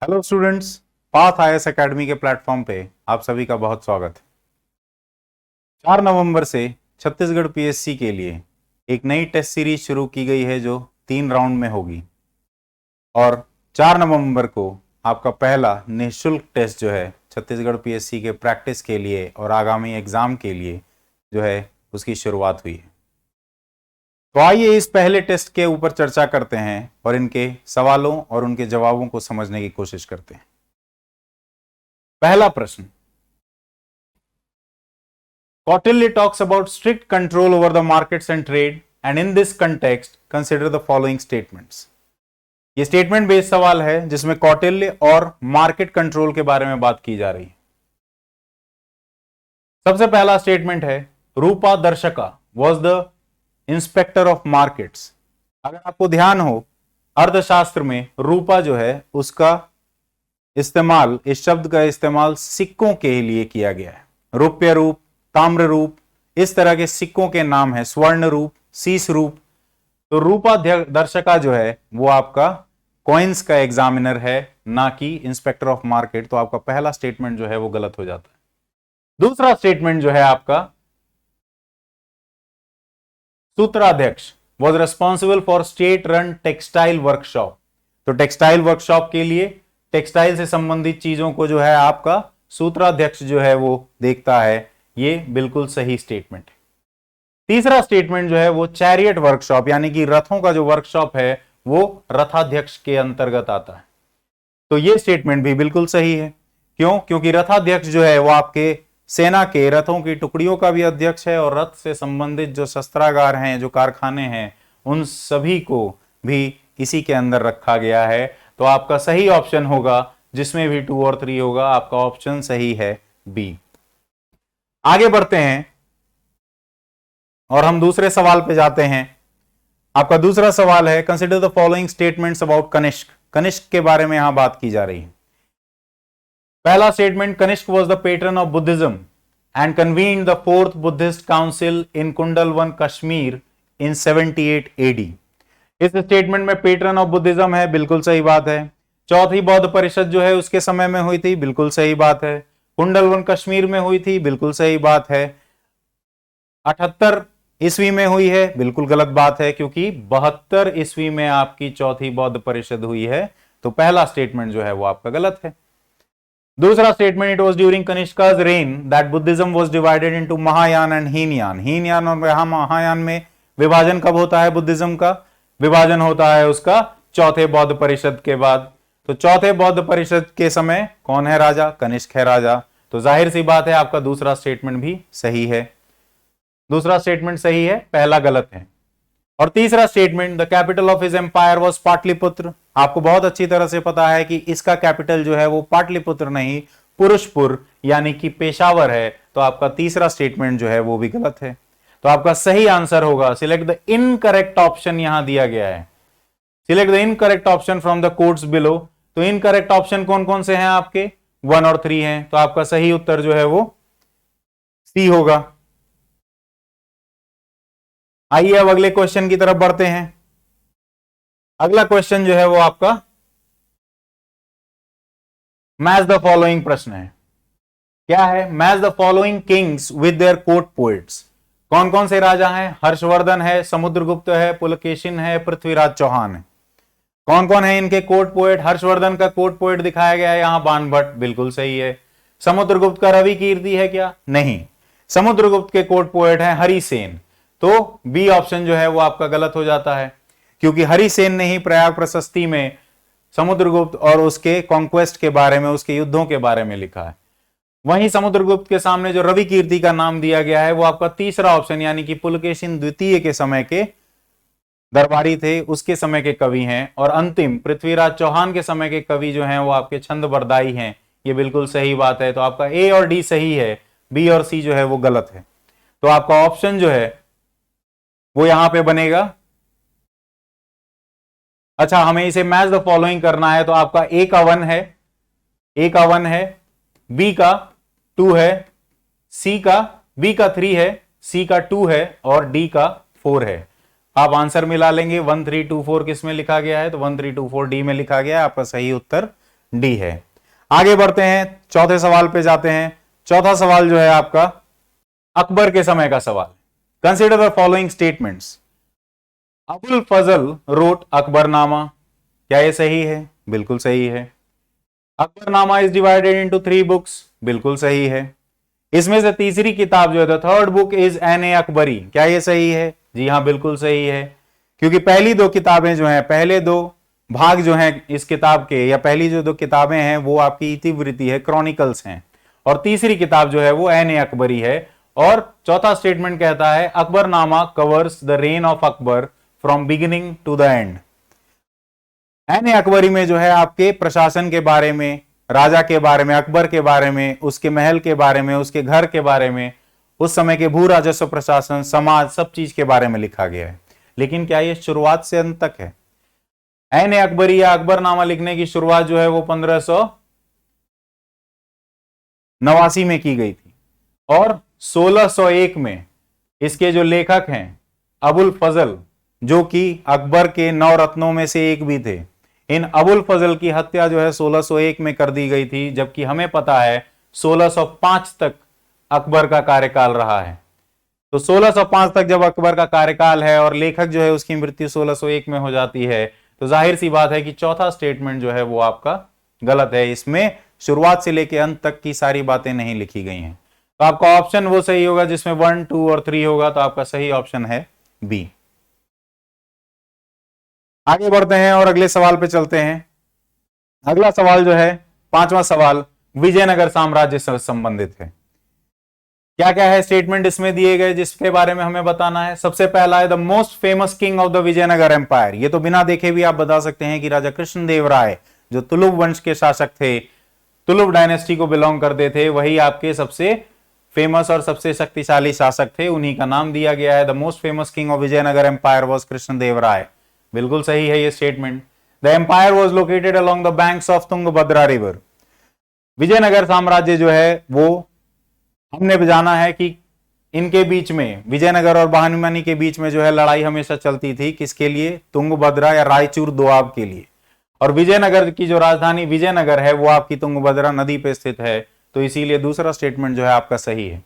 Hello students, path IAS academy के platform पे आप सभी का बहुत स्वागत है। 4 नवंबर से छत्तीसगढ़ पीएससी के लिए एक नई टेस्ट सीरीज शुरू की गई है जो 3 राउंड में होगी और 4 नवंबर को आपका पहला निःशुल्क टेस्ट जो है छत्तीसगढ़ पीएससी के प्रैक्टिस के लिए और आगामी एग्जाम के लिए जो है उसकी शुरुआत हुई है। तो आइए इस पहले टेस्ट के ऊपर चर्चा करते हैं और इनके सवालों और उनके जवाबों को समझने की कोशिश करते हैं। पहला प्रश्न, Kautilya talks about strict control over the markets and trade, and in this context consider the following statements। ये स्टेटमेंट बेस्ड सवाल है जिसमें कौटिल्य और मार्केट कंट्रोल के बारे में बात की जा रही है। सबसे पहला स्टेटमेंट है, Rupadarshaka was the inspector of markets. अगर आपको ध्यान हो, अर्थशास्त्र में रूपा जो है उसका इस्तेमाल, इस शब्द का इस्तेमाल सिक्कों के लिए किया गया है। रुपये रूप, ताम्र रूप, इस तरह के सिक्कों के नाम है, स्वर्ण रूप, शीश रूप। तो रूपा दर्शका जो है वो आपका कॉइन्स का एग्जामिनर है, ना कि इंस्पेक्टर ऑफ मार्केट। तो आपका पहला स्टेटमेंट जो है वो गलत हो जाता है। दूसरा स्टेटमेंट जो है आपका, Sutradhyaksha was responsible for state run textile workshop. तो टेक्सटाइल वर्कशॉप के लिए टेक्सटाइल से संबंधित चीजों को जो है आपका सूत्राध्यक्ष जो है वो देखता है। ये बिल्कुल सही स्टेटमेंट है। तीसरा स्टेटमेंट जो है वो चैरियट वर्कशॉप, यानी कि रथों का जो वर्कशॉप है वो रथाध्यक्ष के अंतर्गत आता है। तो ये स्टेटमेंट भी बिल्कुल सही है। क्यों? क्योंकि रथाध्यक्ष जो है वो आपके सेना के रथों की टुकड़ियों का भी अध्यक्ष है और रथ से संबंधित जो शस्त्रागार हैं, जो कारखाने हैं, उन सभी को भी इसी के अंदर रखा गया है। तो आपका सही ऑप्शन होगा, जिसमें भी 2 और 3 होगा, आपका ऑप्शन सही है बी। आगे बढ़ते हैं और हम दूसरे सवाल पे जाते हैं। आपका दूसरा सवाल है, consider the following statements about Kanishka. Kanishka के बारे में यहां बात की जा रही है। पहला statement, Kanishka was the patron of Buddhism and convened the 4th Buddhist council in Kundalvan Kashmir in 78 AD। इस स्टेटमेंट में पेट्रन ऑफ बुद्धिज्म है, बिल्कुल सही बात है। चौथी बौद्ध परिषद जो है उसके समय में हुई थी, बिल्कुल सही बात है। कुंडलवन कश्मीर में हुई थी, बिल्कुल सही बात है। 78 ईस्वी में हुई है, बिल्कुल गलत बात है, क्योंकि 72 ईस्वी में आपकी चौथी बौद्ध परिषद हुई है। तो पहला स्टेटमेंट जो है वो आपका गलत है। दूसरा statement, it was during Kanishka's reign that Buddhism was divided into Mahayana and Hinayana. Hinayana और महायान में विभाजन कब होता है? बुद्धिज्म का विभाजन होता है उसका चौथे बौद्ध परिषद के बाद। तो चौथे बौद्ध परिषद के समय कौन है राजा? कनिष्क है राजा। तो जाहिर सी बात है आपका दूसरा स्टेटमेंट भी सही है। दूसरा स्टेटमेंट सही है, पहला गलत है। और तीसरा statement, the capital of his empire was Pataliputra. आपको बहुत अच्छी तरह से पता है कि इसका कैपिटल जो है वो पाटलिपुत्र नहीं, पुरुषपुर यानी कि पेशावर है। तो आपका तीसरा स्टेटमेंट जो है वो भी गलत है। तो आपका सही आंसर होगा, सिलेक्ट द इनकरेक्ट ऑप्शन यहां दिया गया है। Select the incorrect option from the quotes below. तो इनकरेक्ट ऑप्शन कौन कौन से हैं आपके? 1 और 3 हैं। तो आपका सही उत्तर जो है वो सी होगा। आइए अब अगले क्वेश्चन की तरफ बढ़ते हैं। अगला क्वेश्चन जो है वो आपका मैच द फॉलोइंग प्रश्न है। क्या है? Match the following Kings with their court poets. कौन कौन से राजा हैं? हर्षवर्धन है, समुद्रगुप्त है, पुलकेशिन है, पृथ्वीराज चौहान है। कौन कौन है इनके कोर्ट पोएट? हर्षवर्धन का कोर्ट पोएट दिखाया गया है यहां, बाणभट्ट, बिल्कुल सही है। समुद्रगुप्त का रवि कीर्ति है क्या? नहीं, समुद्रगुप्त के कोर्ट पोएट हैं हरिसेन। तो बी ऑप्शन जो है वो आपका गलत हो जाता है, क्योंकि हरिसेन ने ही प्रयाग प्रशस्ति में समुद्रगुप्त और उसके कॉन्क्वेस्ट के बारे में, उसके युद्धों के बारे में लिखा है। वहीं समुद्रगुप्त के सामने जो रवि कीर्ति का नाम दिया गया है वो आपका तीसरा ऑप्शन, यानी कि पुलकेशिन द्वितीय के समय के दरबारी थे, उसके समय के कवि हैं। और अंतिम पृथ्वीराज चौहान के समय के कवि जो हैं वो आपके छंद बरदाई हैं। ये बिल्कुल सही बात है। तो आपका ए और डी सही है, बी और सी जो है वो गलत है। तो आपका ऑप्शन जो है वो यहां पे बनेगा। अच्छा, हमें इसे मैच द फॉलोइंग करना है। तो आपका ए का 1 है, ए का 1 है, बी का 2 है, सी का, बी का 3 है, सी का 2 है और डी का 4 है। आप आंसर मिला लेंगे। 1 3 2 4 किस में लिखा गया है? तो 1 3 2 4 डी में लिखा गया है। आपका सही उत्तर डी है। आगे बढ़ते हैं, चौथे सवाल पे जाते हैं। चौथा सवाल जो है आपका अकबर के समय का सवाल। Consider the following statements. Abul Fazl wrote Akbarnama, क्या ये सही है? बिल्कुल सही है। Akbarnama is divided into 3 books, बिल्कुल सही है। इसमें से तीसरी किताब जो है, third book is Ain i Akbari, क्या ये सही है? जी हाँ, बिल्कुल सही है। क्योंकि पहली दो किताबें जो हैं, पहले दो भाग जो हैं इस किताब के, या पहली जो दो किताबें हैं वो आपकी इतिवृत्ति है, क्रॉनिकल्स हैं, और तीसरी किताब जो है वो एन ए अकबरी है। और चौथा स्टेटमेंट कहता है Akbarnama covers the reign of Akbar from beginning to the end. Ain i Akbari में जो है आपके प्रशासन के बारे में, राजा के बारे में, अकबर के बारे में, उसके महल के बारे में, उसके घर के बारे में, उस समय के भू राजस्व प्रशासन, समाज, सब चीज के बारे में लिखा गया है। लेकिन क्या ये शुरुआत से अंत तक है? ऐन अकबरी या अकबरनामा लिखने की शुरुआत जो है वो 1589 में की गई थी, और 1601 में इसके जो लेखक हैं अबुल फजल, जो कि अकबर के 9 रत्नों में से एक भी थे, इन अबुल फजल की हत्या जो है 1601 में कर दी गई थी, जबकि हमें पता है 1605 तक अकबर का कार्यकाल रहा है। तो 1605 तक जब अकबर का कार्यकाल है और लेखक जो है उसकी मृत्यु 1601 में हो जाती है, तो जाहिर सी बात है कि चौथा स्टेटमेंट जो है वो आपका गलत है। इसमें शुरुआत से लेकर अंत तक की सारी बातें नहीं लिखी गई हैं। तो आपका ऑप्शन वो सही होगा जिसमें 1, 2 और 3 होगा, तो आपका सही ऑप्शन है बी। आगे बढ़ते हैं और अगले सवाल पे चलते हैं। अगला सवाल जो है, पांचवा सवाल, विजयनगर साम्राज्य से संबंधित है। क्या क्या है स्टेटमेंट इसमें दिए गए जिसके बारे में हमें बताना है? सबसे पहला है the most famous king of the Vijayanagara empire. ये तो बिना देखे भी आप बता सकते हैं कि राजा कृष्णदेव राय, जो तुलुक वंश के शासक थे, तुलुक डायनेस्टी को बिलोंग करते थे, वही आपके सबसे फेमस और सबसे शक्तिशाली शासक थे, उन्हीं का नाम दिया गया है। The most famous king of Vijayanagara empire was Krishnadeva Raya, बिल्कुल सही है ये statement. The empire was located along the banks of Tungabhadra river. Vijayanagara साम्राज्य जो है वो हमने जाना है कि इनके बीच में, विजयनगर और बहमनी के बीच में जो है लड़ाई हमेशा चलती थी, किसके लिए? तुंगभद्रा या रायचूर दोआब के लिए। और विजयनगर की जो राजधानी विजयनगर है वो आपकी तुंगभद्रा नदी पे स्थित है, तो इसीलिए दूसरा स्टेटमेंट जो है आपका सही है।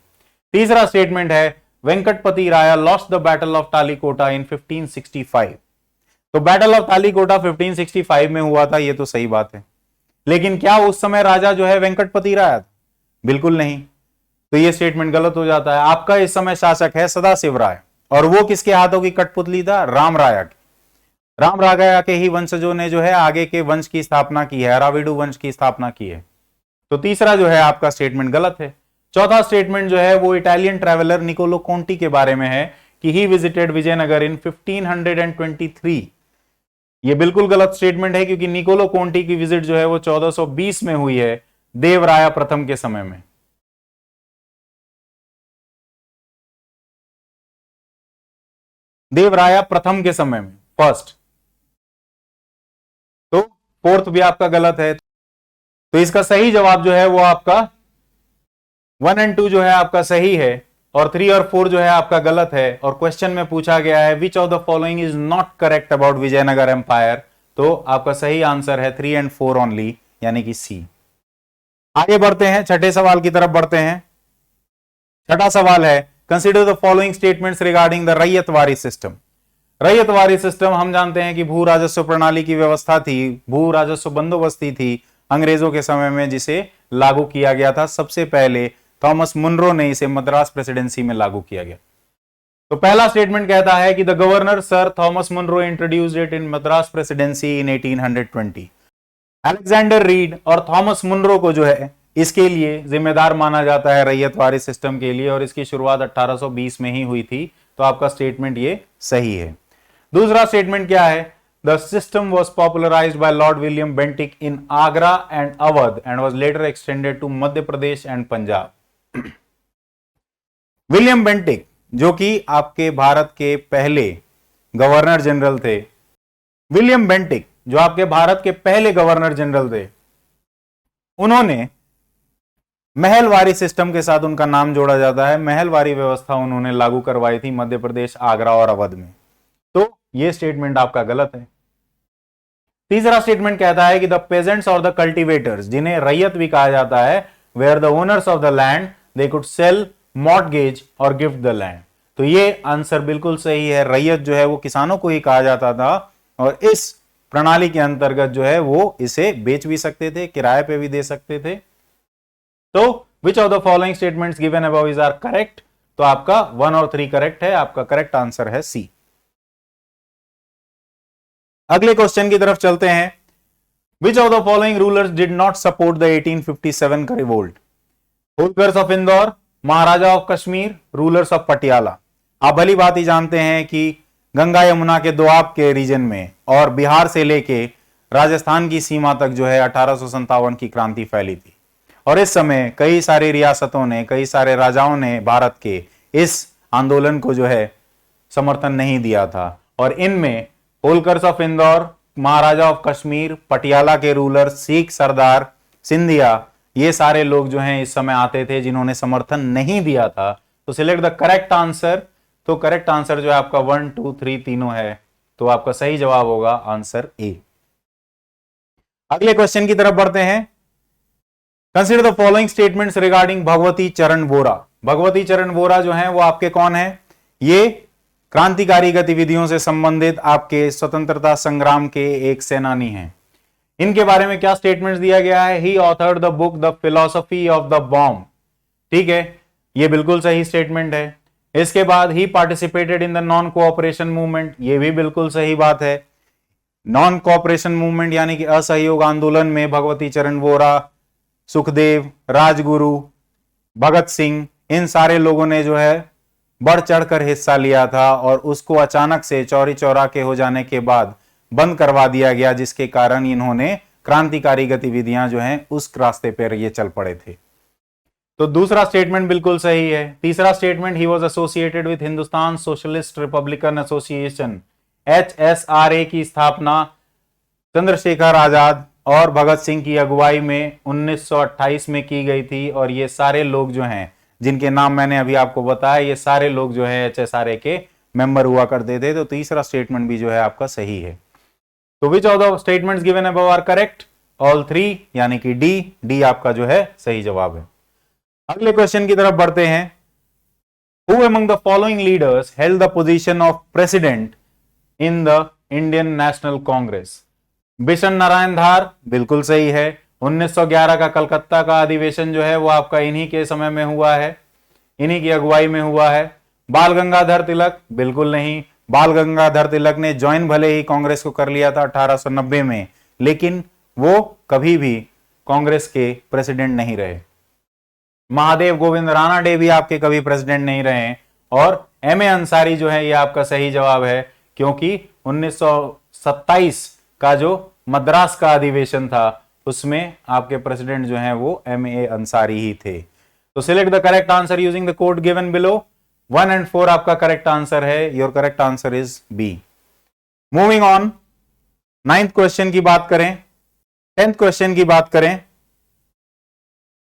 तीसरा स्टेटमेंट है Venkatapati Raya lost the battle of Talikota in 1565। तो बैटल ऑफ तालीकोटा 1565 में हुआ था, ये तो सही बात है, लेकिन क्या उस समय राजा जो है वेंकटपति राय था? बिल्कुल नहीं। तो ये स्टेटमेंट गलत हो जाता है। आपका इस समय शासक है सदाशिव राय, और वो किसके हाथों की कठपुतली था? राम राया की। राम राया के ही वंशजों ने जो है आगे के वंश की स्थापना की है, अराविडु वंश की स्थापना की है। तो तीसरा जो है आपका स्टेटमेंट गलत है। चौथा स्टेटमेंट जो है वो इटालियन ट्रेवलर निकोलो कोंटी के बारे में है कि ही विजिटेड विजयनगर इन 1523। ये बिल्कुल गलत स्टेटमेंट है, क्योंकि निकोलो कोंटी की विजिट जो है वो 1420 में हुई है, देवराया प्रथम के समय में। देवराया प्रथम के समय में, फर्स्ट। तो फोर्थ भी आपका गलत है। तो इसका सही जवाब जो है वो आपका 1 और 2 जो है आपका सही है, और 3 और 4 जो है आपका गलत है। और क्वेश्चन में पूछा गया है which of the following is not correct about Vijayanagara empire, तो आपका सही आंसर है 3 और 4 ओनली, यानी कि सी। आगे बढ़ते हैं, छठे सवाल की तरफ बढ़ते हैं। छठा सवाल है consider the following statements regarding the Ryotwari system. Ryotwari system हम जानते हैं कि भू राजस्व प्रणाली की व्यवस्था थी, भू राजस्व बंदोबस्ती थी अंग्रेजों के समय में, जिसे लागू किया गया था सबसे पहले थॉमस मुनरो ने इसे मद्रास प्रेसिडेंसी में लागू किया गया। तो पहला स्टेटमेंट कहता है कि the governor Sir Thomas Munro introduced it in Madras presidency in 1820। Alexander Reid और थॉमस मुनरो को जो है इसके लिए जिम्मेदार माना जाता है रैयतवारी सिस्टम के लिए, और इसकी शुरुआत 1820 में ही हुई थी। तो आपका स्टेटमेंट ये सही है। दूसरा स्टेटमेंट क्या है? The system was popularised by Lord William Bentinck in Agra and Awadh and was later extended to Madhya Pradesh and Punjab. William Bentinck, जो कि आपके भारत के पहले गवर्नर जनरल थे, विलियम बेंटिक जो आपके भारत के पहले गवर्नर जनरल थे, उन्होंने महलवारी सिस्टम के साथ उनका नाम जोड़ा जाता है, महलवारी व्यवस्था उन्होंने लागू करवाई थी मध्य प्रदेश, आगरा और अवध में। तो यह स्टेटमेंट आपका गलत है। तीसरा स्टेटमेंट कहता है कि द पेजेंट्स और द कल्टिवेटर्स, जिन्हें रैयत भी कहा जाता है, were the owners of the land they could sell, mortgage और गिफ्ट द लैंड। तो ये आंसर बिल्कुल सही है। रैयत जो है वो किसानों को ही कहा जाता था और इस प्रणाली के अंतर्गत जो है वो इसे बेच भी सकते थे, किराए पे भी दे सकते थे। तो which of the following statements given above is are correct? तो आपका 1 और 3 करेक्ट है, आपका करेक्ट आंसर है सी। अगले क्वेश्चन की तरफ चलते हैं। विच of the following rulers did not support the 1857 का revolt? Holkars of Indore, Maharaja of Kashmir, rulers of Patiala. आप भली बात ही जानते हैं कि गंगा यमुना के दोआब के रीजन में और बिहार से लेके राजस्थान की सीमा तक जो है 1857 की क्रांति फैली थी और इस समय कई सारी रियासतों ने, कई सारे राजाओं ने भारत के इस आंदोलन को जो है समर्थन नहीं दिया था और इनमें Holkars of Indore, Maharaja of Kashmir, Patiala के रूलर, सिख सरदार, सिंधिया, ये सारे लोग जो हैं इस समय आते थे जिन्होंने समर्थन नहीं दिया था। तो सिलेक्ट द करेक्ट आंसर। तो करेक्ट आंसर जो है आपका 1, 2, 3 तीनों है, तो आपका सही जवाब होगा आंसर ए। अगले क्वेश्चन की तरफ बढ़ते हैं। Consider the following statements regarding Bhagwati चरण वोरा। भगवती चरण वोरा जो है वो आपके कौन है? ये क्रांतिकारी गतिविधियों से संबंधित आपके स्वतंत्रता संग्राम के एक सेनानी हैं। इनके बारे में क्या स्टेटमेंट्स दिया गया है? He authored the book the philosophy of the bomb. ठीक है, ये बिल्कुल सही स्टेटमेंट है। इसके बाद he participated in the non cooperation movement, ये भी बिल्कुल सही बात है। नॉन कोऑपरेशन मूवमेंट यानी कि असहयोग आंदोलन में भगवती चरण वोरा, सुखदेव, राजगुरु, भगत सिंह, इन सारे लोगों ने जो है बढ़ चढ़कर हिस्सा लिया था और उसको अचानक से चौरी चौरा के हो जाने के बाद बंद करवा दिया गया, जिसके कारण इन्होंने क्रांतिकारी गतिविधियां जो हैं उस रास्ते पर ये चल पड़े थे। तो दूसरा स्टेटमेंट बिल्कुल सही है। तीसरा statement, he was associated with Hindustan socialist Republican association, HSRA की स्थापना चंद्रशेखर आजाद और भगत सिंह की अगुवाई में 1928 में की गई थी और ये सारे लोग जो हैं जिनके नाम मैंने अभी आपको बताया, ये सारे लोग जो है HSRA के मेंबर हुआ करते थे। तो तीसरा स्टेटमेंट भी जो है आपका सही है। तो which of the statements given above are correct? All 3 यानी कि डी आपका जो है सही जवाब है। अगले क्वेश्चन की तरफ बढ़ते हैं। Who among the following leaders held the position of president in the Indian National Congress? Bishan Narayan Dhar, बिल्कुल सही है। 1911 का कलकत्ता का अधिवेशन जो है वो आपका इन्हीं के समय में हुआ है, इन्हीं की अगुवाई में हुआ है। बाल गंगाधर तिलक, बिल्कुल नहीं। बाल गंगाधर तिलक ने ज्वाइन भले ही कांग्रेस को कर लिया था 1890 में, लेकिन वो कभी भी कांग्रेस के प्रेसिडेंट नहीं रहे। महादेव गोविंद राणा डे भी आपके कभी प्रेसिडेंट नहीं रहे और M.A. अंसारी जो है ये आपका सही जवाब है, क्योंकि 1927 का जो मद्रास का अधिवेशन था उसमें आपके प्रेसिडेंट जो हैं वो M.A. अंसारी ही थे। तो select the correct answer using the code given below. 1 और 4 आपका करेक्ट आंसर है। Your correct answer is B. Moving on, 9th question की बात करें, 10th क्वेश्चन की बात करें।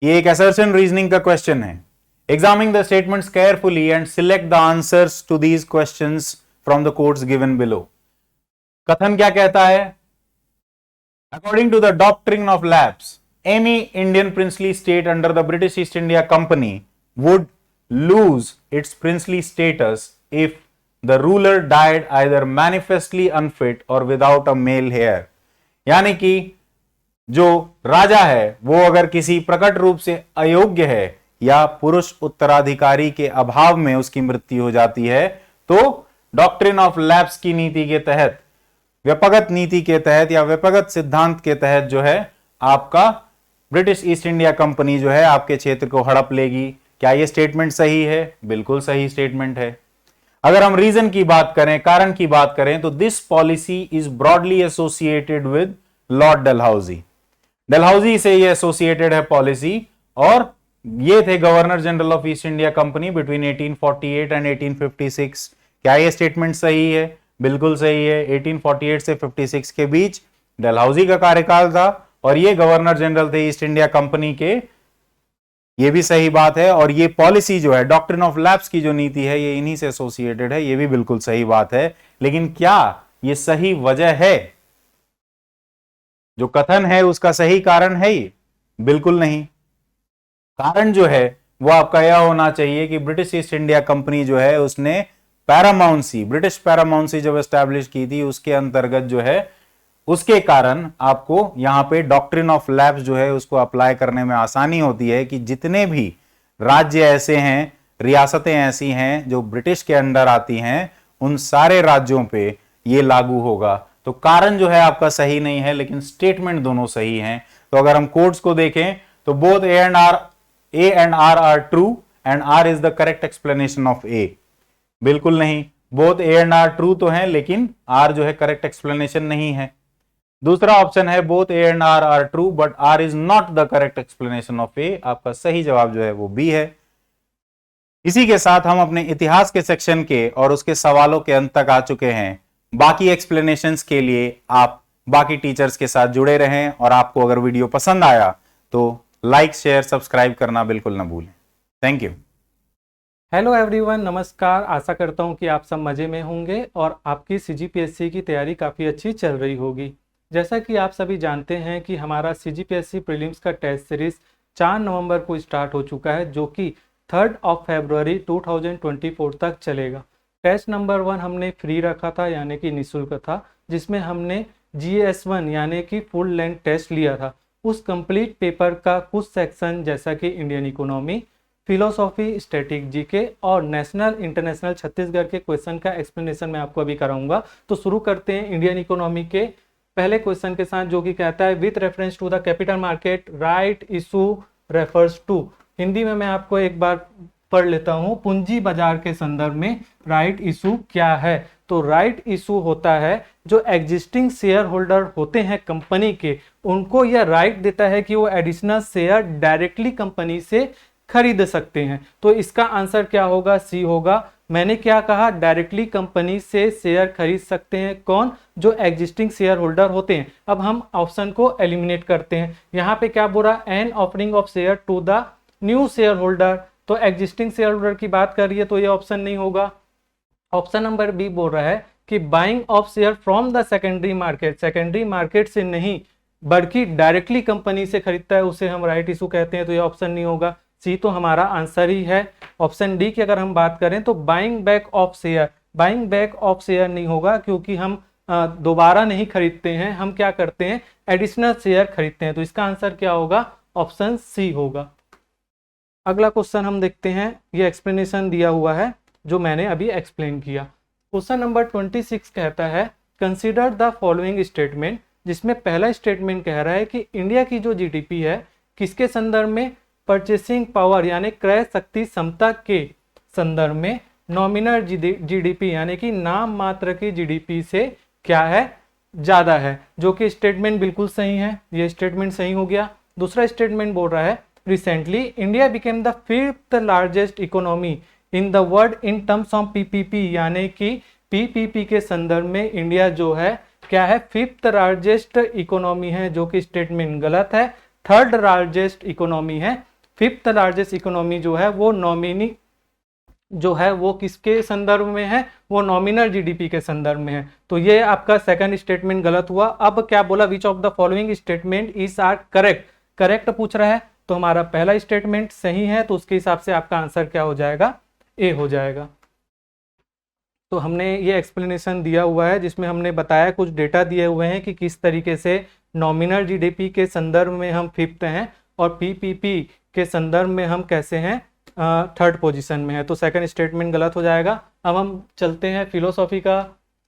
ये एक असर्शन रीजनिंग का क्वेश्चन है। Examine the statements carefully and select the answers to these questions from the codes given below. कथन क्या कहता है? According to the doctrine of lapse, any Indian princely state under the British East India Company would lose its princely status if the ruler died either manifestly unfit or without a male heir। यानी कि जो राजा है वो अगर किसी प्रकट रूप से अयोग्य है या पुरुष उत्तराधिकारी के अभाव में उसकी मृत्यु हो जाती है, तो डॉक्ट्रिन ऑफ लैप्स की नीति के तहत, व्यपगत नीति के तहत या व्यपगत सिद्धांत के तहत जो है आपका ब्रिटिश ईस्ट इंडिया कंपनी जो है आपके क्षेत्र को हड़प लेगी। क्या यह स्टेटमेंट सही है? बिल्कुल सही स्टेटमेंट है। अगर हम रीजन की बात करें, कारण की बात करें, तो this policy is broadly associated with Lord Dalhousie. Dalhousie से ये एसोसिएटेड है पॉलिसी और ये थे governor general of east India company between 1848 and 1856। क्या यह स्टेटमेंट सही है? बिल्कुल सही है। 1848 से 56 के बीच डलहौजी का कार्यकाल था और ये गवर्नर जनरल थे ईस्ट इंडिया कंपनी के। ये भी सही बात है और ये पॉलिसी जो है डॉक्ट्रिन ऑफ लैप्स की जो नीति है ये इन्हीं से एसोसिएटेड है। ये भी बिल्कुल सही बात है, लेकिन क्या ये सही वजह है? जो कथन है उसका सही कारण है ये? बिल्कुल नहीं। कारण जो है वो आपका यह होना चाहिए कि ब्रिटिश ईस्ट इंडिया कंपनी जो है उसने पैरामाउंसी, ब्रिटिश पैरामाउंसी जब एस्टैब्लिश की थी उसके अंतर्गत जो है, उसके कारण आपको यहां पे डॉक्ट्रिन ऑफ लैप्स जो है उसको अप्लाई करने में आसानी होती है कि जितने भी राज्य ऐसे हैं, रियासतें ऐसी हैं जो ब्रिटिश के अंडर आती हैं, उन सारे राज्यों पे ये लागू होगा। तो कारण जो है आपका सही नहीं है, लेकिन स्टेटमेंट दोनों सही हैं। तो अगर हम कोड्स को देखें तो both A and R are true and R is the correct explanation of A. बिल्कुल नहीं, both A and R true तो हैं, लेकिन आर जो है करेक्ट एक्सप्लेनेशन नहीं है। दूसरा ऑप्शन है both A and R are true but R is not the correct explanation of A. आपका सही जवाब जो है वो बी है। इसी के साथ हम अपने इतिहास के सेक्शन के और उसके सवालों के अंत तक आ चुके हैं। बाकी एक्सप्लेनेशंस के लिए आप बाकी टीचर्स के साथ जुड़े रहें, और आपको अगर वीडियो पसंद आया तो लाइक शेयर सब्सक्राइब करना बिल्कुल ना भूलें। Thank you. हेलो एवरीवन, नमस्कार। आशा करता हूं कि आप सब मज़े में होंगे और आपकी सीजीपीएससी की तैयारी काफ़ी अच्छी चल रही होगी। जैसा कि आप सभी जानते हैं कि हमारा सीजीपीएससी प्रीलिम्स का टेस्ट सीरीज 4 नवंबर को स्टार्ट हो चुका है, जो कि 3 फरवरी 2024 तक चलेगा। टेस्ट नंबर 1 हमने फ्री रखा था, यानी कि निःशुल्क था, जिसमें हमने GS1 यानी कि फुल लेंथ टेस्ट लिया था। उस कंप्लीट पेपर का कुछ सेक्शन जैसा कि Indian economy, philosophy, static GK और नेशनल इंटरनेशनल छत्तीसगढ़ के क्वेश्चन का एक्सप्लेनेशन मैं आपको अभी कराऊंगा। तो शुरू करते हैं इंडियन इकोनॉमी के पहले क्वेश्चन के साथ, जो कि कहता है with reference to the capital market right issue refers to. Hindi में मैं आपको एक बार पढ़ लेता हूं। पूंजी बाजार के संदर्भ में राइट इशू क्या है? तो राइट इशू होता है जो एग्जिस्टिंग शेयर होल्डर होते हैं कंपनी के, उनको यह राइट देता है कि वो एडिशनल शेयर डायरेक्टली कंपनी से खरीद सकते हैं। तो इसका आंसर क्या होगा? सी होगा। मैंने क्या कहा? डायरेक्टली कंपनी से शेयर खरीद सकते हैं कौन? जो एग्जिस्टिंग शेयर होल्डर होते हैं। अब हम ऑप्शन को एलिमिनेट करते हैं। यहाँ पे क्या बोल रहा है? An offering of share to the new share holder. तो एग्जिस्टिंग शेयर होल्डर की बात कर रही है, तो ये ऑप्शन नहीं होगा। ऑप्शन नंबर बी बोल रहा है कि buying of share from the secondary market. Secondary market से नहीं बल्कि डायरेक्टली कंपनी से खरीदता है, उसे हम राइट इशू कहते हैं। तो ये ऑप्शन नहीं होगा। सी तो हमारा आंसर ही है। ऑप्शन डी की अगर हम बात करें तो buying back of share, buying back of share नहीं होगा, क्योंकि हम दोबारा नहीं खरीदते हैं, हम क्या करते हैं? एडिशनल शेयर खरीदते हैं। तो इसका आंसर क्या होगा? ऑप्शन सी होगा। अगला क्वेश्चन हम देखते हैं। ये एक्सप्लेनेशन दिया हुआ है जो मैंने अभी एक्सप्लेन किया। क्वेश्चन नंबर 26 कहता है कंसीडर द फॉलोइंग स्टेटमेंट, जिसमें पहला स्टेटमेंट कह रहा है कि इंडिया की जो जीडीपी है किसके संदर्भ में? परचेसिंग पावर यानी क्रय शक्ति क्षमता के संदर्भ में नॉमिनल जीडीपी यानी कि नाम मात्र की जीडीपी से क्या है? ज्यादा है, जो कि स्टेटमेंट बिल्कुल सही है। ये स्टेटमेंट सही हो गया। दूसरा स्टेटमेंट बोल रहा है recently India became the 5th largest economy in the world in terms of PPP, यानी कि पीपीपी के संदर्भ में इंडिया जो है क्या है? 5th लार्जेस्ट इकोनॉमी है, जो कि स्टेटमेंट गलत है। 3rd लार्जेस्ट इकोनॉमी है। 5th लार्जेस्ट इकोनॉमी जो है वो नॉमिनी जो है वो किसके संदर्भ में है? वो नॉमिनल जीडीपी के संदर्भ में है। तो ये आपका सेकंड स्टेटमेंट गलत हुआ। अब क्या बोला? Which of the following statement is are correct? Correct पूछ रहा है, तो हमारा पहला स्टेटमेंट सही है, तो उसके हिसाब से आपका आंसर क्या हो जाएगा? ए हो जाएगा। तो हमने ये एक्सप्लेनेशन दिया हुआ है जिसमें हमने बताया, कुछ डेटा दिए हुए हैं कि किस तरीके से नॉमिनल जीडीपी के संदर्भ में हम 5th हैं और पीपीपी के संदर्भ में हम कैसे हैं? 3rd पोजीशन में है। तो सेकंड स्टेटमेंट गलत हो जाएगा। अब हम चलते हैं फिलोसॉफी का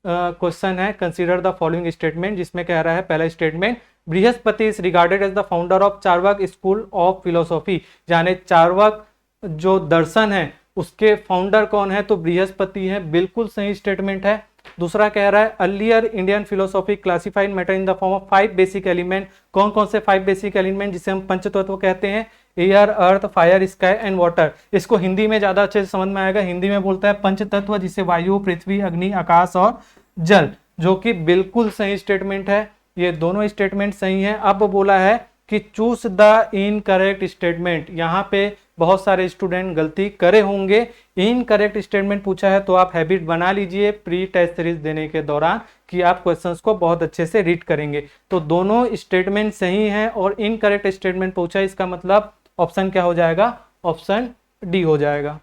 क्वेश्चन है कंसीडर द फॉलोइंग स्टेटमेंट, जिसमें कह रहा है पहला statement Brihaspati is regarded as the founder of Charvaka school of philosophy, यानी चार्वाक जो दर्शन है उसके फाउंडर कौन है? तो बृहस्पति है। बिल्कुल सही स्टेटमेंट है। दूसरा कह रहा है earlier Indian philosophy classified matter in the form of 5 basic element. कौन कौन से 5 बेसिक एलिमेंट, जिसे हम पंचतत्व कहते हैं? Air, earth, fire, sky and water. इसको हिंदी में ज्यादा अच्छे से समझ में आएगा। हिंदी में बोलता है पंचतत्व, जिसे वायु, पृथ्वी, अग्नि, आकाश और जल, जो कि बिल्कुल सही स्टेटमेंट है। ये दोनों स्टेटमेंट सही है। अब बोला है कि चूज द इनकरेक्ट स्टेटमेंट। यहाँ पे बहुत सारे स्टूडेंट गलती करे होंगे। इनकरेक्ट स्टेटमेंट पूछा है तो आप हैबिट बना लीजिए प्री टेस्ट सीरीज देने के दौरान कि आप क्वेश्चंस को बहुत अच्छे से रीड करेंगे। तो दोनों स्टेटमेंट सही हैं और इनकरेक्ट स्टेटमेंट पूछा है, इसका मतलब ऑप्शन क्या हो जाएगा, ऑप्शन डी हो जाएगा।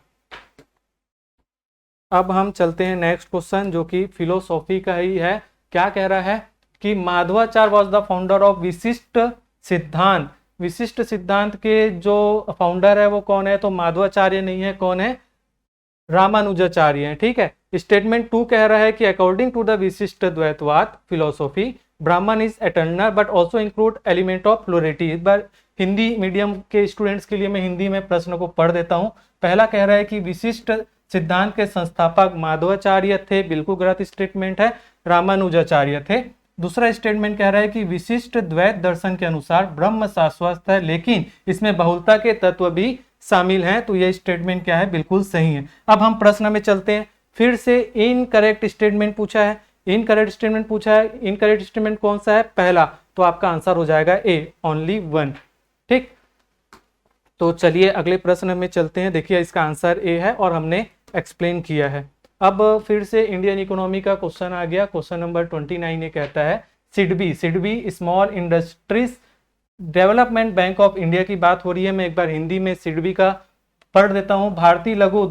अब हम चलते हैं नेक्स्ट क्वेश्चन जो कि फिलोसॉफी का ही है। क्या कह रहा है कि Madhvacharya was the founder of Vishishta Siddhanta. विशिष्ट सिद्धांत के जो फाउंडर है वो कौन है, तो माधवाचार्य नहीं है, कौन है, रामानुजाचार्य है। ठीक है। स्टेटमेंट 2 कह रहा है कि according to the Vishishta Dvaitavada philosophy Brahman is eternal but also include element of plurality. इस बार हिंदी मीडियम के स्टूडेंट्स के लिए मैं हिंदी में प्रश्न को पढ़ देता हूं। पहला कह रहा है कि विशिष्ट सिद्धांत के संस्थापक माधवाचार्य थे, बिल्कुल गलत स्टेटमेंट है, रामानुजाचार्य थे। दूसरा स्टेटमेंट कह रहा है कि विशिष्ट द्वैत दर्शन के अनुसार ब्रह्म शाश्वत है लेकिन इसमें बहुलता के तत्व भी शामिल हैं। तो यह स्टेटमेंट क्या है, बिल्कुल सही है। अब हम प्रश्न में चलते हैं। फिर से इनकरेक्ट स्टेटमेंट पूछा है। इनकरेक्ट स्टेटमेंट पूछा है, इनकरेक्ट स्टेटमेंट कौन सा है, पहला। तो आपका आंसर हो जाएगा ए, ओनली 1। ठीक। तो चलिए अगले प्रश्न में चलते हैं। देखिए इसका आंसर ए है और हमने एक्सप्लेन किया है। अब फिर से इंडियन इकोनॉमी का क्वेश्चन आ गया। क्वेश्चन नंबर 29 ये कहता है SIDBI, SIDBI small industries development bank of India की बात हो रही है। मैं एक बार हिंदी में सिडबी का पढ़ देता हूं। भारतीय लघु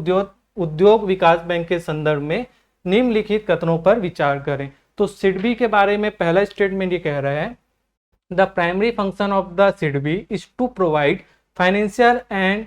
उद्योग विकास बैंक के संदर्भ में निम्नलिखित कथनों पर विचार करें। तो सिडबी के बारे में पहला स्टेटमेंट ये कह रहा है the primary function of the SIDBI is to provide financial and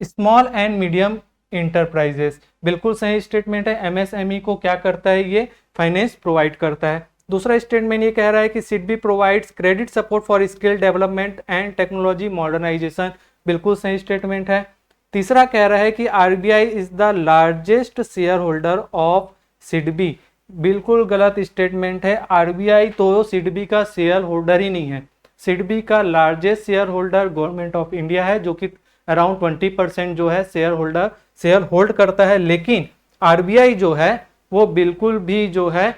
small and medium enterprises. बिल्कुल सही स्टेटमेंट है। एमएसएमई को क्या करता है, ये फाइनेंस प्रोवाइड करता है। दूसरा स्टेटमेंट ये कह रहा है कि SIDBI provides credit support for skill development and technology modernisation. बिल्कुल सही स्टेटमेंट है। तीसरा कह रहा है कि RBI is the largest share holder of SIDBI. बिल्कुल गलत स्टेटमेंट है। आरबीआई तो सिडबी का शेयर होल्डर ही नहीं है। सिडबी का largest share holder government of India है जो कि अराउंड 20% जो है शेयर होल्ड करता है। लेकिन आरबीआई जो है वो बिल्कुल भी जो है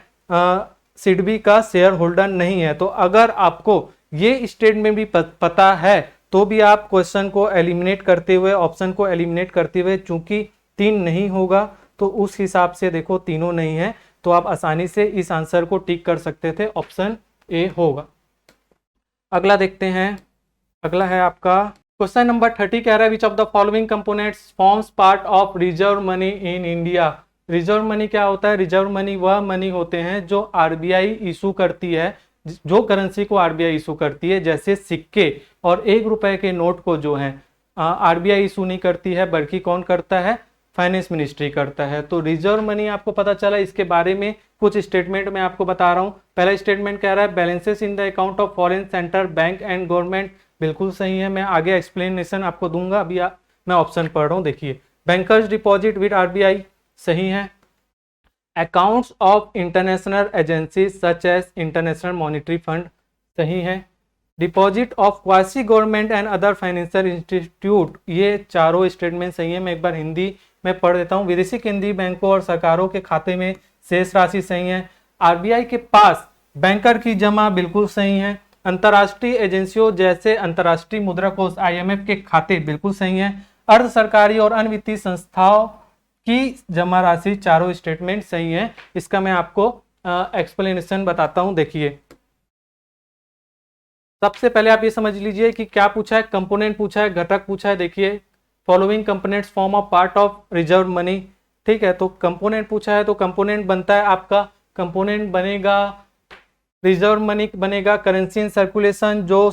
सिडबी का शेयर होल्डर नहीं है। तो अगर आपको ये स्टेटमेंट भी पता है तो भी आप क्वेश्चन को एलिमिनेट करते हुए, ऑप्शन को एलिमिनेट करते हुए, चूंकि 3 नहीं होगा तो उस हिसाब से देखो तीनों नहीं है तो आप आसानी से इस आंसर को टिक कर सकते थे, ऑप्शन ए होगा। अगला देखते हैं। अगला है आपका क्वेश्चन नंबर 30 कह रहा है which of the following components forms part of reserve money in India. Reserve money क्या होता है, रिजर्व मनी वह मनी होते हैं जो आरबीआई इशू करती है, जो करेंसी को आरबीआई इशू करती है, जैसे सिक्के और 1 रुपए के नोट को जो है आरबीआई इशू नहीं करती है बल्कि कौन करता है, फाइनेंस मिनिस्ट्री करता है। तो रिजर्व मनी आपको पता चला। इसके बारे में कुछ स्टेटमेंट मैं आपको बता रहा हूं। पहला स्टेटमेंट कह रहा है balances in the account of foreign centre bank and government. बिल्कुल सही है। मैं आगे एक्सप्लेनेशन आपको दूंगा, अभी मैं ऑप्शन पढ़ रहा हूं। देखिए बैंकर्स डिपॉजिट विद आरबीआई सही है। Accounts of international agencies such as international monetary fund सही है। Deposit of quasi government and other financial institute, ये चारों स्टेटमेंट सही है। मैं एक बार हिंदी में पढ़ देता हूँ। विदेशी केंद्रीय बैंकों और सरकारों के खाते में शेष राशि सही है। आरबीआई के पास बैंकर की जमा बिल्कुल सही है। अंतर्राष्ट्रीय एजेंसियों जैसे अंतर्राष्ट्रीय मुद्रा कोष आईएमएफ के खाते बिल्कुल सही है। अर्ध सरकारी और अन्य वित्तीय संस्थाओं की जमा राशि, चारों स्टेटमेंट सही है। इसका मैं आपको एक्सप्लेनेशन बताता हूं। देखिए सबसे पहले आप ये समझ लीजिए कि क्या पूछा है, कंपोनेंट पूछा है, घटक पूछा है। देखिए following components form of part of reserve money. ठीक है, तो कंपोनेंट पूछा है तो कंपोनेंट बनता है आपका, कंपोनेंट बनेगा रिजर्व मनी, बनेगा करेंसी इन सर्कुलेशन, जो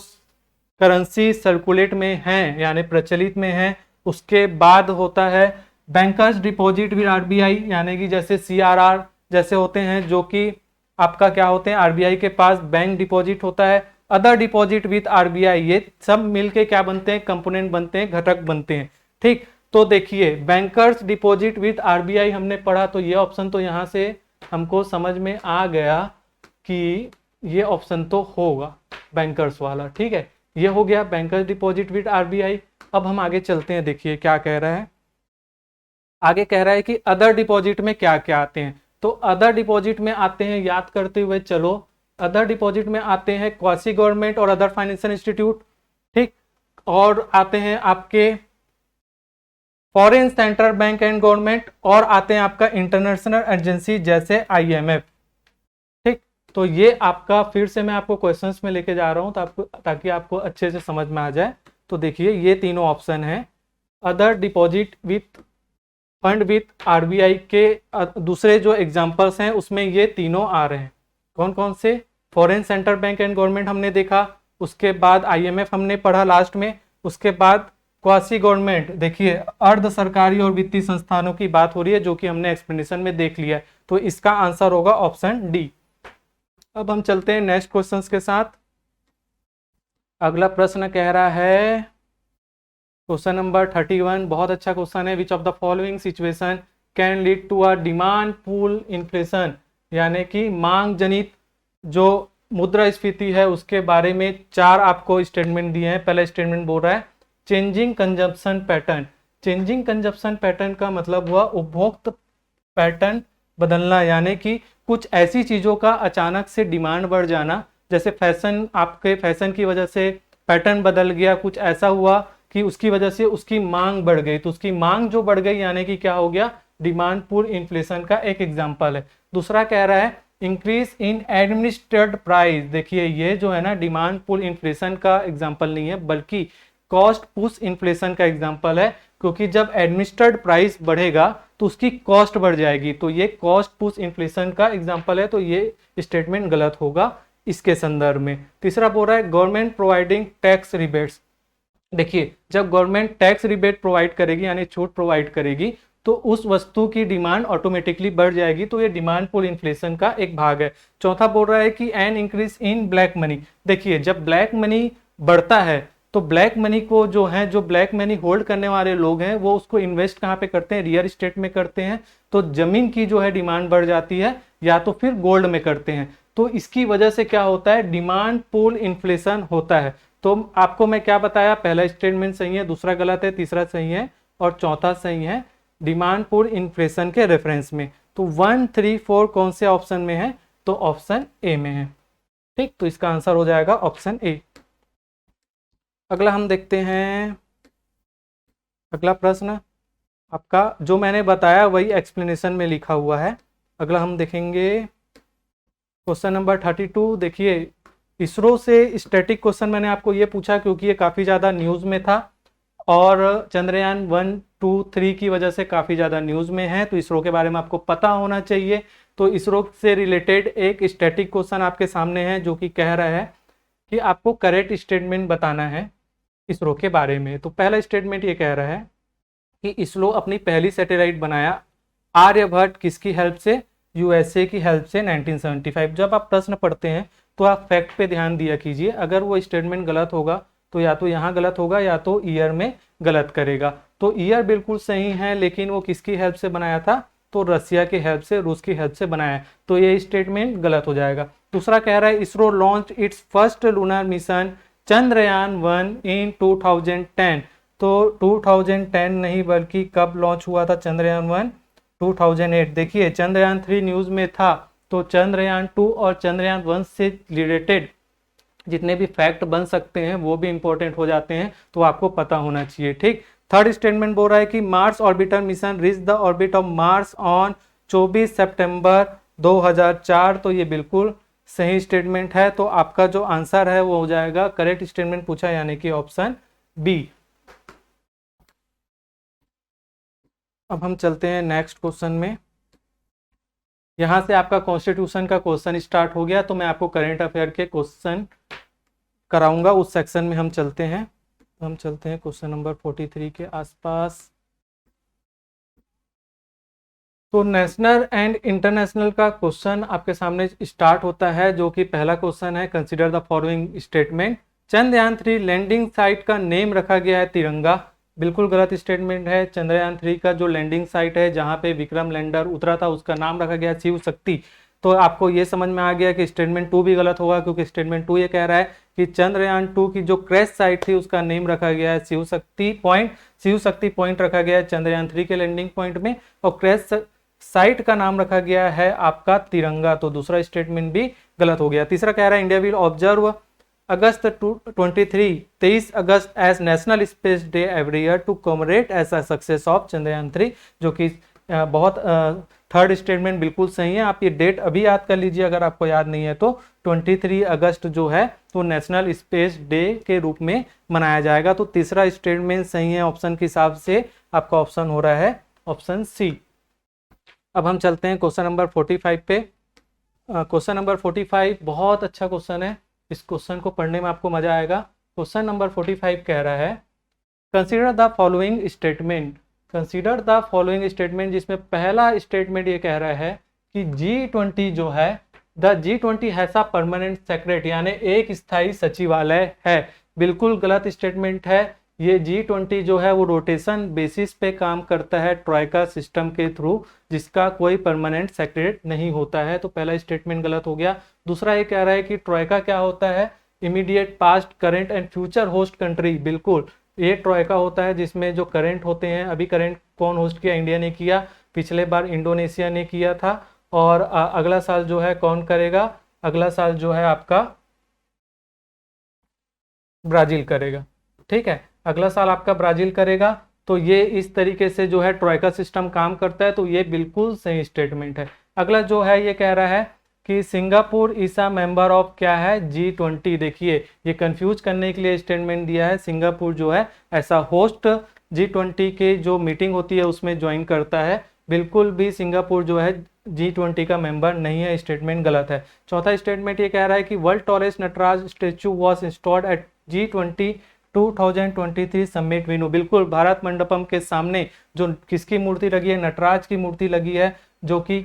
करेंसी सर्कुलेट में है यानी प्रचलित में है। उसके बाद होता है बैंकर्स डिपॉजिट विद आरबीआई, यानी कि जैसे सीआरआर जैसे होते हैं, जो कि आपका क्या होते हैं, आरबीआई के पास बैंक डिपॉजिट होता है। अदर डिपॉजिट विद आरबीआई, ये सब मिलके क्या बनते हैं, कंपोनेंट बनते हैं, घटक बनते हैं। ठीक, तो देखिए बैंकर्स डिपॉजिट विद आरबीआई हमने पढ़ा, तो ये ऑप्शन तो यहाँ से हमको समझ में आ गया कि ये ऑप्शन तो होगा बैंकर्स वाला। ठीक है, ये हो गया बैंकर्स डिपॉजिट विद आरबीआई। अब हम आगे चलते हैं। देखिए क्या कह रहा है, आगे कह रहा है कि अदर डिपॉजिट में क्या क्या आते हैं। तो अदर डिपॉजिट में आते हैं, याद करते हुए चलो, अदर डिपॉजिट में आते हैं क्वासी गवर्नमेंट और अदर फाइनेंशियल इंस्टीट्यूट, ठीक, और आते हैं आपके foreign central bank and government, और आते हैं आपका इंटरनेशनल एजेंसी जैसे IMF। ठीक, तो ये आपका फिर से मैं आपको क्वेश्चंस में लेके जा रहा हूं ताकि आपको अच्छे से समझ में आ जाए। तो देखिए ये तीनों ऑप्शन है। Other deposit with fund with RBI के दूसरे जो एग्जांपल्स हैं उसमें ये तीनों आ रहे हैं। कौन कौन से? Foreign central bank and government हमने देखा, उसके बाद IMF हमने पढ़ा लास्ट में, उसके बाद क्वासी गवर्नमेंट, देखिए अर्ध सरकारी और वित्तीय संस्थानों की बात हो रही है जो कि हमने एक्सप्लेनेशन में देख लिया है। तो इसका आंसर होगा ऑप्शन डी। अब हम चलते हैं नेक्स्ट क्वेश्चन के साथ। अगला प्रश्न कह रहा है क्वेश्चन नंबर 31, बहुत अच्छा क्वेश्चन है। Which of the following situation can lead to a demand pull inflation, यानी कि मांग जनित जो मुद्रास्फीति है उसके बारे में चार आपको स्टेटमेंट दिए हैं। पहला स्टेटमेंट बोल रहा है changing consumption pattern. Changing consumption pattern का मतलब हुआ उपभोक्त पैटर्न बदलना, यानी कि कुछ ऐसी चीजों का अचानक से डिमांड बढ़ जाना, जैसे फैशन, आपके फैशन की वजह से पैटर्न बदल गया, कुछ ऐसा हुआ कि उसकी वजह से उसकी मांग बढ़ गई, तो उसकी मांग जो बढ़ गई यानी कि क्या हो गया, डिमांड पुल इन्फ्लेशन का एक एग्जांपल है। दूसरा कह रहा है इंक्रीज इन एडमिनिस्ट्रेड प्राइस। देखिए ये जो है ना डिमांड पुल इन्फ्लेशन का एग्जांपल नहीं है बल्कि कॉस्ट पुश इन्फ्लेशन का एग्जांपल है, क्योंकि जब एडमिनिस्ट्रेड प्राइस बढ़ेगा तो उसकी कॉस्ट बढ़ जाएगी, तो ये कॉस्ट पुश इन्फ्लेशन का एग्जांपल है। तो ये स्टेटमेंट गलत होगा इसके संदर्भ में। तीसरा बोल रहा है गवर्नमेंट प्रोवाइडिंग टैक्स रिबेट्स। देखिए जब गवर्नमेंट टैक्स रिबेट प्रोवाइड करेगी यानी छूट प्रोवाइड करेगी तो उस वस्तु की डिमांड ऑटोमेटिकली बढ़ जाएगी, तो ये डिमांड पुल इन्फ्लेशन का एक भाग है। चौथा बोल रहा है कि an increase in black money. देखिए जब ब्लैक मनी बढ़ता है तो ब्लैक मनी को जो है, जो ब्लैक मनी होल्ड करने वाले लोग हैं वो उसको इन्वेस्ट कहाँ पे करते हैं, रियल एस्टेट में करते हैं, तो जमीन की जो है डिमांड बढ़ जाती है, या तो फिर गोल्ड में करते हैं। तो इसकी वजह से क्या होता है, डिमांड पुल इन्फ्लेशन होता है। तो आपको मैं क्या बताया, पहला स्टेटमेंट सही है, दूसरा गलत है, तीसरा सही है और चौथा सही है डिमांड पुल इन्फ्लेशन के रेफरेंस में। तो 1, 3, 4 कौन से ऑप्शन में है, तो ऑप्शन ए में है। ठीक, तो इसका आंसर हो जाएगा ऑप्शन ए। अगला हम देखते हैं, अगला प्रश्न आपका जो मैंने बताया वही एक्सप्लेनेशन में लिखा हुआ है। अगला हम देखेंगे क्वेश्चन नंबर 32। देखिए इसरो से स्टैटिक क्वेश्चन मैंने आपको ये पूछा क्योंकि ये काफ़ी ज़्यादा न्यूज़ में था और चंद्रयान 1, 2, 3 की वजह से काफ़ी ज़्यादा न्यूज़ में है, तो इसरो के बारे में आपको पता होना चाहिए। तो इसरो से रिलेटेड एक स्टैटिक क्वेश्चन आपके सामने है जो कि कह रहा है कि आपको करेक्ट स्टेटमेंट बताना है इसरो के बारे में। तो पहला स्टेटमेंट ये कह रहा है कि इसरो अपनी पहली सैटेलाइट बनाया आर्यभट्ट किसकी हेल्प से, USA की हेल्प से 1975। जब आप प्रश्न पढ़ते हैं तो आप फैक्ट पे ध्यान दिया कीजिए, अगर वो स्टेटमेंट गलत होगा तो या तो यहाँ गलत होगा या तो ईयर में गलत करेगा। तो ईयर बिल्कुल सही है, लेकिन वो किसकी हेल्प से बनाया था, तो रसिया की हेल्प से, रूस की हेल्प से बनाया, तो ये स्टेटमेंट गलत हो जाएगा। दूसरा कह रहा है ISRO launch its first lunar mission Chandrayaan 1 इन 2010। तो 2010 नहीं बल्कि कब लॉन्च हुआ था चंद्रयान 1, 2008। देखिए चंद्रयान 3 न्यूज़ में था, तो चंद्रयान 2 और चंद्रयान 1 से रिलेटेड जितने भी फैक्ट बन सकते हैं वो भी इंपॉर्टेंट हो जाते हैं, तो आपको पता होना चाहिए। ठीक, थर्ड स्टेटमेंट बोल रहा है कि Mars orbiter mission reach the orbit of Mars on 24 सितंबर 2004। तो ये बिल्कुल सही स्टेटमेंट है, तो आपका जो आंसर है वो हो जाएगा, करेक्ट स्टेटमेंट पूछा यानी कि ऑप्शन बी। अब हम चलते हैं नेक्स्ट क्वेश्चन में। यहाँ से आपका कॉन्स्टिट्यूशन का क्वेश्चन स्टार्ट हो गया, तो मैं आपको करेंट अफेयर के क्वेश्चन कराऊंगा, उस सेक्शन में हम चलते हैं। हम चलते हैं क्वेश्चन नंबर 43 के आसपास। तो नेशनल एंड इंटरनेशनल का क्वेश्चन आपके सामने स्टार्ट होता है, जो कि पहला क्वेश्चन है consider the following statement. Chandrayaan 3 landing site का नेम रखा गया है तिरंगा। बिल्कुल गलत स्टेटमेंट है। चंद्रयान 3 का जो लैंडिंग साइट है जहां पे विक्रम लैंडर उतरा था उसका नाम रखा गया शिव शक्ति। तो आपको ये समझ में आ गया कि स्टेटमेंट 2 भी गलत होगा, क्योंकि स्टेटमेंट 2 ये कह रहा है कि चंद्रयान 2 की जो क्रैश साइट थी उसका नेम रखा गया है शिव शक्ति पॉइंट। शिव शक्ति पॉइंट रखा गया है चंद्रयान 3 के लैंडिंग पॉइंट में, और क्रैश साइट का नाम रखा गया है आपका तिरंगा। तो दूसरा स्टेटमेंट भी गलत हो गया। तीसरा कह रहा है India will observe August 23 August as national space day every year to commemorate as a success of Chandrayaan 3, जो कि बहुत थर्ड स्टेटमेंट बिल्कुल सही है। आप ये डेट अभी याद कर लीजिए अगर आपको याद नहीं है तो। 23 अगस्त जो है तो नेशनल स्पेस डे के रूप में मनाया जाएगा। तो तीसरा स्टेटमेंट सही है ऑप्शन के हिसाब से, आपका ऑप्शन हो रहा है ऑप्शन सी। अब हम चलते हैं क्वेश्चन नंबर 45 पे। क्वेश्चन नंबर 45 बहुत अच्छा क्वेश्चन है, इस क्वेश्चन को पढ़ने में आपको मजा आएगा। क्वेश्चन नंबर 45 कह रहा है consider the following statement, consider the following statement, जिसमें पहला स्टेटमेंट ये कह रहा है कि G20 जो है, the G20 has a permanent secretary, यानी एक स्थायी सचिवालय है। बिल्कुल गलत स्टेटमेंट है। ये G20 जो है वो रोटेशन बेसिस पे काम करता है ट्रॉयका सिस्टम के थ्रू, जिसका कोई परमानेंट सेक्रेटरी नहीं होता है। तो पहला स्टेटमेंट गलत हो गया। दूसरा ये कह रहा है कि ट्रॉयका क्या होता है, immediate past current and future host country. बिल्कुल ये ट्रॉयका होता है जिसमें जो करंट होते हैं, अभी करंट कौन होस्ट किया, इंडिया ने किया, पिछले बार इंडोनेशिया ने किया था, और अगला साल जो है कौन करेगा, अगला साल जो है आपका ब्राजील करेगा। ठीक है, अगला साल आपका ब्राजील करेगा। तो ये इस तरीके से जो है ट्रॉयका सिस्टम काम करता है। तो ये बिल्कुल सही स्टेटमेंट है। अगला जो है ये कह रहा है कि Singapore is a member of क्या है, G20। देखिए ये कंफ्यूज करने के लिए स्टेटमेंट दिया है। सिंगापुर जो है ऐसा होस्ट G20 के जो मीटिंग होती है उसमें ज्वाइन करता है। बिल्कुल भी सिंगापुर जो है G20 का मेंबर नहीं है, स्टेटमेंट गलत है। चौथा स्टेटमेंट ये कह रहा है कि world tallest Nataraja statue was installed at G20 2023 summit venue. बिल्कुल भारत मंडपम के सामने जो किसकी मूर्ति लगी है, नटराज की मूर्ति लगी है, जो कि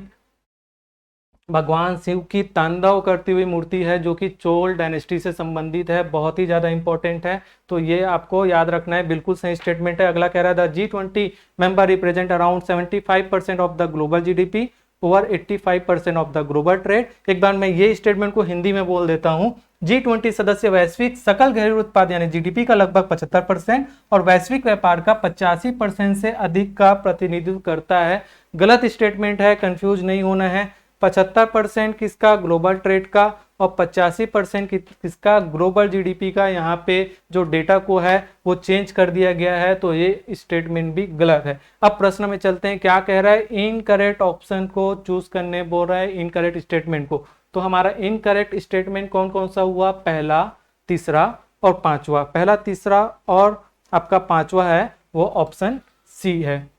भगवान शिव की तांडव करती हुई मूर्ति है, जो कि चोल डायनेस्टी से संबंधित है, बहुत ही ज्यादा इंपॉर्टेंट है। तो ये आपको याद रखना है, बिल्कुल सही स्टेटमेंट है। अगला कह रहा है G20 member represent around 75% of the global GDP, over 85% of the global trade. एक बार मैं ये स्टेटमेंट को हिंदी में बोल देता हूँ। G20 सदस्य वैश्विक सकल घरेलू उत्पाद यानी GDP का लगभग 75% और वैश्विक व्यापार का 85% से अधिक का प्रतिनिधित्व करता है। गलत स्टेटमेंट है, कंफ्यूज नहीं होना है। 75% किसका, ग्लोबल ट्रेड का, और 85% किसका, ग्लोबल GDP का। यहाँ पे जो डेटा को है वो चेंज कर दिया गया है, तो ये स्टेटमेंट भी गलत है। अब प्रश्न में चलते हैं, क्या कह रहा है, इनकरेक्ट ऑप्शन को चूज करने बोल रहा है, इनकरेक्ट स्टेटमेंट को। तो हमारा इनकरेक्ट स्टेटमेंट कौन कौन सा हुआ, पहला, तीसरा और पांचवा। पहला, तीसरा और आपका पांचवा है वो ऑप्शन सी है।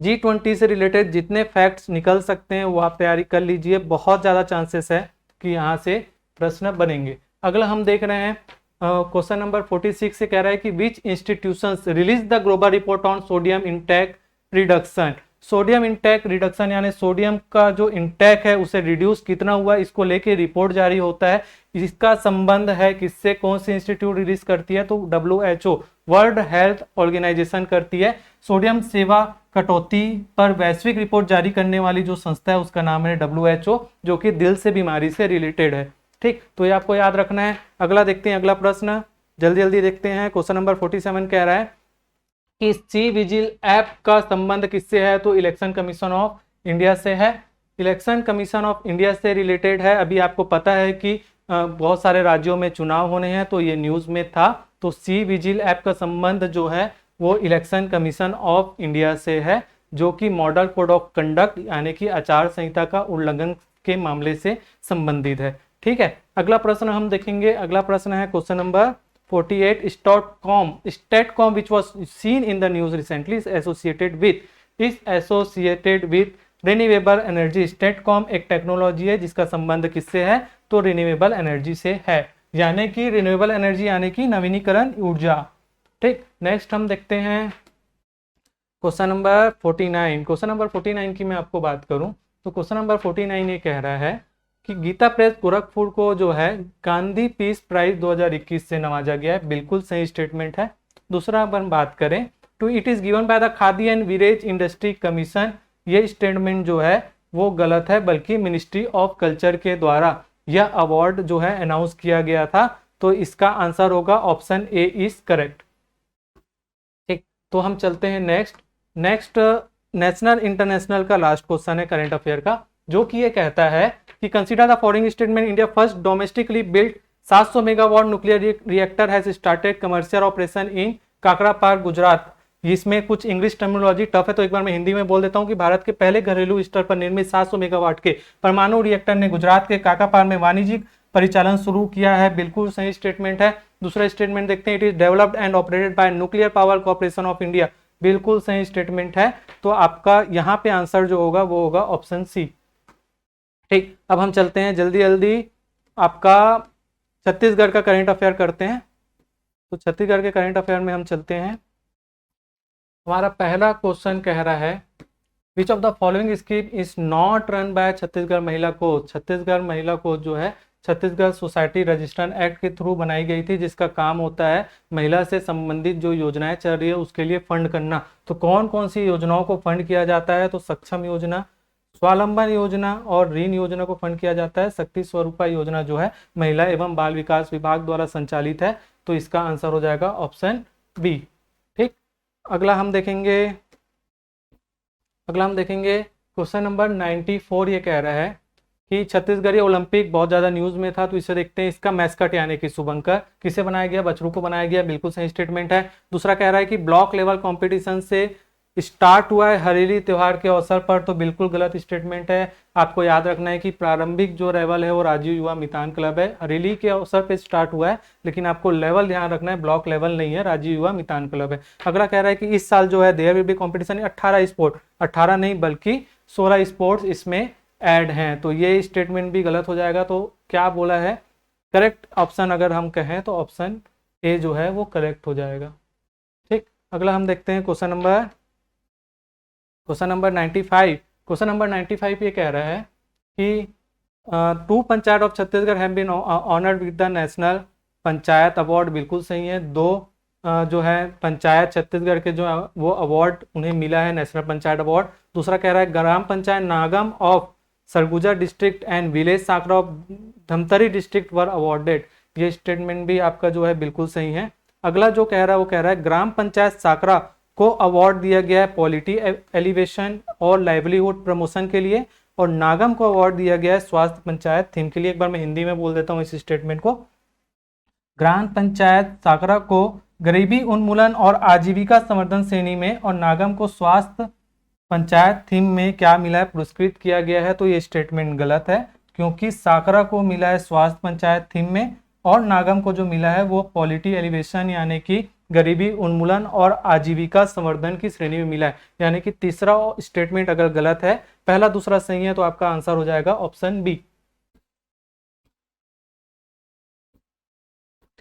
G20 से रिलेटेड जितने फैक्ट्स निकल सकते हैं वो आप तैयारी कर लीजिए, बहुत ज़्यादा चांसेस है कि यहाँ से प्रश्न बनेंगे। अगला हम देख रहे हैं क्वेश्चन नंबर 46 से कह रहा है कि which institutions release the global report on sodium intake reduction. Sodium intake reduction यानी सोडियम का जो इंटेक है उसे रिड्यूस कितना हुआ, इसको लेके रिपोर्ट जारी होता है। इसका संबंध है किससे, कौन सी इंस्टीट्यूट रिलीज करती है, तो WHO वर्ल्ड हेल्थ ऑर्गेनाइजेशन करती है। सोडियम सेवा कटौती पर वैश्विक रिपोर्ट जारी करने वाली जो संस्था है उसका नाम है WHO, जो कि दिल से बीमारी से रिलेटेड है। ठीक, तो ये आपको याद रखना है। अगला देखते हैं, अगला प्रश्न जल्दी जल्दी देखते हैं। क्वेश्चन नंबर 47 कह रहा है कि सी विजिल ऐप का संबंध किससे है, तो इलेक्शन कमीशन ऑफ इंडिया से है। इलेक्शन कमीशन ऑफ इंडिया से रिलेटेड है। अभी आपको पता है कि बहुत सारे राज्यों में चुनाव होने हैं, तो ये न्यूज़ में था। तो सी विजिल ऐप का संबंध जो है वो इलेक्शन कमीशन ऑफ इंडिया से है, जो कि मॉडल कोड ऑफ कंडक्ट यानी कि आचार संहिता का उल्लंघन के मामले से संबंधित है। ठीक है, अगला प्रश्न हम देखेंगे। अगला प्रश्न है question number 48, STATCOM which was seen in the news recently is associated with renewable energy. STATCOM एक टेक्नोलॉजी है जिसका संबंध किससे है, तो रिन्यूएबल एनर्जी से है, यानी कि रिन्यूएबल एनर्जी यानी कि नवीनीकरण ऊर्जा। ठीक, नेक्स्ट हम देखते हैं क्वेश्चन नंबर 49। क्वेश्चन नंबर 49 की मैं आपको बात करूं तो क्वेश्चन नंबर 49 ये कह रहा है कि गीता प्रेस गोरखपुर को जो है गांधी पीस प्राइज 2021 से नवाजा गया है। बिल्कुल सही स्टेटमेंट है। दूसरा अपन बात करें तो it is given by the khadi and village industry commission. ये स्टेटमेंट जो है वो गलत है, बल्कि मिनिस्ट्री ऑफ कल्चर के द्वारा यह अवार्ड जो है अनाउंस किया गया था। तो इसका आंसर होगा ऑप्शन ए इज करेक्ट। ठीक, तो हम चलते हैं नेक्स्ट नेशनल इंटरनेशनल का लास्ट क्वेश्चन है करंट अफेयर का, जो कि ये कहता है कि consider the following statement, India first domestically built 700 megawatt nuclear reactor has started commercial operation in Kakrapar Gujarat. इसमें कुछ इंग्लिश टर्मिनोलॉजी टफ है तो एक बार मैं हिंदी में बोल देता हूं कि भारत के पहले घरेलू स्तर पर निर्मित 700 मेगावाट के परमाणु रिएक्टर ने गुजरात के काकापार में वाणिज्यिक परिचालन शुरू किया है। बिल्कुल सही स्टेटमेंट है। दूसरा स्टेटमेंट देखते हैं, it is developed and operated by nuclear power corporation of India. बिल्कुल सही स्टेटमेंट है। तो आपका यहाँ पे आंसर जो होगा वो होगा ऑप्शन सी। ठीक, अब हम चलते हैं जल्दी जल्दी आपका छत्तीसगढ़ का करंट अफेयर करते हैं। तो छत्तीसगढ़ के करंट अफेयर में हम चलते हैं। हमारा पहला क्वेश्चन कह रहा है which of the following scheme is not run by Chhattisgarh महिला कोष। छत्तीसगढ़ महिला कोष जो है छत्तीसगढ़ सोसाइटी रजिस्ट्रेशन एक्ट के थ्रू बनाई गई थी, जिसका काम होता है महिला से संबंधित जो योजनाएं चल रही है उसके लिए फंड करना। तो कौन कौन सी योजनाओं को फंड किया जाता है? तो सक्षम योजना, स्वावलंबन योजना और ऋण योजना को फंड किया जाता है। शक्ति स्वरूपा योजना जो है महिला एवं बाल विकास विभाग द्वारा संचालित है। तो इसका आंसर हो जाएगा ऑप्शन बी। ठीक, अगला हम देखेंगे क्वेश्चन नंबर 94। ये कह रहा है कि छत्तीसगढ़ी ओलंपिक बहुत ज्यादा न्यूज में था, तो इसे देखते हैं। इसका मैस्कट यानी कि शुभंकर किसे बनाया गया? बछरू को बनाया गया। बिल्कुल सही स्टेटमेंट है। दूसरा कह रहा है कि ब्लॉक लेवल कंपटीशन से स्टार्ट हुआ है हरेली त्योहार के अवसर पर, तो बिल्कुल गलत स्टेटमेंट है। आपको याद रखना है कि प्रारंभिक जो लेवल है वो राजीव युवा मितान क्लब है। हरेली के अवसर पे स्टार्ट हुआ है, लेकिन आपको लेवल ध्यान रखना है, ब्लॉक लेवल नहीं है, राजीव युवा मितान क्लब है। अगला कह रहा है कि इस साल जो है there will be competition 18 sport, 18 नहीं बल्कि 16 स्पोर्ट्स इसमें ऐड हैं। तो ये स्टेटमेंट भी गलत हो जाएगा। तो क्या बोला है? करेक्ट ऑप्शन अगर हम कहें तो ऑप्शन ए जो है वो करेक्ट हो जाएगा। ठीक, अगला हम देखते हैं क्वेश्चन नंबर 95। क्वेश्चन नंबर 95 ये कह रहा है कि 2 panchayat of Chhattisgarh have been honoured with the national panchayat award. बिल्कुल सही है। 2 जो है पंचायत छत्तीसगढ़ के जो वो अवार्ड उन्हें मिला है, नेशनल पंचायत अवार्ड। दूसरा कह रहा है gram panchayat Nagam of Surguja district and village Sakra of Dhamtari district were awarded. ये स्टेटमेंट भी आपका जो है बिल्कुल सही है। अगला जो कह रहा है वो कह रहा है ग्राम पंचायत साकरा को अवार्ड दिया गया है पॉलिटी एलिवेशन और लाइवलीहुड प्रमोशन के लिए, और नागम को अवार्ड दिया गया है स्वास्थ्य पंचायत थीम के लिए। एक बार मैं हिंदी में बोल देता हूँ इस स्टेटमेंट को। ग्राम पंचायत साकरा को गरीबी उन्मूलन और आजीविका संवर्धन श्रेणी में और नागम को स्वास्थ्य पंचायत थीम में क्या मिला है? पुरस्कृत किया गया है। तो ये स्टेटमेंट गलत है, क्योंकि साकरा को मिला है स्वास्थ्य पंचायत थीम में और नागम को जो मिला है वो पॉलिटी एलिवेशन यानी कि गरीबी उन्मूलन और आजीविका संवर्धन की श्रेणी में मिला है। यानी कि तीसरा स्टेटमेंट अगर गलत है, पहला दूसरा सही है, तो आपका आंसर हो जाएगा ऑप्शन बी।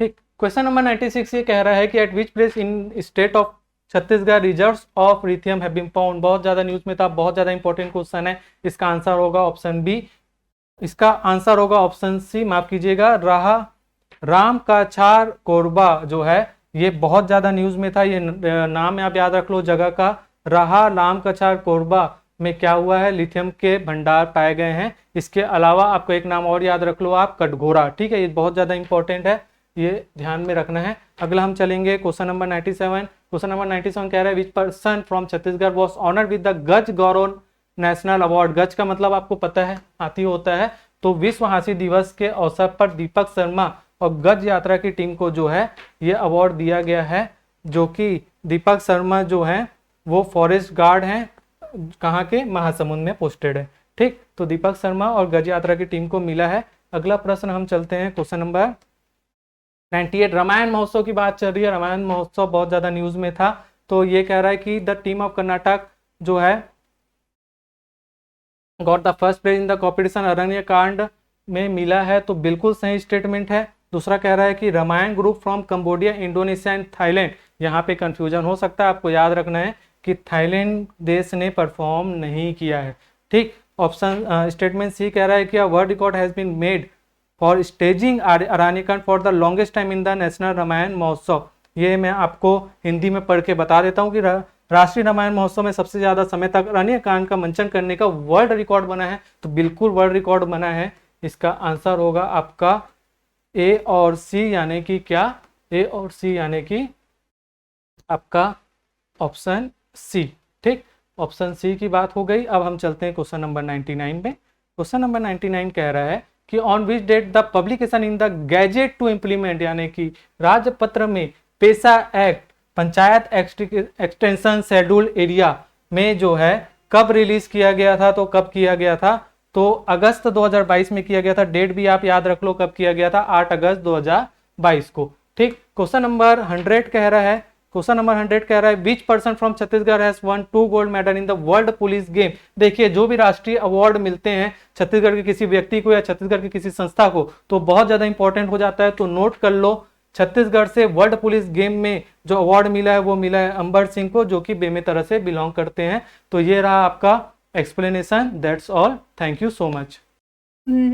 ठीक, क्वेश्चन नंबर 96 ये कह रहा है कि at which place in state of Chhattisgarh reserves of lithium have been found. बहुत ज्यादा न्यूज में था, बहुत ज्यादा इंपॉर्टेंट क्वेश्चन है। इसका आंसर होगा ऑप्शन बी। इसका आंसर होगा ऑप्शन सी, माफ कीजिएगा, राम काछार कोरबा जो है ये बहुत ज्यादा न्यूज में था। ये नाम आप याद रख लो जगह का। राम काछार कोरबा में क्या हुआ है? लिथियम के भंडार पाए गए हैं। इसके अलावा आपको एक नाम और याद रख लो आप, कटघोरा। ठीक है, ये बहुत ज्यादा इंपॉर्टेंट है, ये ध्यान में रखना है। अगला हम चलेंगे क्वेश्चन नंबर 97। क्वेश्चन नंबर 97 कह रहा है which person from Chhattisgarh was honoured with the गज गौरव नेशनल अवार्ड। गज का मतलब आपको पता है हाथी होता है। तो विश्व हाथी दिवस के अवसर पर दीपक शर्मा और गज यात्रा की टीम को जो है ये अवार्ड दिया गया है, जो कि दीपक शर्मा जो है वो फॉरेस्ट गार्ड हैं, कहाँ के? महासमुंद में पोस्टेड है। ठीक, तो दीपक शर्मा और गज यात्रा की टीम को मिला है। अगला प्रश्न हम चलते हैं क्वेश्चन नंबर 98। रामायण महोत्सव की बात चल रही है। रामायण महोत्सव बहुत ज्यादा न्यूज में था। तो ये कह रहा है कि द टीम ऑफ कर्नाटक जो है got the first place in the competition Aranya Kanda में मिला है। तो बिल्कुल सही स्टेटमेंट है। दूसरा कह रहा है कि Ramayana group from Cambodia, Indonesia and Thailand. यहाँ पे कंफ्यूजन हो सकता है, आपको याद रखना है कि थाईलैंड देश ने परफॉर्म नहीं किया है। ठीक, ऑप्शन स्टेटमेंट सी कह रहा है कि world record has been made for staging Aranyakand for the longest time in the national Ramayan Mahotsav. ये मैं आपको हिंदी में पढ़ के बता देता हूँ कि राष्ट्रीय रामायण महोत्सव में सबसे ज्यादा समय तक अरण्यकांड का मंचन करने का वर्ल्ड रिकॉर्ड बना है। तो बिल्कुल वर्ल्ड रिकॉर्ड बना है। इसका आंसर होगा आपका ए और सी, यानी कि क्या? ए और सी यानी कि आपका ऑप्शन सी। ठीक, ऑप्शन सी की बात हो गई। अब हम चलते हैं क्वेश्चन नंबर 99 में। क्वेश्चन नंबर 99 कह रहा है कि on which date the publication in the gazette to implement, यानी कि राजपत्र में PESA act, panchayat extension schedule area में जो है कब रिलीज किया गया था, तो कब किया गया था, तो अगस्त 2022 में किया गया था। डेट भी आप याद रख लो कब किया गया था, 8 अगस्त 2022 को। ठीक, क्वेश्चन नंबर 100 कह रहा है, क्वेश्चन नंबर 100 कह रहा है which person from Chhattisgarh has one 2 gold medal in the world police game. देखिए जो भी राष्ट्रीय अवार्ड मिलते हैं छत्तीसगढ़ के किसी व्यक्ति को या छत्तीसगढ़ की किसी संस्था को, तो बहुत ज्यादा इंपॉर्टेंट हो जाता है। तो नोट कर लो, छत्तीसगढ़ से वर्ल्ड पुलिस गेम में जो अवार्ड मिला है वो मिला है अंबर सिंह को, जो कि बेमेतरा से बिलोंग करते हैं। तो ये रहा आपका explanation, that's all, thank you so much.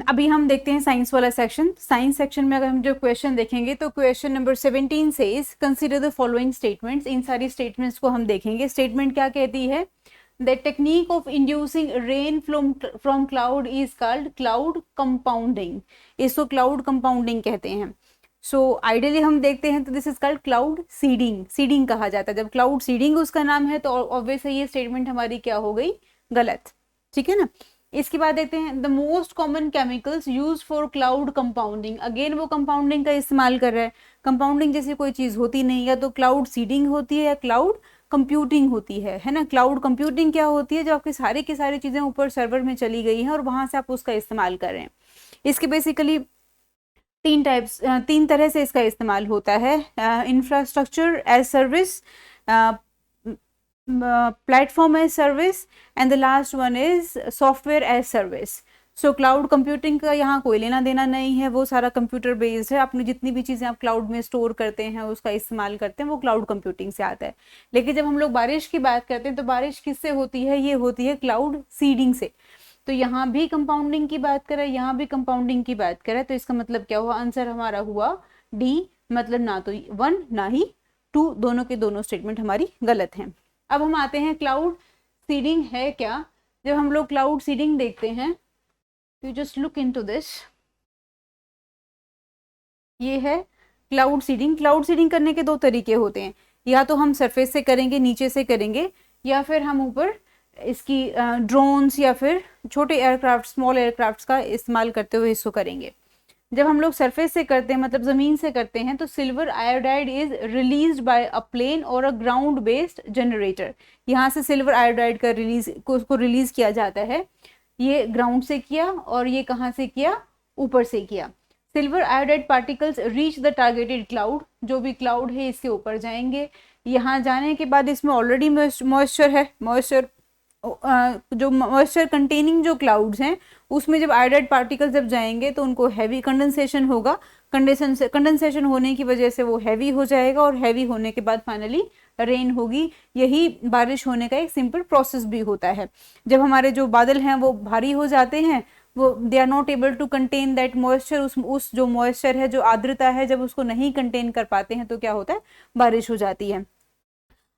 अभी हम देखते हैं साइंस वाला सेक्शन। साइंस सेक्शन में अगर हम जो क्वेश्चन देखेंगे तो क्वेश्चन नंबर 17 से कंसीडर द फॉलोइंग स्टेटमेंट्स। इन सारी स्टेटमेंट्स को हम देखेंगे। स्टेटमेंट क्या कहती है, the technique of inducing rain from cloud is called cloud compounding. इसको क्लाउड कंपाउंडिंग कहते हैं। सो आइडियली हम देखते हैं तो this is called cloud seeding. Seeding कहा जाता है। जब क्लाउड सीडिंग उसका नाम है तो ऑब्वियसली ये स्टेटमेंट हमारी क्या हो गई, गलत। ठीक है ना। इसके बाद देखते हैं the most common chemicals use for cloud compounding. Again वो कंपाउंडिंग का इस्तेमाल कर रहा है। कंपाउंडिंग जैसी कोई चीज होती नहीं, या तो क्लाउड सीडिंग होती है या क्लाउड कंप्यूटिंग होती है ना। क्लाउड कंप्यूटिंग क्या होती है, जो आपकी सारी की सारी चीजें ऊपर सर्वर में चली गई हैं और वहां से आप उसका इस्तेमाल कर रहे हैं। इसके बेसिकली तीन तरह से इसका इस्तेमाल होता है। Infrastructure as service, platform as service, and the last one is software as service. So cloud computing का यहाँ कोई लेना देना नहीं है, वो सारा कंप्यूटर बेस्ड है। अपनी जितनी भी चीज़ें आप क्लाउड में स्टोर करते हैं, उसका इस्तेमाल करते हैं, वो क्लाउड कंप्यूटिंग से आता है। लेकिन जब हम लोग बारिश की बात करते हैं तो बारिश किससे होती है, ये होती है क्लाउड सीडिंग से। तो यहाँ भी कंपाउंडिंग की बात करें, यहाँ भी कंपाउंडिंग की बात करें, तो इसका मतलब क्या हुआ, आंसर हमारा हुआ डी। मतलब ना तो 1 ना ही 2, दोनों के दोनों स्टेटमेंट हमारी गलत हैं। अब हम आते हैं क्लाउड सीडिंग है क्या। जब हम लोग क्लाउड सीडिंग देखते हैं, you just look into this, ये है क्लाउड सीडिंग। क्लाउड सीडिंग करने के दो तरीके होते हैं, या तो हम सरफेस से करेंगे, नीचे से करेंगे, या फिर हम ऊपर इसकी ड्रोन्स या फिर छोटे एयरक्राफ्ट, स्मॉल एयरक्राफ्ट्स का इस्तेमाल करते हुए इसको करेंगे। जब हम लोग सरफेस से करते हैं, मतलब ज़मीन से करते हैं, तो silver iodide is released by a plane और अ ग्राउंड बेस्ड जनरेटर। यहाँ से सिल्वर आयोडाइड का उसको रिलीज किया जाता है। ये ग्राउंड से किया और ये कहाँ से किया, ऊपर से किया। Silver iodide particles reach the targeted cloud, जो भी क्लाउड है इसके ऊपर जाएंगे। यहाँ जाने के बाद इसमें ऑलरेडी मॉइस्चर है। जो मॉइस्चर कंटेनिंग जो क्लाउड्स हैं, उसमें जब आयोडाइड पार्टिकल्स जब जाएंगे तो उनको हैवी कंडेंसेशन होगा। कंडेंसेशन होने की वजह से वो हैवी हो जाएगा, और हैवी होने के बाद फाइनली रेन होगी। यही बारिश होने का एक सिंपल प्रोसेस भी होता है। जब हमारे जो बादल हैं वो भारी हो जाते हैं, वो they are not able to contain that moisture, उस जो मॉइस्चर है, जो आर्द्रता है, जब उसको नहीं कंटेन कर पाते हैं तो क्या होता है, बारिश हो जाती है।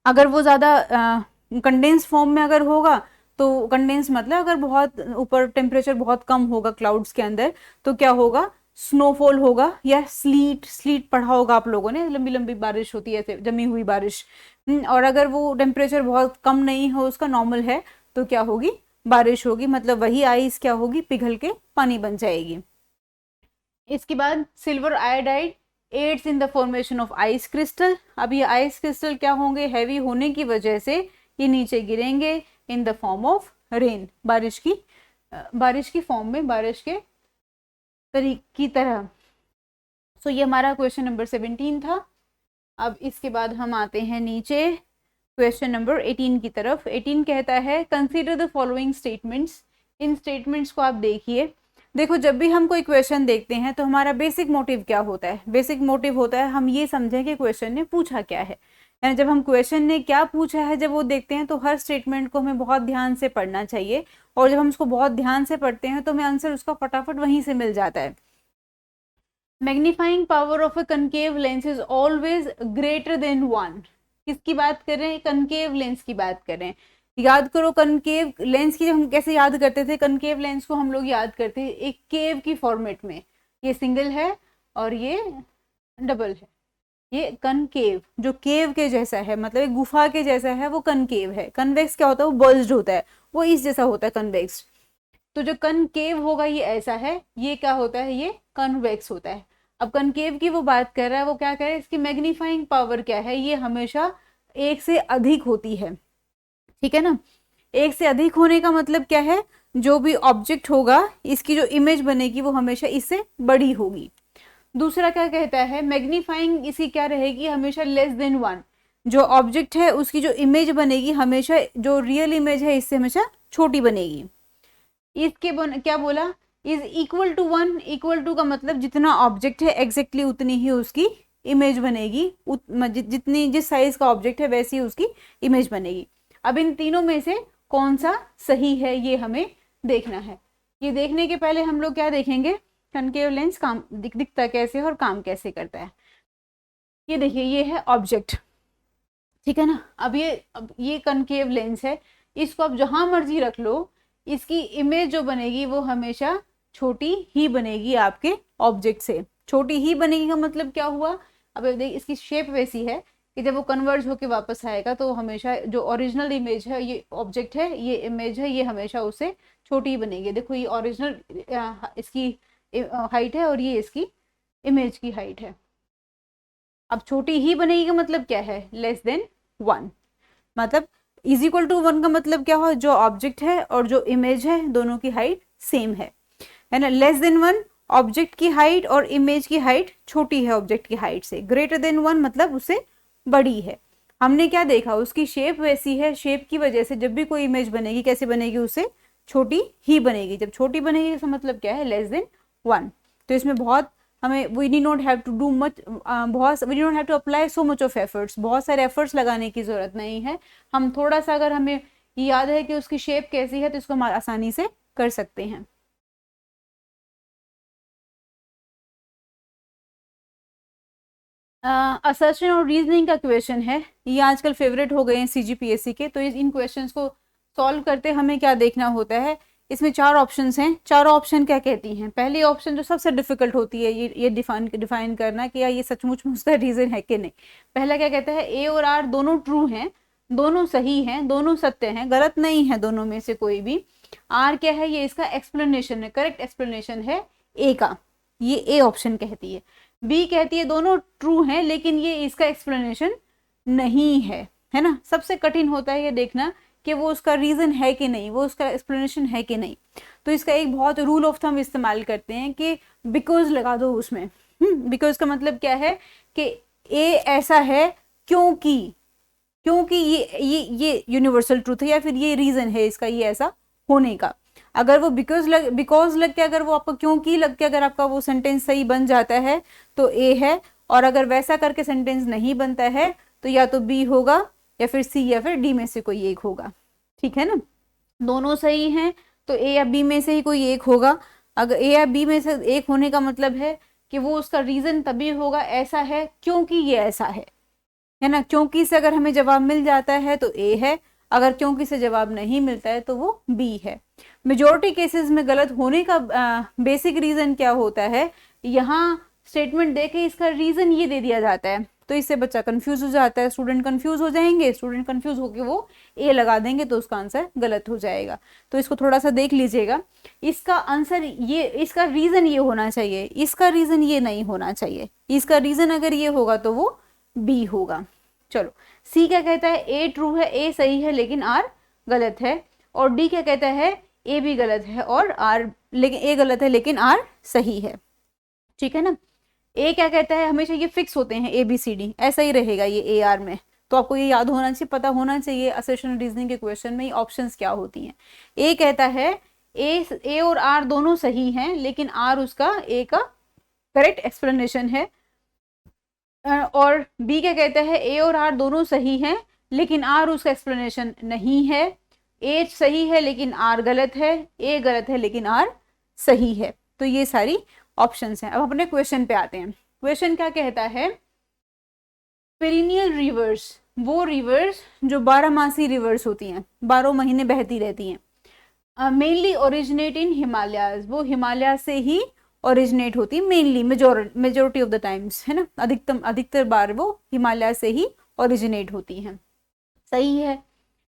अगर वो ज़्यादा कंडेंस फॉर्म में अगर होगा, तो कंडेंस मतलब अगर बहुत ऊपर टेम्परेचर बहुत कम होगा क्लाउड्स के अंदर, तो क्या होगा, स्नोफॉल होगा, या स्लीट पढ़ा होगा आप लोगों ने, लंबी लंबी बारिश होती है, ऐसे जमी हुई बारिश। और अगर वो टेम्परेचर बहुत कम नहीं हो, उसका नॉर्मल है, तो क्या होगी, बारिश होगी। मतलब वही आइस क्या होगी, पिघल के पानी बन जाएगी। इसके बाद silver iodide aids in the formation of ice crystal. अब ये आइस क्रिस्टल क्या होंगे, हैवी होने की वजह से ये नीचे गिरेंगे in the form of rain, बारिश की फॉर्म में, बारिश के की तरह। सो ये हमारा क्वेश्चन नंबर 17 था। अब इसके बाद हम आते हैं नीचे क्वेश्चन नंबर 18 की तरफ। 18 कहता है consider the following statements. In statements को आप देखिए। देखो, जब भी हम कोई क्वेश्चन देखते हैं तो हमारा बेसिक मोटिव क्या होता है, बेसिक मोटिव होता है हम ये समझें कि क्वेश्चन ने पूछा क्या है। यानी जब हम क्वेश्चन ने क्या पूछा है जब वो देखते हैं, तो हर स्टेटमेंट को हमें बहुत ध्यान से पढ़ना चाहिए, और जब हम उसको बहुत ध्यान से पढ़ते हैं तो हमें आंसर उसका फटाफट वहीं से मिल जाता है। Magnifying power of a concave lens is always greater than 1। किसकी बात कर रहे हैं, कनकेव लेंस की बात कर रहे हैं। याद करो, कनकेव लेंस की हम कैसे याद करते थे, कनकेव लेंस को हम लोग याद करते हैं एक केव की फॉर्मेट में। ये सिंगल है और ये डबल है। ये कनकेव, जो केव के जैसा है, मतलब एक गुफा के जैसा है, वो कनकेव है। कन्वेक्स क्या होता है, वो बल्ज्ड होता है, वो इस जैसा होता है कन्वेक्स। तो जो कनकेव होगा ये ऐसा है, ये क्या होता है, ये कन्वेक्स होता है। अब कनकेव की वो बात कर रहा है, वो क्या कह रहा है, इसकी मैग्नीफाइंग पावर क्या है, ये हमेशा 1 से अधिक होती है, ठीक है ना। 1 से अधिक होने का मतलब क्या है, जो भी ऑब्जेक्ट होगा इसकी जो इमेज बनेगी वो हमेशा इससे बड़ी होगी। दूसरा क्या कहता है, मैग्नीफाइंग इसकी क्या रहेगी, हमेशा लेस देन 1। जो ऑब्जेक्ट है उसकी जो इमेज बनेगी हमेशा, जो रियल इमेज है इससे हमेशा छोटी बनेगी। इसके क्या बोला, is equal to 1। Equal to का मतलब जितना ऑब्जेक्ट है एग्जैक्टली उतनी ही उसकी इमेज बनेगी, जितनी जिस साइज का ऑब्जेक्ट है वैसी उसकी इमेज बनेगी। अब इन तीनों में से कौन सा सही है ये हमें देखना है। ये देखने के पहले हम लोग क्या देखेंगे, कनकेव लेंस काम दिखता कैसे है और काम कैसे करता है। ये देखिए, ये है ऑब्जेक्ट, ठीक है ना। अब ये कनकेव लेंस है, इसको आप जहां मर्जी रख लो, इसकी इमेज जो बनेगी वो हमेशा छोटी ही बनेगी, आपके ऑब्जेक्ट से छोटी ही बनेगी। का मतलब क्या हुआ, अब देख इसकी शेप वैसी है कि जब वो कन्वर्ज होके वापस आएगा तो हमेशा जो ओरिजिनल इमेज है, ये ऑब्जेक्ट है, ये इमेज है, ये हमेशा उससे छोटी बनेगी। देखो ये ओरिजिनल इसकी हाइट है और ये इसकी इमेज की हाइट है। अब छोटी ही बनेगी का मतलब क्या है, लेस देन 1। मतलब इज इक्वल टू 1 का मतलब क्या हुआ, जो ऑब्जेक्ट है और जो इमेज है दोनों की हाइट सेम है ना। लेस देन 1 ऑब्जेक्ट की हाइट और इमेज की हाइट छोटी है ऑब्जेक्ट की हाइट से। ग्रेटर देन 1 मतलब उससे बड़ी है। हमने क्या देखा, उसकी शेप वैसी है, शेप की वजह से जब भी कोई इमेज बनेगी कैसे बनेगी, उससे छोटी ही बनेगी। जब छोटी बनेगी इसका मतलब क्या है, लेस देन 1। तो इसमें बहुत हमें we need not have to do much, we not have to apply so much of efforts, बहुत सारे एफर्ट्स लगाने की जरूरत नहीं है। हम थोड़ा सा अगर हमें याद है कि उसकी शेप कैसी है तो इसको हम आसानी से कर सकते हैं। असर्शन और रीजनिंग का क्वेश्चन है, ये आजकल फेवरेट हो गए हैं सीजीपीएससी के। तो इन क्वेश्चंस को सॉल्व करते हमें क्या देखना होता है, इसमें 4 ऑप्शंस हैं। चारों ऑप्शन क्या कहती हैं, पहली ऑप्शन जो सबसे डिफिकल्ट होती है ये डिफाइन करना कि यार ये सचमुच में उसका रीजन है कि नहीं। पहला क्या कहता है, ए और आर दोनों ट्रू हैं, दोनों सही हैं, दोनों सत्य हैं, गलत नहीं है दोनों में से कोई भी। आर क्या है, ये इसका एक्सप्लेनेशन है, करेक्ट एक्सप्लेनेशन है ए का, ये ए ऑप्शन कहती है। बी कहती है दोनों ट्रू हैं लेकिन ये इसका एक्सप्लेनेशन नहीं है ना। सबसे कठिन होता है ये देखना कि वो उसका रीजन है कि नहीं, वो उसका एक्सप्लेनेशन है कि नहीं। तो इसका एक बहुत रूल ऑफ थंब इस्तेमाल करते हैं कि बिकॉज लगा दो उसमें। बिकॉज का मतलब क्या है कि ए ऐसा है क्योंकि ये यूनिवर्सल ट्रूथ है या फिर ये रीजन है इसका ये ऐसा होने का। अगर वो बिकॉज लग के अगर वो आपको क्योंकि लग के अगर आपका वो सेंटेंस सही बन जाता है तो ए है, और अगर वैसा करके सेंटेंस नहीं बनता है तो या तो बी होगा या फिर सी या फिर डी में से कोई एक होगा, ठीक है ना। दोनों सही हैं तो ए या बी में से ही कोई एक होगा। अगर ए या बी में से एक होने का मतलब है कि वो उसका रीजन तभी होगा ऐसा है क्योंकि ये ऐसा है ना। क्योंकि से अगर हमें जवाब मिल जाता है तो ए है, अगर क्योंकि से जवाब नहीं मिलता है तो वो बी है। मेजॉरिटी केसेस में गलत होने का बेसिक रीजन क्या होता है, यहाँ स्टेटमेंट देके इसका रीजन ये दे दिया जाता है तो इससे बच्चा कंफ्यूज हो जाता है, स्टूडेंट कंफ्यूज हो जाएंगे, स्टूडेंट कंफ्यूज होके वो ए लगा देंगे तो उसका आंसर गलत हो जाएगा। तो इसको थोड़ा सा देख लीजिएगा, इसका आंसर ये, इसका रीजन ये होना चाहिए, इसका रीजन ये नहीं होना चाहिए। इसका रीजन अगर ये होगा तो वो बी होगा। चलो सी क्या कहता है, ए ट्रू है, ए सही है लेकिन आर गलत है। और डी क्या कहता है, ए भी गलत है और आर लेकिन ए गलत है लेकिन आर सही है, ठीक है ना। ए क्या कहता है, हमेशा ये फिक्स होते हैं ए बी सी डी, ऐसा ही रहेगा ये ए आर में। तो आपको ये याद होना चाहिए, पता होना चाहिए असर्शन रीजनिंग के क्वेश्चन में ऑप्शंस क्या होती हैं। ए कहता है ए और आर दोनों सही हैं लेकिन आर उसका ए का करेक्ट एक्सप्लेनेशन है। और बी क्या कहता है, ए और आर दोनों सही हैं लेकिन आर उसका एक्सप्लेनेशन नहीं है। ए सही है लेकिन आर गलत है, ए गलत है लेकिन आर सही है। तो ये सारी ऑप्शंस हैं। अब अपने क्वेश्चन पे आते हैं। क्वेश्चन क्या कहता है, पेरिनियल रिवर्स, वो रिवर्स जो 12मासी रिवर्स होती हैं, 12 महीने बहती रहती हैं। मेनली ओरिजिनेट इन हिमालयाज, वो हिमालय से ही ओरिजिनेट होती है, mainly majority of the times, है ना। अधिकतर बार वो हिमालय से ही ओरिजिनेट होती हैं, सही है।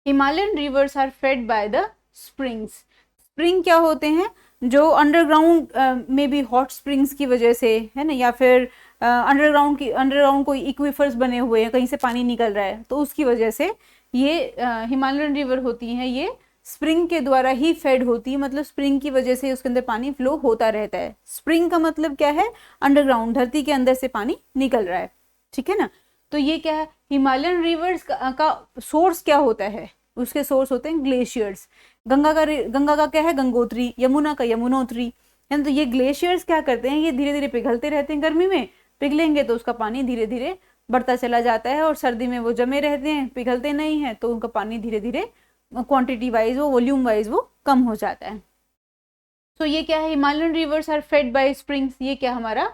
Himalayan rivers are fed by the springs, spring क्या होते हैं, जो अंडरग्राउंड में भी हॉट स्प्रिंग्स की वजह से, है ना, या फिर अंडरग्राउंड कोई इक्विफर्स बने हुए हैं, कहीं से पानी निकल रहा है, तो उसकी वजह से ये हिमालयन रिवर होती हैं, ये स्प्रिंग के द्वारा ही फेड होती है, मतलब स्प्रिंग की वजह से उसके अंदर पानी फ्लो होता रहता है। स्प्रिंग का मतलब क्या है, अंडरग्राउंड, धरती के अंदर से पानी निकल रहा है, ठीक है ना। तो ये क्या है, हिमालयन रिवर्स का सोर्स क्या होता है, उसके सोर्स होते हैं ग्लेशियर्स। गंगा का क्या है, गंगोत्री, यमुना का यमुनोत्री, है ना। तो ये ग्लेशियर्स क्या करते हैं, ये धीरे धीरे पिघलते रहते हैं, गर्मी में पिघलेंगे तो उसका पानी धीरे धीरे बढ़ता चला जाता है, और सर्दी में वो जमे रहते हैं, पिघलते नहीं है, तो उनका पानी धीरे धीरे क्वांटिटी वाइज, वो वॉल्यूम वाइज वो कम हो जाता है। तो ये क्या है, Himalayan rivers are fed by springs, ये क्या हमारा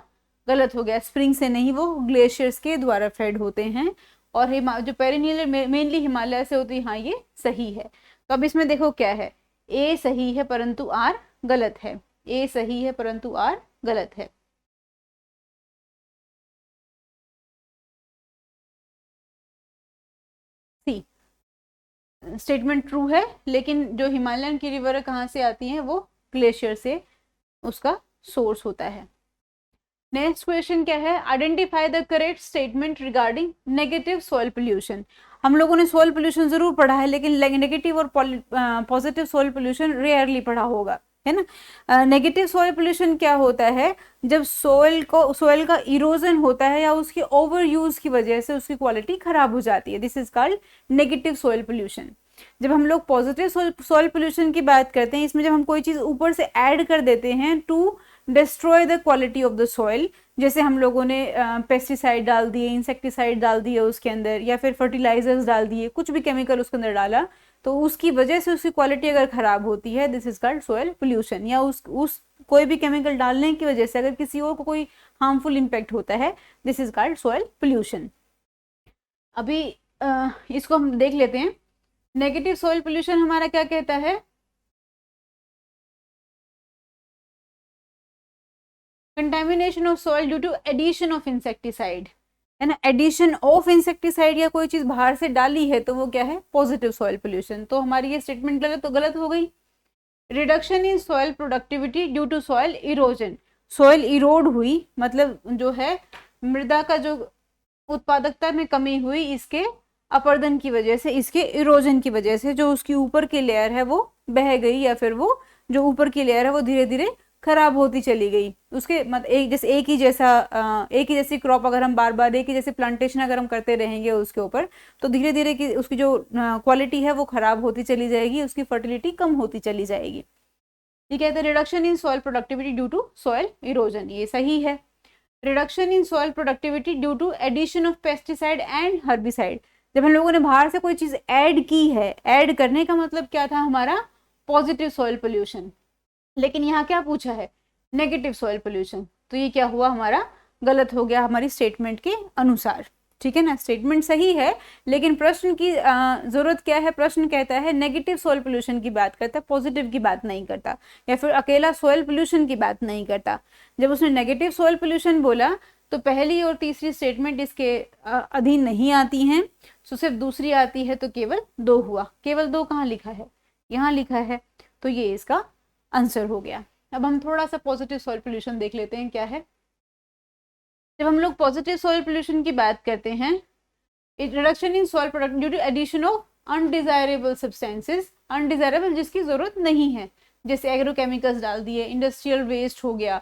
गलत हो गया, स्प्रिंग से नहीं, वो ग्लेशियर्स के द्वारा फेड होते हैं। और जो पेरिनियल मेनली हिमालय से होती है, हाँ ये सही है। तो अब इसमें देखो क्या है, ए सही है परंतु आर गलत है, ए सही है परंतु आर गलत है। सी स्टेटमेंट ट्रू है, लेकिन जो हिमालयन की रिवर कहाँ से आती हैं, वो ग्लेशियर से उसका सोर्स होता है। नेक्स्ट क्वेश्चन क्या है, identify the correct statement regarding negative soil pollution. हम लोगों ने सॉइल पोल्यूशन जरूर पढ़ा है, लेकिन नेगेटिव और पॉजिटिव सॉइल पोल्यूशन रेयरली पढ़ा होगा, है ना। नेगेटिव सॉइल पोल्यूशन क्या होता है, जब सॉइल का इरोजन होता है या उसकी ओवर यूज की वजह से उसकी क्वालिटी खराब हो जाती है, this is called negative soil pollution. जब हम लोग पॉजिटिव सॉइल पोल्यूशन की बात करते हैं, इसमें जब हम कोई चीज ऊपर से ऐड कर देते हैं to destroy the quality of the soil, जैसे हम लोगों ने पेस्टिसाइड डाल दिए, इंसेक्टिसाइड डाल दिए उसके अंदर, या फिर फर्टिलाइजर्स डाल दिए, कुछ भी केमिकल उसके अंदर डाला, तो उसकी वजह से उसकी क्वालिटी अगर खराब होती है, this is called soil pollution. या उस कोई भी केमिकल डालने की वजह से अगर किसी और को कोई हार्मफुल इम्पैक्ट होता है, this is called soil pollution. अभी इसको हम देख लेते हैं। नेगेटिव सॉइल पोल्यूशन हमारा क्या कहता है, contamination of soil due to addition of insecticide, है ना। एडिशन ऑफ इंसेक्टिसाइड या कोई चीज बाहर से डाली है तो वो क्या है, पॉजिटिव सॉइल पोल्यूशन। तो हमारी ये स्टेटमेंट गलत हो गई। Reduction in soil productivity due to soil erosion, soil erode हुई, मतलब जो है मृदा का जो उत्पादकता में कमी हुई, इसके अपर्दन की वजह से, इसके इरोजन की वजह से, जो उसकी ऊपर की लेयर है वो बह गई, या फिर वो जो ऊपर की लेयर है वो धीरे धीरे खराब होती चली गई। उसके मतलब एक ही जैसी क्रॉप अगर हम बार बार एक ही जैसे प्लांटेशन अगर हम करते रहेंगे उसके ऊपर, तो धीरे धीरे की उसकी जो क्वालिटी है वो खराब होती चली जाएगी, उसकी फर्टिलिटी कम होती चली जाएगी। ये कहते हैं reduction in soil productivity due to soil erosion, ये सही है। Reduction in soil productivity due to addition of pesticide and herbicide, जब हम लोगों ने बाहर से कोई चीज ऐड की है, ऐड करने का मतलब क्या था हमारा, पॉजिटिव सॉइल पोल्यूशन, लेकिन यहाँ क्या पूछा है, नेगेटिव सॉइल पोल्यूशन। तो ये क्या हुआ, हमारा गलत हो गया हमारी स्टेटमेंट के अनुसार, ठीक है ना। स्टेटमेंट सही है, लेकिन प्रश्न की जरूरत क्या है, प्रश्न कहता है नेगेटिव सॉइल पोल्यूशन की बात करता है, पॉजिटिव की बात नहीं करता, या फिर अकेला सॉइल पोल्यूशन की बात नहीं करता। जब उसने नेगेटिव सॉइल पोल्यूशन बोला तो पहली और तीसरी स्टेटमेंट इसके अधीन नहीं आती हैं, तो सिर्फ दूसरी आती है, तो केवल 2 हुआ। केवल 2 कहाँ लिखा है, यहाँ लिखा है, तो ये इसका आंसर हो गया। अब हम थोड़ा सा पॉजिटिव सॉइल पोल्यूशन देख लेते हैं क्या है। जब हम लोग पॉजिटिव सॉइल पोल्यूशन की बात करते हैं, reduction in soil product due to addition of undesirable substances, undesirable जिसकी जरूरत नहीं है, जैसे एग्रोकेमिकल्स डाल दिए, इंडस्ट्रियल वेस्ट हो गया,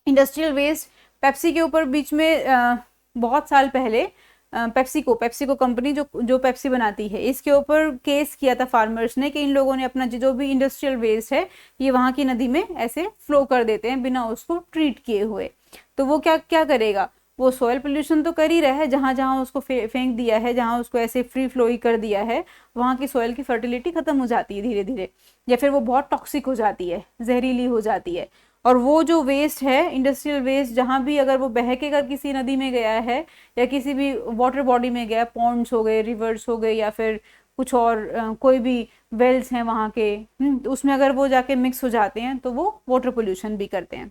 इंडस्ट्रियल वेस्ट। पेप्सी के ऊपर बीच में बहुत साल पहले पेप्सिको कंपनी जो पेप्सी बनाती है, इसके ऊपर केस किया था फार्मर्स ने कि इन लोगों ने अपना जो भी इंडस्ट्रियल वेस्ट है ये वहाँ की नदी में ऐसे फ्लो कर देते हैं बिना उसको ट्रीट किए हुए। तो वो क्या करेगा, वो सॉइल पोल्यूशन तो कर ही रहा है, जहाँ जहाँ उसको फेंक दिया है, जहाँ उसको ऐसे फ्री फ्लो ही कर दिया है, वहाँ की सॉइल की फर्टिलिटी खत्म हो जाती है धीरे धीरे, या फिर वो बहुत टॉक्सिक हो जाती है, जहरीली हो जाती है। और वो जो वेस्ट है, इंडस्ट्रियल वेस्ट, जहाँ भी अगर वो बह के अगर किसी नदी में गया है या किसी भी वाटर बॉडी में गया, पॉन्ड्स हो गए, रिवर्स हो गए, या फिर कुछ और कोई भी वेल्स हैं वहाँ के, तो उसमें अगर वो जाके मिक्स हो जाते हैं तो वो वाटर पोल्यूशन भी करते हैं।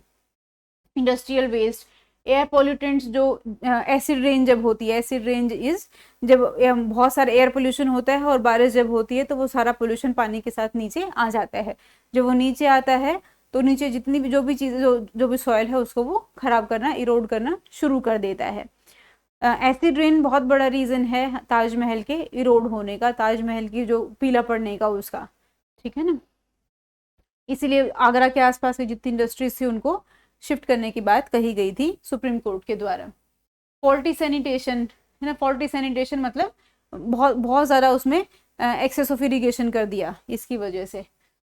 इंडस्ट्रियल वेस्ट, एयर पॉल्यूटेंट्स जो एसिड रेन जब होती है, एसिड रेन इज जब बहुत सारा एयर पोल्यूशन होता है और बारिश जब होती है तो वो सारा पोल्यूशन पानी के साथ नीचे आ जाता है। जब वो नीचे आता है तो नीचे जितनी भी जो भी चीज़ें जो भी सॉइल है उसको वो खराब करना, इरोड करना शुरू कर देता है। एसिड रेन बहुत बड़ा रीज़न है ताजमहल के इरोड होने का, ताजमहल की जो पीला पड़ने का उसका, ठीक है ना। इसीलिए आगरा के आसपास की जितनी इंडस्ट्रीज थी उनको शिफ्ट करने की बात कही गई थी सुप्रीम कोर्ट के द्वारा। फॉल्टी सैनिटेशन है ना, फॉल्टी सैनिटेशन मतलब बहुत बहुत ज़्यादा उसमें एक्सेस ऑफ इरिगेशन कर दिया इसकी वजह से।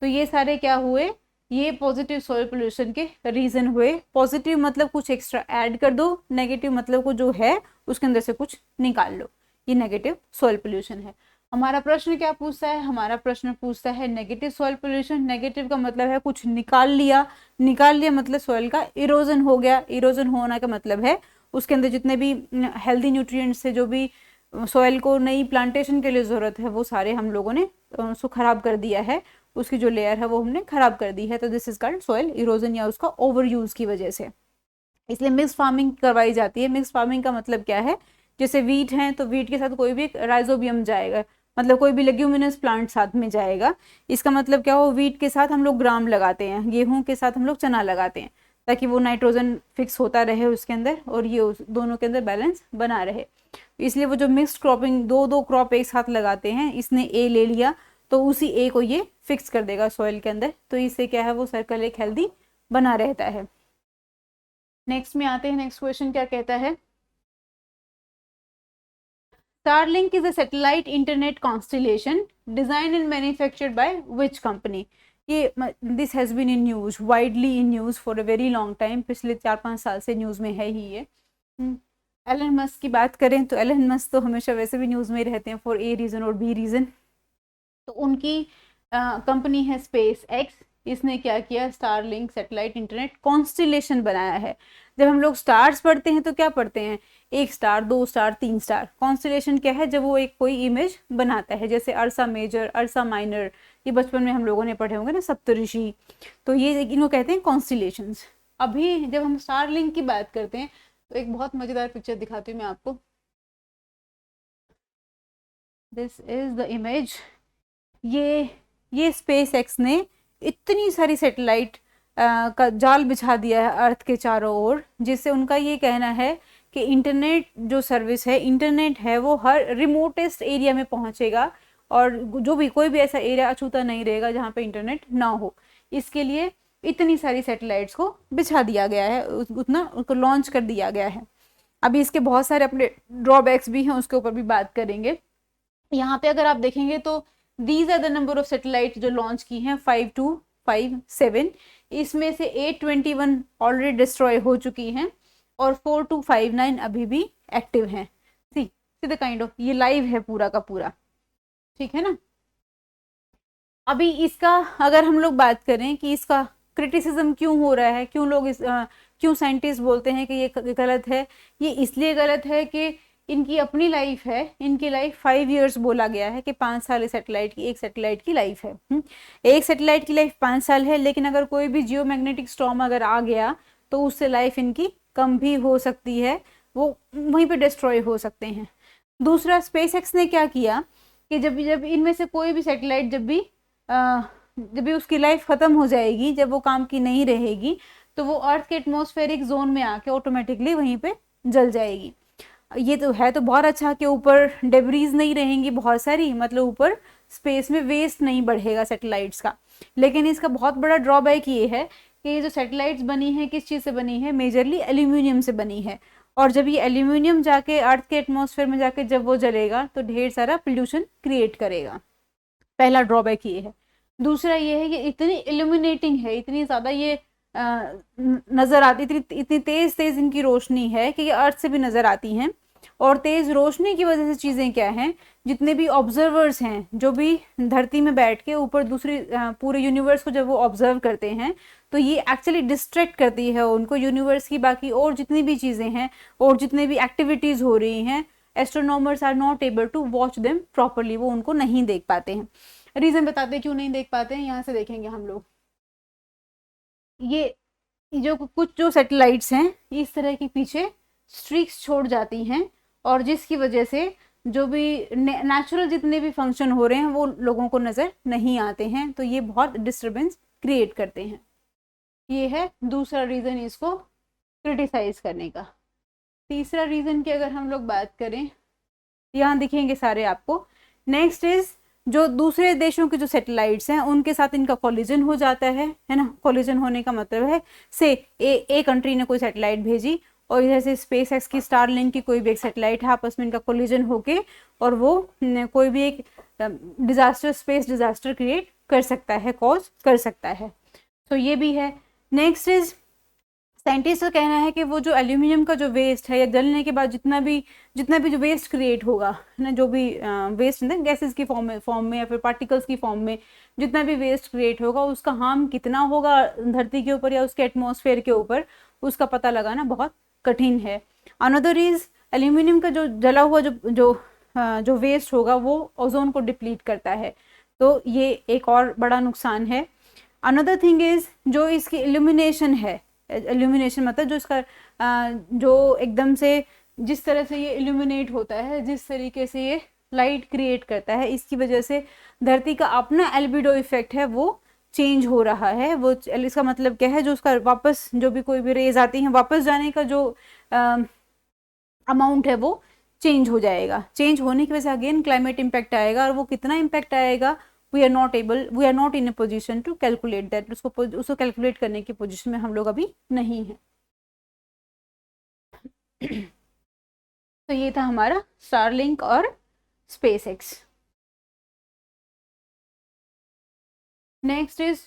तो ये सारे क्या हुए, ये पॉजिटिव सॉइल पोल्यूशन के रीज़न हुए। पॉजिटिव मतलब कुछ एक्स्ट्रा ऐड कर दो, नेगेटिव मतलब को जो है उसके अंदर से कुछ निकाल लो, ये नेगेटिव सॉइल पोल्यूशन है। हमारा प्रश्न क्या पूछता है, हमारा प्रश्न पूछता है नेगेटिव सॉइल पोल्यूशन। नेगेटिव का मतलब है कुछ निकाल लिया, निकाल लिया मतलब सॉइल का इरोजन हो गया। इरोजन होना का मतलब है उसके अंदर जितने भी हेल्दी न्यूट्रिएंट्स है, जो भी सॉइल को नई प्लांटेशन के लिए ज़रूरत है, वो सारे हम लोगों ने उसको ख़राब कर दिया है, उसकी जो लेयर है वो हमने ख़राब कर दी है। तो this is called soil erosion या उसका ओवर यूज़ की वजह से। इसलिए मिक्स फार्मिंग करवाई जाती है। मिक्स फार्मिंग का मतलब क्या है, जैसे वीट है तो वीट के साथ कोई भी राइजोबियम जाएगा, मतलब कोई भी लेग्यूमिनस प्लांट साथ में जाएगा। इसका मतलब क्या हो, वीट के साथ हम लोग ग्राम लगाते हैं, गेहूं के साथ हम लोग चना लगाते हैं, ताकि वो नाइट्रोजन फिक्स होता रहे उसके अंदर और ये दोनों के अंदर बैलेंस बना रहे। इसलिए वो जो मिक्स्ड क्रॉपिंग, दो क्रॉप एक साथ लगाते हैं, इसने ए ले लिया तो उसी ए को ये फिक्स कर देगा सॉइल के अंदर, तो इससे क्या है वो सर्कल एक हेल्दी बना रहता है। नेक्स्ट में आते हैं, नेक्स्ट क्वेश्चन क्या कहता है, Starlink is a satellite internet constellation designed and manufactured by which company? ये this has been in news, widely in news for a very long time, पिछले 4-5 साल से न्यूज़ में है ही ये। एलन मस्क की बात करें तो एलन मस्क तो हमेशा वैसे भी न्यूज़ में रहते हैं फॉर ए रीज़न और बी रीज़न। तो उनकी कंपनी है स्पेस एक्स, इसने क्या किया, स्टारलिंक सैटेलाइट इंटरनेट कॉन्स्टिलेशन बनाया है। जब हम लोग स्टार्स पढ़ते हैं तो क्या पढ़ते हैं, 1 स्टार 2 स्टार 3 स्टार। कॉन्स्टिलेशन क्या है, जब वो एक कोई इमेज बनाता है, जैसे अर्सा मेजर, अर्सा माइनर, ये बचपन में हम लोगों ने पढ़े होंगे ना, सप्तऋषि, तो ये इनको कहते हैं कॉन्स्टिलेशंस। अभी जब हम स्टारलिंक की बात करते हैं तो एक बहुत मज़ेदार पिक्चर दिखाती हूँ मैं आपको। This is the image. ये स्पेस एक्स ने इतनी सारी सैटेलाइट का जाल बिछा दिया है अर्थ के चारों ओर, जिससे उनका ये कहना है कि इंटरनेट जो सर्विस है, इंटरनेट है वो हर रिमोटेस्ट एरिया में पहुंचेगा और जो भी कोई भी ऐसा एरिया अछूता नहीं रहेगा जहाँ पे इंटरनेट ना हो। इसके लिए इतनी सारी सैटेलाइट्स को बिछा दिया गया है, उतना उनको लॉन्च कर दिया गया है। अभी इसके बहुत सारे अपने ड्रॉबैक्स भी हैं, उसके ऊपर भी बात करेंगे। यहाँ पे अगर आप देखेंगे तो these are the number of satellite जो लॉन्च की हैं, 5257। इसमें से 821 ऑलरेडी डिस्ट्रॉय हो चुकी हैं और 4259 अभी भी एक्टिव हैं। सी द काइंड ऑफ, ये लाइव है पूरा का पूरा, ठीक है ना। अभी इसका अगर हम लोग बात करें कि इसका क्रिटिसिज्म क्यों हो रहा है, क्यों लोग क्यों साइंटिस्ट बोलते हैं कि ये गलत है, ये इसलिए गलत है कि इनकी अपनी लाइफ है, इनकी लाइफ 5 इयर्स बोला गया है कि 5 साल सैटेलाइट की, एक सैटेलाइट की लाइफ है। एक सैटेलाइट की लाइफ 5 साल है, लेकिन अगर कोई भी जियो मैग्नेटिक स्टॉर्म अगर आ गया तो उससे लाइफ इनकी कम भी हो सकती है, वो वहीं पे डिस्ट्रॉय हो सकते हैं। दूसरा, स्पेस एक्स ने क्या किया कि जब इनमें से कोई भी सैटेलाइट जब भी उसकी लाइफ ख़त्म हो जाएगी, जब वो काम की नहीं रहेगी, तो वो अर्थ के एटमॉस्फेरिक जोन में आके ऑटोमेटिकली वहीं पे जल जाएगी। ये तो है तो बहुत अच्छा कि ऊपर डेब्रीज नहीं रहेंगी बहुत सारी, मतलब ऊपर स्पेस में वेस्ट नहीं बढ़ेगा सैटेलाइट्स का। लेकिन इसका बहुत बड़ा ड्रॉबैक ये है कि ये जो सैटेलाइट्स बनी है किस चीज़ से बनी है, मेजरली एल्यूमिनियम से बनी है। और जब ये एल्यूमिनियम जाके अर्थ के एटमॉस्फेयर में जाके जब वो जलेगा तो ढेर सारा पोल्यूशन क्रिएट करेगा। पहला ड्रॉबैक ये है। दूसरा ये है कि इतनी इल्यूमिनेटिंग है, इतनी ज़्यादा ये नज़र आती, इतनी तेज़ इनकी रोशनी है कि ये अर्थ से भी नज़र आती हैं। और तेज़ रोशनी की वजह से चीज़ें क्या हैं, जितने भी ऑब्जर्वर्स हैं जो भी धरती में बैठ के ऊपर दूसरी पूरे यूनिवर्स को जब वो ऑब्जर्व करते हैं तो ये एक्चुअली डिस्ट्रैक्ट करती है उनको यूनिवर्स की बाकी और जितनी भी चीज़ें हैं और जितने भी एक्टिविटीज़ हो रही हैं। Astronomers are not able to watch them properly, वो उनको नहीं देख पाते हैं। रीज़न बताते हैं क्यों नहीं देख पाते हैं, यहाँ से देखेंगे हम लोग। ये जो कुछ जो सैटेलाइट्स हैं इस तरह के पीछे स्ट्रीक्स छोड़ जाती हैं, और जिसकी वजह से जो भी नेचुरल जितने भी फंक्शन हो रहे हैं वो लोगों को नज़र नहीं आते हैं, तो ये बहुत डिस्टरबेंस क्रिएट करते हैं। ये है दूसरा रीज़न इसको क्रिटिसाइज करने का। तीसरा रीज़न की अगर हम लोग बात करें, यहाँ दिखेंगे सारे आपको। नेक्स्ट इज जो दूसरे देशों के जो सैटेलाइट्स हैं उनके साथ इनका कोलिजन हो जाता है ना। कोलिजन होने का मतलब है से ए कंट्री ने कोई सैटेलाइट भेजी और इधर से स्पेस एक्स की स्टारलिंक की कोई भी एक सैटेलाइट है, आपस में इनका कोलिजन होके और वो कोई भी एक डिजास्टर, स्पेस डिजास्टर क्रिएट कर सकता है, कॉज कर सकता है। तो ये भी है। नेक्स्ट इज साइंटिस्ट का कहना है कि वो जो एल्यूमिनियम का जो वेस्ट है या जलने के बाद जितना भी जो वेस्ट क्रिएट होगा ना, जो भी वेस्ट गैसेस की फॉर्म में या फिर पार्टिकल्स की फॉर्म में जितना भी वेस्ट क्रिएट होगा उसका हार्म कितना होगा धरती के ऊपर या उसके एटमॉस्फेयर के ऊपर, उसका पता लगाना बहुत कठिन है। अनदर इज एल्यूमिनियम का जो जला हुआ जो वेस्ट होगा वो ओजोन को डिप्लीट करता है, तो ये एक और बड़ा नुकसान है। अनदर थिंग इज जो इसकी इल्यूमिनेशन है, इल्यूमिनेशन मतलब जो इसका जो एकदम से जिस तरह से ये इल्यूमिनेट होता है, जिस तरीके से ये लाइट क्रिएट करता है, इसकी वजह से धरती का अपना एल्बिडो इफेक्ट है वो चेंज हो रहा है। वो इसका मतलब क्या है, जो उसका वापस जो भी कोई भी रेज आती हैं वापस जाने का जो अमाउंट है वो चेंज हो जाएगा। चेंज होने की वजह से अगेन क्लाइमेट इम्पैक्ट आएगा, और वो कितना इम्पैक्ट आएगा we are not in a position to calculate that. उसको कैलकुलेट करने की पोजिशन में हम लोग अभी नहीं हैं। तो ये था हमारा स्टारलिंक और SpaceX. Next is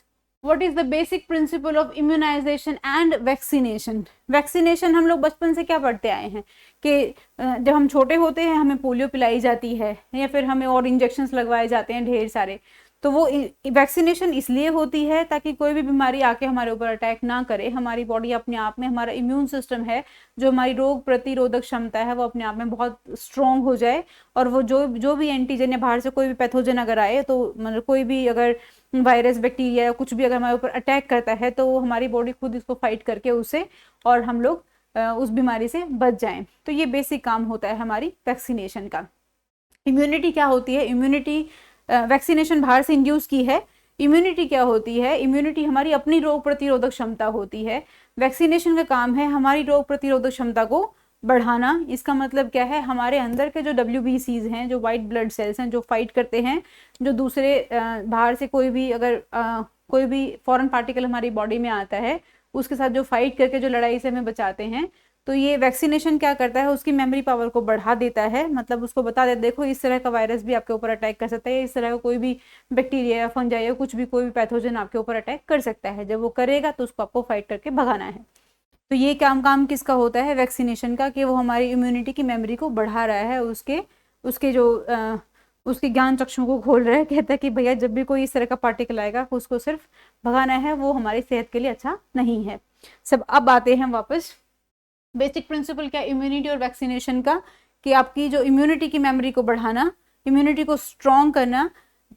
what is the basic principle of immunisation and vaccination. Vaccination हम लोग बचपन से क्या पढ़ते आए हैं कि जब हम छोटे होते हैं हमें पोलियो पिलाई जाती है या फिर हमें और इंजेक्शंस लगवाए जाते हैं ढेर सारे। तो वो वैक्सीनेशन इसलिए होती है ताकि कोई भी बीमारी आके हमारे ऊपर अटैक ना करे। हमारी बॉडी अपने आप में, हमारा इम्यून सिस्टम है जो हमारी रोग प्रतिरोधक क्षमता है वो अपने आप में बहुत स्ट्रॉन्ग हो जाए, और वो जो भी एंटीजन या बाहर से कोई भी पैथोजन अगर आए, तो मतलब कोई भी अगर वायरस, बैक्टीरिया या कुछ भी अगर हमारे ऊपर अटैक करता है तो हमारी बॉडी खुद इसको फाइट करके उससे और हम लोग उस बीमारी से बच जाएं। तो ये बेसिक काम होता है हमारी वैक्सीनेशन का। इम्यूनिटी क्या होती है? इम्यूनिटी वैक्सीनेशन बाहर से इंड्यूस की है। इम्यूनिटी क्या होती है? इम्यूनिटी हमारी अपनी रोग प्रतिरोधक क्षमता होती है। वैक्सीनेशन का काम है हमारी रोग प्रतिरोधक क्षमता को बढ़ाना। इसका मतलब क्या है, हमारे अंदर के जो WBCs हैं, जो वाइट ब्लड सेल्स हैं, जो फाइट करते हैं, जो दूसरे बाहर से कोई भी अगर कोई भी फॉरेन पार्टिकल हमारी बॉडी में आता है उसके साथ जो फाइट करके जो लड़ाई से हमें बचाते हैं, तो ये वैक्सीनेशन क्या करता है, उसकी मेमोरी पावर को बढ़ा देता है। मतलब उसको बता देता है देखो इस तरह का वायरस भी आपके ऊपर अटैक कर सकता है, इस तरह का कोई भी बैक्टीरिया या फंजाई या कुछ भी कोई भी पैथोजन आपके ऊपर अटैक कर सकता है। जब वो करेगा तो उसको आपको फाइट करके भगाना है। तो ये काम किसका होता है? वैक्सीनेशन का, कि वो हमारी इम्यूनिटी की मेमोरी को बढ़ा रहा है, उसके जो उसके ज्ञान चक्षु को खोल रहा है। कहता है कि भैया जब भी कोई इस तरह का पार्टिकल आएगा उसको सिर्फ भगाना है, वो हमारी सेहत के लिए अच्छा नहीं है। सब अब आते हैं वापस बेसिक प्रिंसिपल क्या इम्यूनिटी और वैक्सीनेशन का, कि आपकी जो इम्यूनिटी की मेमोरी को बढ़ाना, इम्यूनिटी को स्ट्रॉन्ग करना,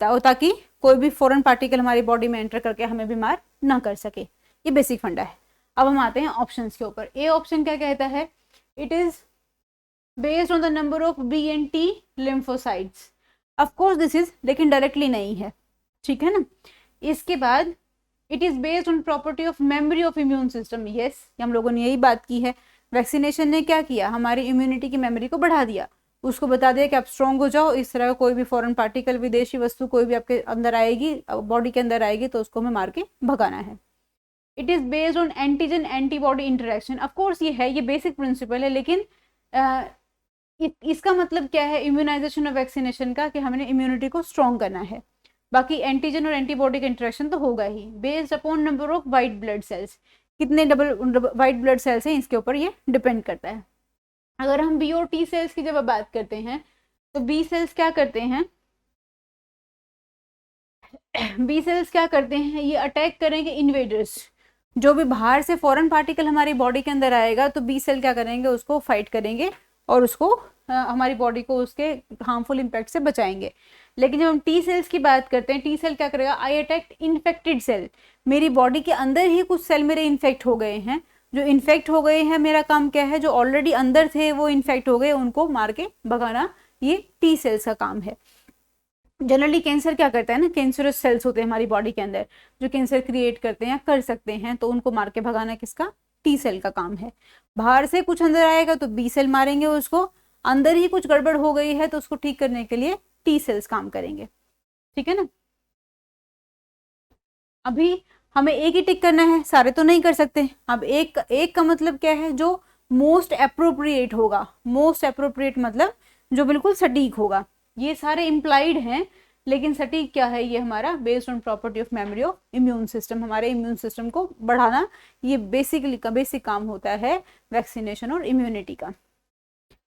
ताकि कोई भी फॉरेन पार्टिकल हमारी बॉडी में एंटर करके हमें बीमार ना कर सके। ये बेसिक फंडा है। अब हम आते हैं ऑप्शंस के ऊपर। ए ऑप्शन क्या कहता है? It is based on the number of B and T lymphocytes. Of course this is, लेकिन डायरेक्टली नहीं है, ठीक है ना। इसके बाद it is based on property of memory of immune system. Yes, हम लोगों ने यही बात की है। वैक्सीनेशन ने क्या किया? हमारी इम्यूनिटी की मेमोरी को बढ़ा दिया, उसको बता दिया कि आप स्ट्रॉन्ग हो जाओ, इस तरह का कोई भी फॉरेन पार्टिकल, विदेशी वस्तु कोई भी आपके अंदर आएगी, बॉडी के अंदर आएगी, तो उसको हमें मार के भगाना है। It is based on antigen antibody interaction. Of course ये है, ये बेसिक प्रिंसिपल है, लेकिन इसका मतलब क्या है इम्यूनाइजेशन और वैक्सीनेशन का, कि हमने इम्यूनिटी को स्ट्रॉन्ग करना है। बाकी एंटीजन और एंटीबॉडी का इंटरेक्शन तो होगा ही। Based upon number of white blood cells, कितने डबल वाइट ब्लड सेल्स हैं इसके ऊपर ये डिपेंड करता है। अगर हम B और T सेल्स की जब बात करते हैं तो B सेल्स क्या करते हैं? B सेल्स क्या करते हैं? ये अटैक करेंगे इन्वेडर्स, जो भी बाहर से फॉरेन पार्टिकल हमारी बॉडी के अंदर आएगा तो B सेल क्या करेंगे? उसको फाइट करेंगे और उसको हमारी बॉडी को उसके हार्मफुल इम्पैक्ट से बचाएंगे। लेकिन जब हम टी सेल्स की बात करते हैं, टी सेल क्या करेगा, आई अटैक इन्फेक्टेड सेल, मेरी बॉडी के अंदर ही कुछ सेल मेरे इन्फेक्ट हो गए हैं, जो इन्फेक्ट हो गए हैं मेरा काम क्या है, जो ऑलरेडी अंदर थे वो इन्फेक्ट हो गए, उनको मार के भगाना, ये टी सेल्स का काम है। जनरली कैंसर क्या करता है ना, कैंसरस सेल्स होते हैं हमारी बॉडी के अंदर जो कैंसर क्रिएट करते हैं या कर सकते हैं, तो उनको मार के भगाना किसका, टी सेल का काम है। बाहर से कुछ अंदर आएगा तो बी सेल मारेंगे उसको, अंदर ही कुछ गड़बड़ हो गई है तो उसको ठीक करने के लिए टी सेल्स काम करेंगे, ठीक है ना। अभी हमें एक ही टिक करना है, सारे तो नहीं कर सकते। अब एक का मतलब क्या है, जो मोस्ट अप्रोप्रिएट होगा, मोस्ट अप्रोप्रिएट मतलब जो बिल्कुल सटीक होगा। ये सारे इम्प्लाइड हैं, लेकिन सटीक क्या है, ये हमारा based on property of memory of immune system, हमारे इम्यून सिस्टम को बढ़ाना, ये बेसिकली का बेसिक काम होता है वैक्सीनेशन और इम्यूनिटी का।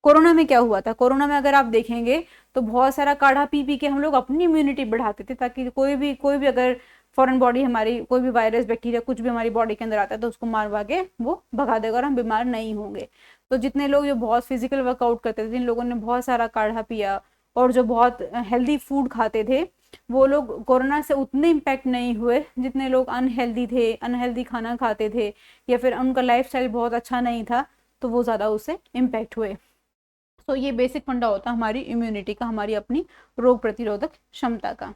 कोरोना में क्या हुआ था, कोरोना में अगर आप देखेंगे तो बहुत सारा काढ़ा पी पी के हम लोग अपनी इम्यूनिटी बढ़ाते थे, ताकि कोई भी अगर फॉरेन बॉडी हमारी, कोई भी वायरस बैक्टीरिया कुछ भी हमारी बॉडी के अंदर आता है तो उसको मार के वो भगा देगा और हम बीमार नहीं होंगे। तो जितने लोग जो बहुत फिजिकल वर्कआउट करते थे, जिन लोगों ने बहुत सारा काढ़ा पिया और जो बहुत हेल्दी फूड खाते थे, वो लोग कोरोना से उतने इम्पैक्ट नहीं हुए जितने लोग अनहेल्दी थे, अनहेल्दी खाना खाते थे, या फिर उनका लाइफस्टाइल बहुत अच्छा नहीं था तो वो ज़्यादा उससे इम्पैक्ट हुए। तो ये बेसिक फंडा होता है हमारी इम्यूनिटी का, हमारी अपनी रोग प्रतिरोधक क्षमता का।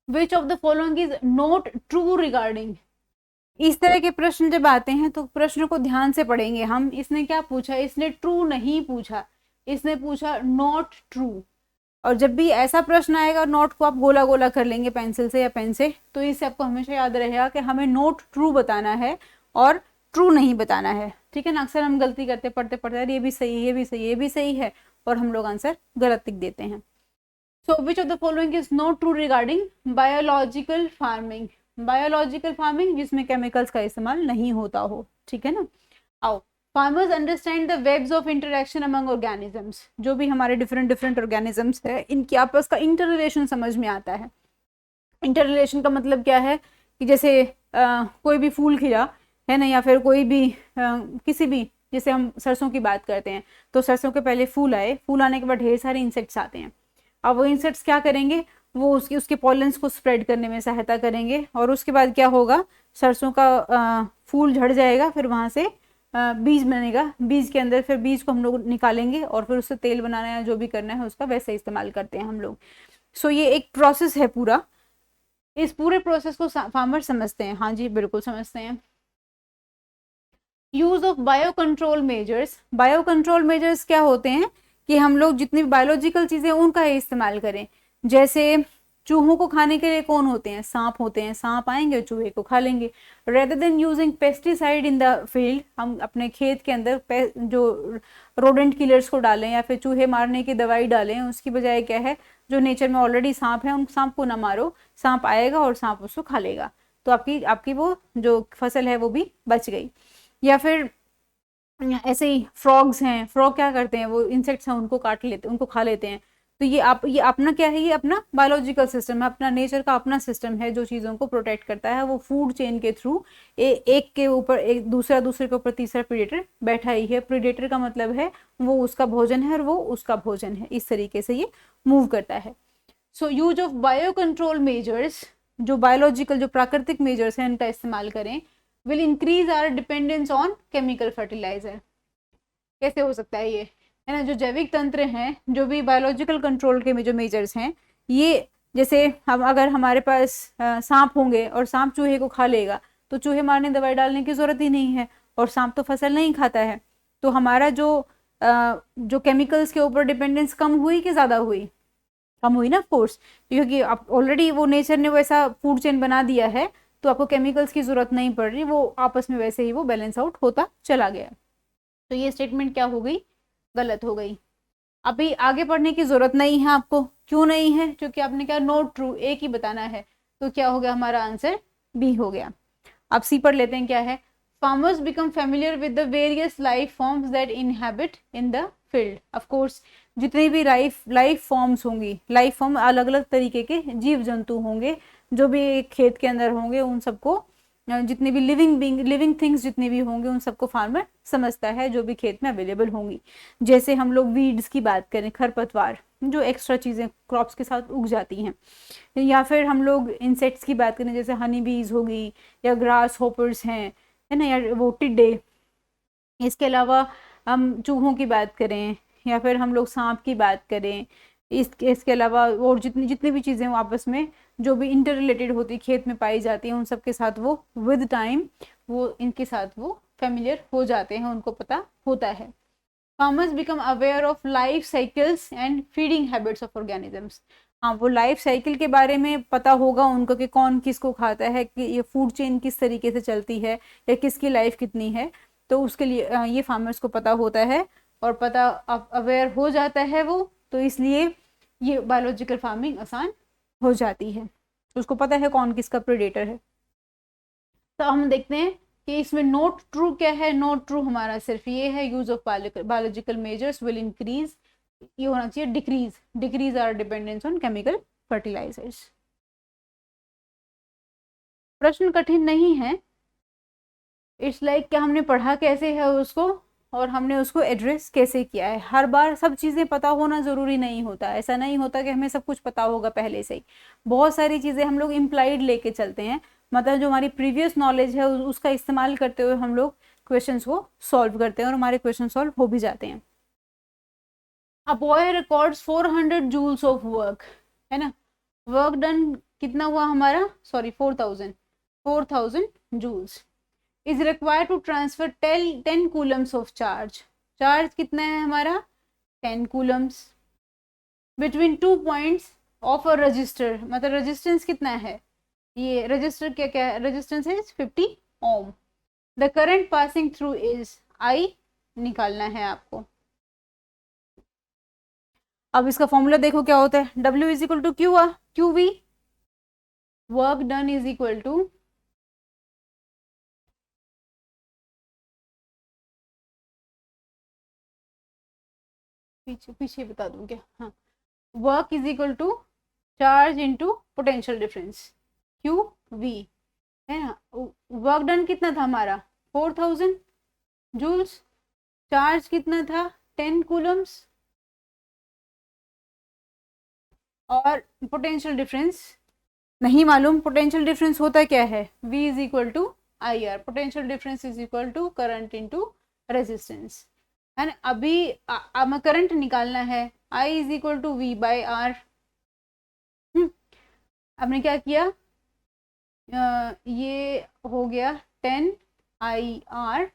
Which of the following is not true regarding, इस तरह के प्रश्न जब आते हैं तो प्रश्न को ध्यान से पढ़ेंगे हम। इसने क्या पूछा, इसने ट्रू नहीं पूछा, इसने पूछा नॉट ट्रू। और जब भी ऐसा प्रश्न आएगा, नोट को आप गोला गोला कर लेंगे पेंसिल से या पेन से, तो इससे आपको हमेशा याद रहेगा कि हमें नोट ट्रू बताना है और ट्रू नहीं बताना है, ठीक है ना। अक्सर हम गलती करते पढ़ते पढ़ते, यार ये भी सही है, ये भी सही है, ये भी सही है, और हम लोग आंसर गलत लिख देते हैं। So which of the following is not true regarding biological farming, biological farming जिसमें केमिकल्स का इस्तेमाल नहीं होता हो, ठीक है ना। आओ, farmers understand the webs of interaction among organisms, जो भी हमारे डिफरेंट ऑर्गेनिजम्स है, इनकी आपस का इंटर रिलेशन समझ में आता है। इंटर रिलेशन का मतलब क्या है कि जैसे कोई भी फूल खिला है ना, या फिर कोई भी किसी भी, जैसे हम सरसों की बात करते हैं तो सरसों के पहले फूल आए, फूल आने के बाद ढेर सारे इंसेक्ट्स आते हैं। अब वो इंसेक्ट्स क्या करेंगे, वो उसके पॉलेंस को स्प्रेड करने में सहायता करेंगे, और उसके बाद क्या होगा, सरसों का फूल झड़ जाएगा, फिर वहाँ से बीज बनेगा, बीज के अंदर फिर बीज को हम लोग निकालेंगे और फिर उससे तेल बनाना है, जो भी करना है उसका वैसे इस्तेमाल करते हैं हम लोग। सो ये एक प्रोसेस है पूरा, इस पूरे प्रोसेस को फार्मर समझते हैं। हाँ जी, बिल्कुल समझते हैं। Use of bio control measures, bio control measures क्या होते हैं कि हम लोग जितनी बायोलॉजिकल चीजें उनका ही इस्तेमाल करें। जैसे चूहों को खाने के लिए कौन होते हैं, सांप होते हैं, सांप आएंगे चूहे को खा लेंगे। Rather than using pesticide in the field, हम अपने खेत के अंदर जो रोडेंट किलर्स को डालें या फिर चूहे मारने की दवाई डालें, उसकी बजाय क्या है, जो नेचर में ऑलरेडी सांप है उन सांप को ना मारो, सांप आएगा और सांप उसको खा लेगा, तो आपकी वो जो फसल है वो भी बच गई। या फिर ऐसे ही फ्रॉग्स हैं, फ्रॉग क्या करते हैं, वो इंसेक्ट्स हैं उनको काट लेते, उनको खा लेते हैं। तो ये अपना क्या है, ये अपना बायोलॉजिकल सिस्टम है, अपना नेचर का अपना सिस्टम है जो चीज़ों को प्रोटेक्ट करता है। वो फूड चेन के थ्रू एक के ऊपर एक, दूसरे के ऊपर तीसरा प्रीडेटर बैठा ही है। प्रीडेटर का मतलब है वो उसका भोजन है और वो उसका भोजन है, इस तरीके से ये मूव करता है। So use of bio control measures, जो बायोलॉजिकल जो प्राकृतिक मेजर्स हैं इनका इस्तेमाल करें, will increase our dependence on chemical fertiliser. कैसे हो सकता है ये, है ना, जो जैविक तंत्र हैं, जो भी बायोलॉजिकल कंट्रोल के जो मेजर्स हैं, ये जैसे हम अगर हमारे पास सांप होंगे और सांप चूहे को खा लेगा तो चूहे मारने दवाई डालने की जरूरत ही नहीं है, और सांप तो फसल नहीं खाता है, तो हमारा जो केमिकल्स के ऊपर डिपेंडेंस कम हुई कि ज़्यादा हुई, कम हुई ना ऑफ कोर्स, क्योंकि आप ऑलरेडी वो नेचर ने वैसा फूड चेन बना दिया है तो आपको केमिकल्स की जरूरत नहीं पड़ रही, वो आपस में वैसे ही वो बैलेंस आउट होता चला गया। तो ये स्टेटमेंट क्या हो गई, गलत हो गई। अभी आगे पढ़ने की जरूरत नहीं है आपको, क्यों नहीं है, क्योंकि आपने क्या नोट ट्रू एक ही बताना है, तो क्या हो गया, हमारा आंसर बी हो गया। अब सी पर लेते हैं, क्या है, farmers become familiar with the various life forms that inhabit in the field. Of course जितनी भी लाइफ फॉर्म्स होंगी, लाइफ फॉर्म अलग अलग तरीके के जीव जंतु होंगे जो भी खेत के अंदर होंगे, उन सबको जितने भी लिविंग थिंग्स जितने भी होंगे उन सबको फार्मर समझता है, जो भी खेत में अवेलेबल होंगी। जैसे हम लोग वीड्स की बात करें, खरपतवार, जो एक्स्ट्रा चीज़ें क्रॉप्स के साथ उग जाती हैं, या फिर हम लोग इंसेक्ट्स की बात करें, जैसे हनी बीज होगी या ग्रास होपर्स हैं, है ना, या वो टिड्डे। इसके अलावा हम चूहों की बात करें या फिर हम लोग सांप की बात करें, इसके अलावा और जितनी जितनी भी चीज़ें वो आपस में जो भी इंटर रिलेटेड होती खेत में पाई जाती हैं, उन सब के साथ वो विद टाइम वो इनके साथ वो फेमिलियर हो जाते हैं, उनको पता होता है। Farmers become aware of life cycles and feeding habits of organisms. हाँ, वो लाइफ साइकिल के बारे में पता होगा उनको कि कौन किसको खाता है, कि ये फूड चेन किस तरीके से चलती है या किसकी लाइफ कितनी है, तो उसके लिए ये फार्मर्स को पता होता है और पता अवेयर हो जाता है वो, तो इसलिए ये बायोलॉजिकल फार्मिंग आसान हो जाती है, उसको पता है कौन किसका प्रेडेटर है। तो हम देखते हैं कि इसमें नोट ट्रू क्या है। नोट ट्रू हमारा सिर्फ ये है, use of biological measures will increase, ये होना चाहिए decrease our dependence on chemical fertilisers. प्रश्न कठिन नहीं है, इट्स लाइक कि हमने पढ़ा कैसे है उसको और हमने उसको एड्रेस कैसे किया है। हर बार सब चीज़ें पता होना ज़रूरी नहीं होता, ऐसा नहीं होता कि हमें सब कुछ पता होगा पहले से ही। बहुत सारी चीज़ें हम लोग इम्प्लाइड लेके चलते हैं, मतलब जो हमारी प्रीवियस नॉलेज है उसका इस्तेमाल करते हुए हम लोग क्वेश्चंस को सॉल्व करते हैं और हमारे क्वेश्चन सॉल्व हो भी जाते हैं। A boy records 400 joules of work, है ना, वर्क डन कितना हुआ हमारा, sorry 4000 joules is required to transfer 10 coulombs of charge. Charge कितना है हमारा 10 coulombs between 2 points of a resistor, मतलब रेजिस्टेंस कितना है, ये रजिस्टर क्या है, रेजिस्टेंस है 50 ohm. The current passing through is I, निकालना है आपको। अब इसका फॉर्मूला देखो क्या होता है, W is equal to Q V, work done is equal to पीछे बता दूं क्या, हाँ, work is equal to charge into potential difference Q V, है ना। वर्क डन कितना था हमारा 4000 जूल्स, चार्ज कितना था 10 कूलम्स, और पोटेंशियल डिफरेंस नहीं मालूम। पोटेंशियल डिफरेंस होता क्या है, V is equal to I R, potential difference is equal to current into resistance, है ना। अभी हमें करंट निकालना है, I is equal to V by R. हमने क्या किया, ये हो गया 10 आई आर,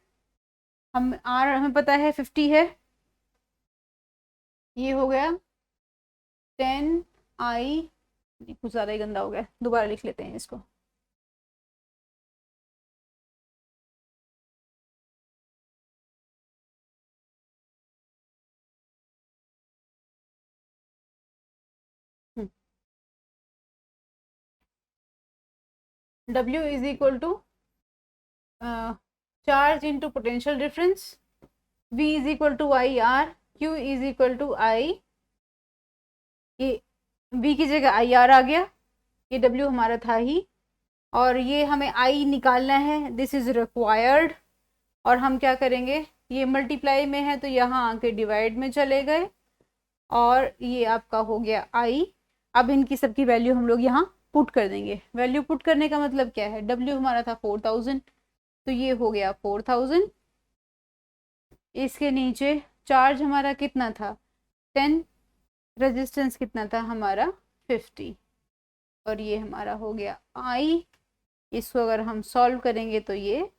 हम आर हमें पता है 50 है, ये हो गया 10 आई, कुछ ज़्यादा ही गंदा हो गया, दोबारा लिख लेते हैं इसको। W is equal to charge into potential difference, V is equal to I R, Q is equal to I, ये V की जगह आई आर आ गया, ये W हमारा था ही, और ये हमें I निकालना है, दिस इज रिक्वायर्ड। और हम क्या करेंगे, ये मल्टीप्लाई में है तो यहाँ आके डिवाइड में चले गए, और ये आपका हो गया I। अब इनकी सबकी वैल्यू हम लोग यहाँ पुट कर देंगे। वैल्यू पुट करने का मतलब क्या है, W हमारा था 4000, तो ये हो गया 4000। इसके नीचे चार्ज हमारा कितना था 10, रेजिस्टेंस कितना था हमारा 50, और ये हमारा हो गया I। इसको अगर हम सॉल्व करेंगे तो ये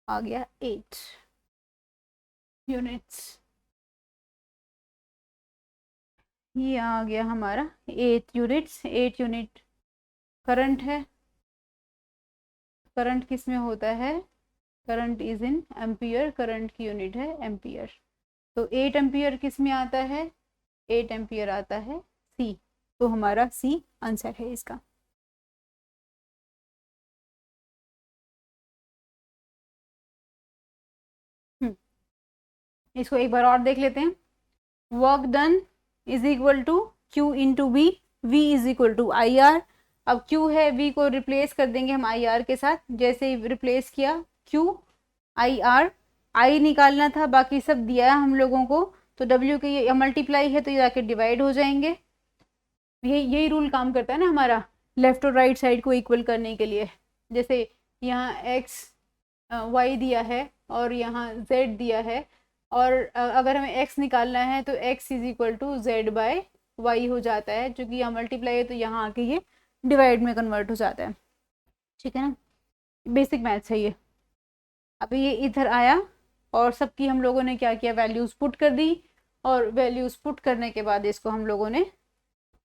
आ गया 8 यूनिट्स, ये आ गया हमारा 8 यूनिट्स। 8 यूनिट करंट है, करंट किस में होता है, current is in ampere, current की यूनिट है एम्पियर, तो 8 एम्पियर किस में आता है, 8 एम्पियर आता है C, तो हमारा C आंसर है इसका। इसको एक बार और देख लेते हैं। Work done is equal to Q into V, V is equal to I R, अब Q है, V को रिप्लेस कर देंगे हम IR के साथ। जैसे ही रिप्लेस किया Q IR, I निकालना था, बाकी सब दिया है हम लोगों को, तो W के ये मल्टीप्लाई है तो ये जाके डिवाइड हो जाएंगे। यही रूल काम करता है ना हमारा लेफ्ट और राइट साइड को इक्वल करने के लिए। जैसे यहाँ x y दिया है और यहाँ z दिया है, और अगर हमें x निकालना है तो x is equal to z by y हो जाता है, क्योंकि यहाँ मल्टीप्लाई है तो यहाँ आके ये डिवाइड में कन्वर्ट हो जाता है। ठीक है ना, बेसिक मैथ्स है ये। अभी ये इधर आया और सबकी हम लोगों ने क्या किया, वैल्यूज़ पुट कर दी, और वैल्यूज़ पुट करने के बाद इसको हम लोगों ने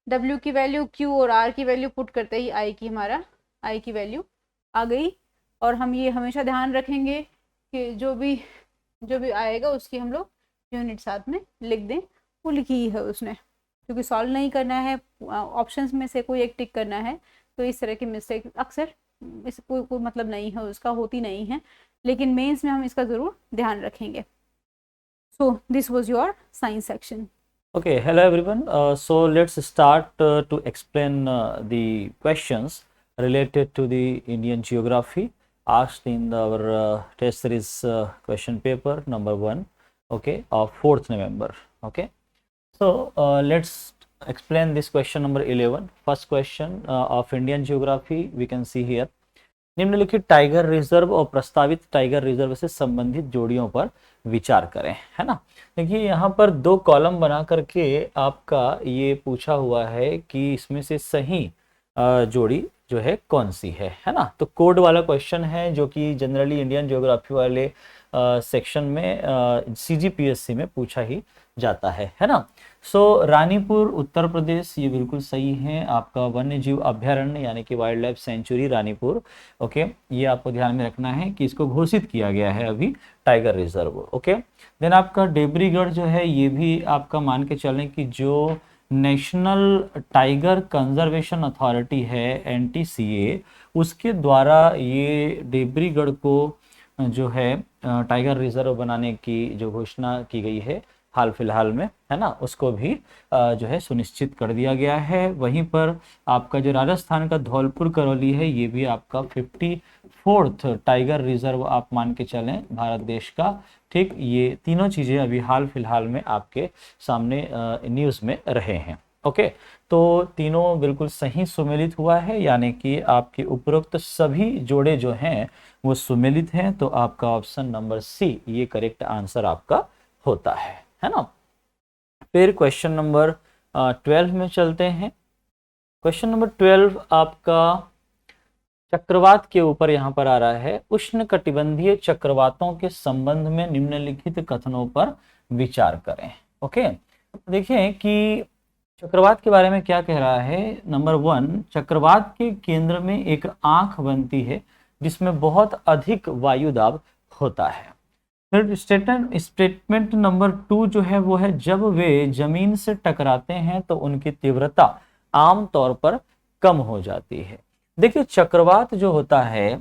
W की वैल्यू, Q और R की वैल्यू पुट करते ही I की वैल्यू आ गई। और हम ये हमेशा ध्यान रखेंगे कि जो भी आएगा उसकी हम लोग यूनिट साथ में लिख दें, वो लिखी ही है उसने, क्योंकि सॉल्व नहीं करना है, ऑप्शंस में से कोई एक टिक करना है, तो इस तरह की मिस्टेक अक्सर इस कोई मतलब नहीं है उसका, होती नहीं है, लेकिन मेंस में हम इसका ज़रूर ध्यान रखेंगे। So this was your science section. Okay, hello everyone. So let's start to explain the questions related to the Indian geography asked in our test series question paper number 1, okay, of 4th November. Okay, so let's explain this question number 11. First question of Indian geography, we can see here. निम्नलिखित tiger reserve और प्रस्तावित tiger reserve से संबंधित जोड़ियों पर विचार करें, है ना। देखिए यहाँ पर 2 कॉलम बना करके आपका ये पूछा हुआ है कि इसमें से सही जोड़ी जो है कौन सी है ना। तो कोड वाला क्वेश्चन है जो कि जनरली इंडियन ज्योग्राफी वाले सेक्शन में CGPSC में पूछा ही जाता है ना। सो रानीपुर उत्तर प्रदेश, ये बिल्कुल सही है आपका वन्य जीव अभ्यारण्य यानी कि wild life sanctuary Ranipur. Okay, ये आपको ध्यान में रखना है कि इसको घोषित किया गया है अभी टाइगर रिजर्व। ओके, देन आपका डेबरीगढ़ जो है ये भी आपका मान के चलें कि जो नेशनल टाइगर कंजर्वेशन अथॉरिटी है NTCA, उसके द्वारा ये डेबरीगढ़ को जो है टाइगर रिजर्व बनाने की जो घोषणा की गई है हाल फिलहाल में, है ना, उसको भी जो है सुनिश्चित कर दिया गया है। वहीं पर आपका जो राजस्थान का धौलपुर करौली है ये भी आपका 54th टाइगर रिजर्व आप मान के चलें भारत देश का। ठीक, ये तीनों चीज़ें अभी हाल फिलहाल में आपके सामने न्यूज़ में रहे हैं। ओके, तो तीनों बिल्कुल सही सुमेलित हुआ है, यानी कि आपके उपरोक्त सभी जोड़े जो हैं वो सुमेलित हैं, तो आपका ऑप्शन नंबर C ये करेक्ट आंसर आपका होता है ना। फिर क्वेश्चन नंबर 12 में चलते हैं। क्वेश्चन नंबर 12 आपका चक्रवात के ऊपर यहाँ पर आ रहा है। उष्णकटिबंधीय चक्रवातों के संबंध में निम्नलिखित कथनों पर विचार करें। ओके, देखिए कि चक्रवात के बारे में क्या कह रहा है। नंबर 1, चक्रवात के केंद्र में एक आंख बनती है जिसमें बहुत अधिक वायु दाब होता है। फिर स्टेटमेंट नंबर 2 जो है वो है, जब वे जमीन से टकराते हैं तो उनकी तीव्रता आमतौर पर कम हो जाती है। देखिए चक्रवात जो होता है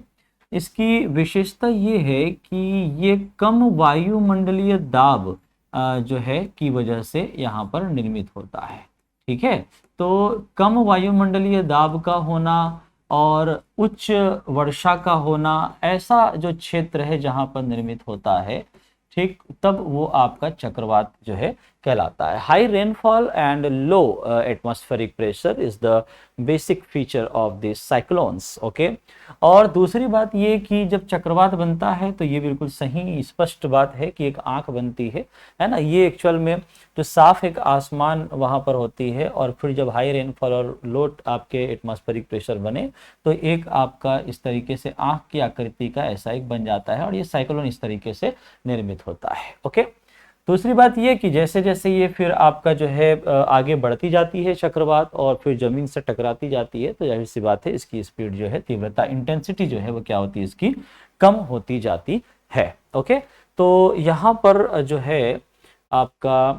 इसकी विशेषता ये है कि ये कम वायुमंडलीय दाब जो है की वजह से यहाँ पर निर्मित होता है। ठीक है, तो कम वायुमंडलीय दाब का होना और उच्च वर्षा का होना, ऐसा जो क्षेत्र है जहां पर निर्मित होता है, ठीक, तब वो आपका चक्रवात जो है कहलाता है। High rainfall and low atmospheric pressure is the basic feature of this cyclones. Okay, और दूसरी बात ये कि जब चक्रवात बनता है तो ये बिल्कुल सही स्पष्ट बात है कि एक आंख बनती है ना। ये एक्चुअल में जो साफ एक आसमान वहां पर होती है, और फिर जब हाई रेनफॉल और लो आपके एटमॉस्फेरिक प्रेशर बने तो एक आपका इस तरीके से आंख की आकृति का ऐसा एक बन जाता है, और ये साइक्लोन इस तरीके से निर्मित होता है। ओके, दूसरी बात ये कि जैसे जैसे ये फिर आपका जो है आगे बढ़ती जाती है चक्रवात और फिर जमीन से टकराती जाती है, तो जाहिर सी बात है इसकी स्पीड जो है, तीव्रता, इंटेंसिटी जो है वो क्या होती है, इसकी कम होती जाती है। ओके, तो यहाँ पर जो है आपका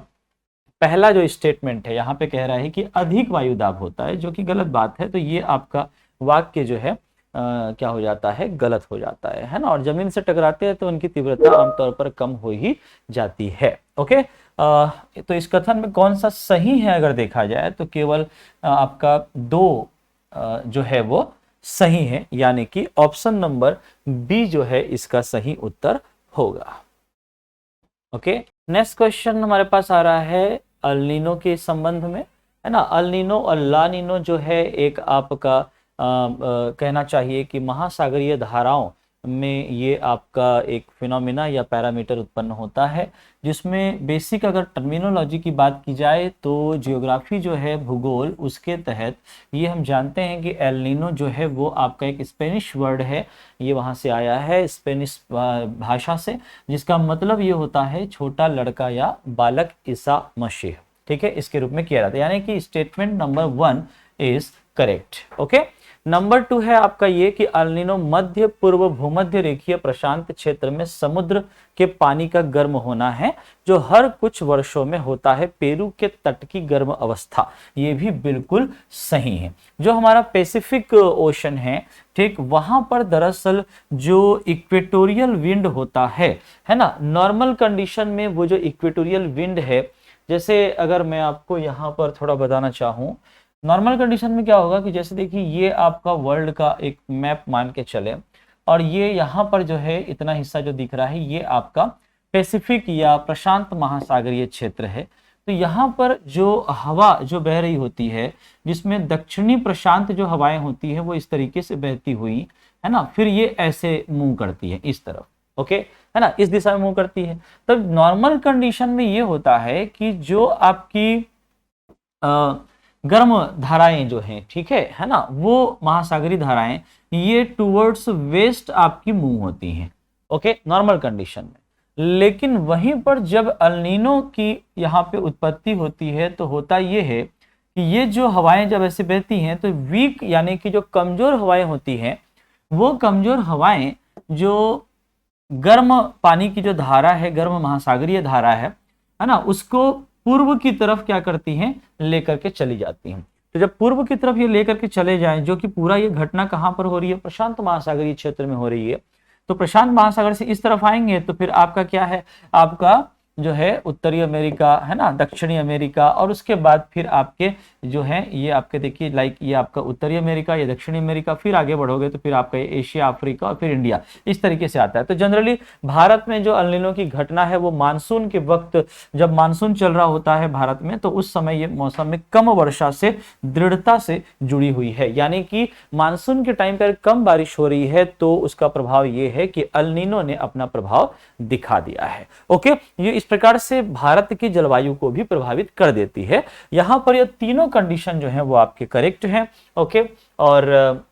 पहला जो स्टेटमेंट है यहाँ पे कह रहा है कि अधिक वायु दाब होता है, जो कि गलत बात है। तो ये आपका वाक्य जो है क्या हो जाता है, गलत हो जाता है ना। और जमीन से टकराते हैं तो उनकी तीव्रता आमतौर पर कम हो ही जाती है। ओके, तो इस कथन में कौन सा सही है अगर देखा जाए तो केवल आपका 2 जो है वो सही है, यानी कि ऑप्शन नंबर बी जो है इसका सही उत्तर होगा। ओके, नेक्स्ट क्वेश्चन हमारे पास आ रहा है अल नीनो के संबंध में, है ना। अल नीनो और ला नीनो जो है एक आपका कहना चाहिए कि महासागरीय धाराओं में ये आपका एक फिनोमिना या पैरामीटर उत्पन्न होता है, जिसमें बेसिक अगर टर्मिनोलॉजी की बात की जाए तो जियोग्राफी जो है, भूगोल, उसके तहत ये हम जानते हैं कि एल नीनो जो है वो आपका एक स्पेनिश वर्ड है, ये वहाँ से आया है स्पेनिश भाषा से, जिसका मतलब ये होता है छोटा लड़का या बालक ईसा मसीह, ठीक है, इसके रूप में किया जाता है, यानी कि statement number 1 is correct. Okay, number 2 है आपका ये कि अल नीनो मध्य पूर्व भूमध्य रेखीय प्रशांत क्षेत्र में समुद्र के पानी का गर्म होना है, जो हर कुछ वर्षों में होता है पेरू के तट की गर्म अवस्था। ये भी बिल्कुल सही है। जो हमारा पैसिफिक ओशन है, ठीक, वहां पर दरअसल जो इक्वेटोरियल विंड होता है ना, नॉर्मल कंडीशन में वो जो इक्वेटोरियल विंड है, जैसे अगर मैं आपको यहाँ पर थोड़ा बताना चाहूँ, नॉर्मल कंडीशन में क्या होगा कि जैसे देखिए ये आपका वर्ल्ड का एक मैप मान के चले, और ये यहाँ पर जो है इतना हिस्सा जो दिख रहा है ये आपका पैसिफिक या प्रशांत महासागरीय क्षेत्र है। तो यहाँ पर जो हवा जो बह रही होती है, जिसमें दक्षिणी प्रशांत जो हवाएं होती है वो इस तरीके से बहती हुई, है ना, फिर ये ऐसे मूव करती है इस तरफ, ओके, है ना, इस दिशा में मूव करती है। तब नॉर्मल कंडीशन में ये होता है कि जो आपकी गर्म धाराएं जो हैं, ठीक है ना, वो महासागरीय धाराएं ये टुवर्ड्स वेस्ट आपकी मूव होती हैं, ओके, नॉर्मल कंडीशन में। लेकिन वहीं पर जब अल नीनो की यहाँ पे उत्पत्ति होती है तो होता ये है कि ये जो हवाएं जब ऐसे बहती हैं तो वीक यानी कि जो कमजोर हवाएं होती हैं, वो कमजोर हवाएं जो गर्म पानी की जो धारा है, गर्म महासागरीय धारा है ना, उसको पूर्व की तरफ क्या करती हैं, लेकर के चली जाती हैं। तो जब पूर्व की तरफ ये लेकर के चले जाएं, जो कि पूरा ये घटना कहां पर हो रही है, प्रशांत महासागरीय क्षेत्र में हो रही है, तो प्रशांत महासागर से इस तरफ आएंगे तो फिर आपका क्या है, आपका जो है उत्तरी अमेरिका, है ना, दक्षिणी अमेरिका, और उसके बाद फिर आपके जो है ये आपके देखिए लाइक ये आपका उत्तरी अमेरिका, ये दक्षिणी अमेरिका, फिर आगे बढ़ोगे तो फिर आपका एशिया, अफ्रीका और फिर इंडिया, इस तरीके से आता है। तो जनरली भारत में जो अल नीनो की घटना है वो मानसून के वक्त, जब मानसून चल रहा होता है भारत में, तो उस समय ये मौसम में कम वर्षा से दृढ़ता से जुड़ी हुई है, यानी कि मानसून के टाइम पर कम बारिश हो रही है तो उसका प्रभाव ये है कि अल नीनो ने अपना प्रभाव दिखा दिया है। ओके, ये इस प्रकार से भारत की जलवायु को भी प्रभावित कर देती है। यहां पर ये तीनों कंडीशन जो है वो आपके करेक्ट हैं, ओके, और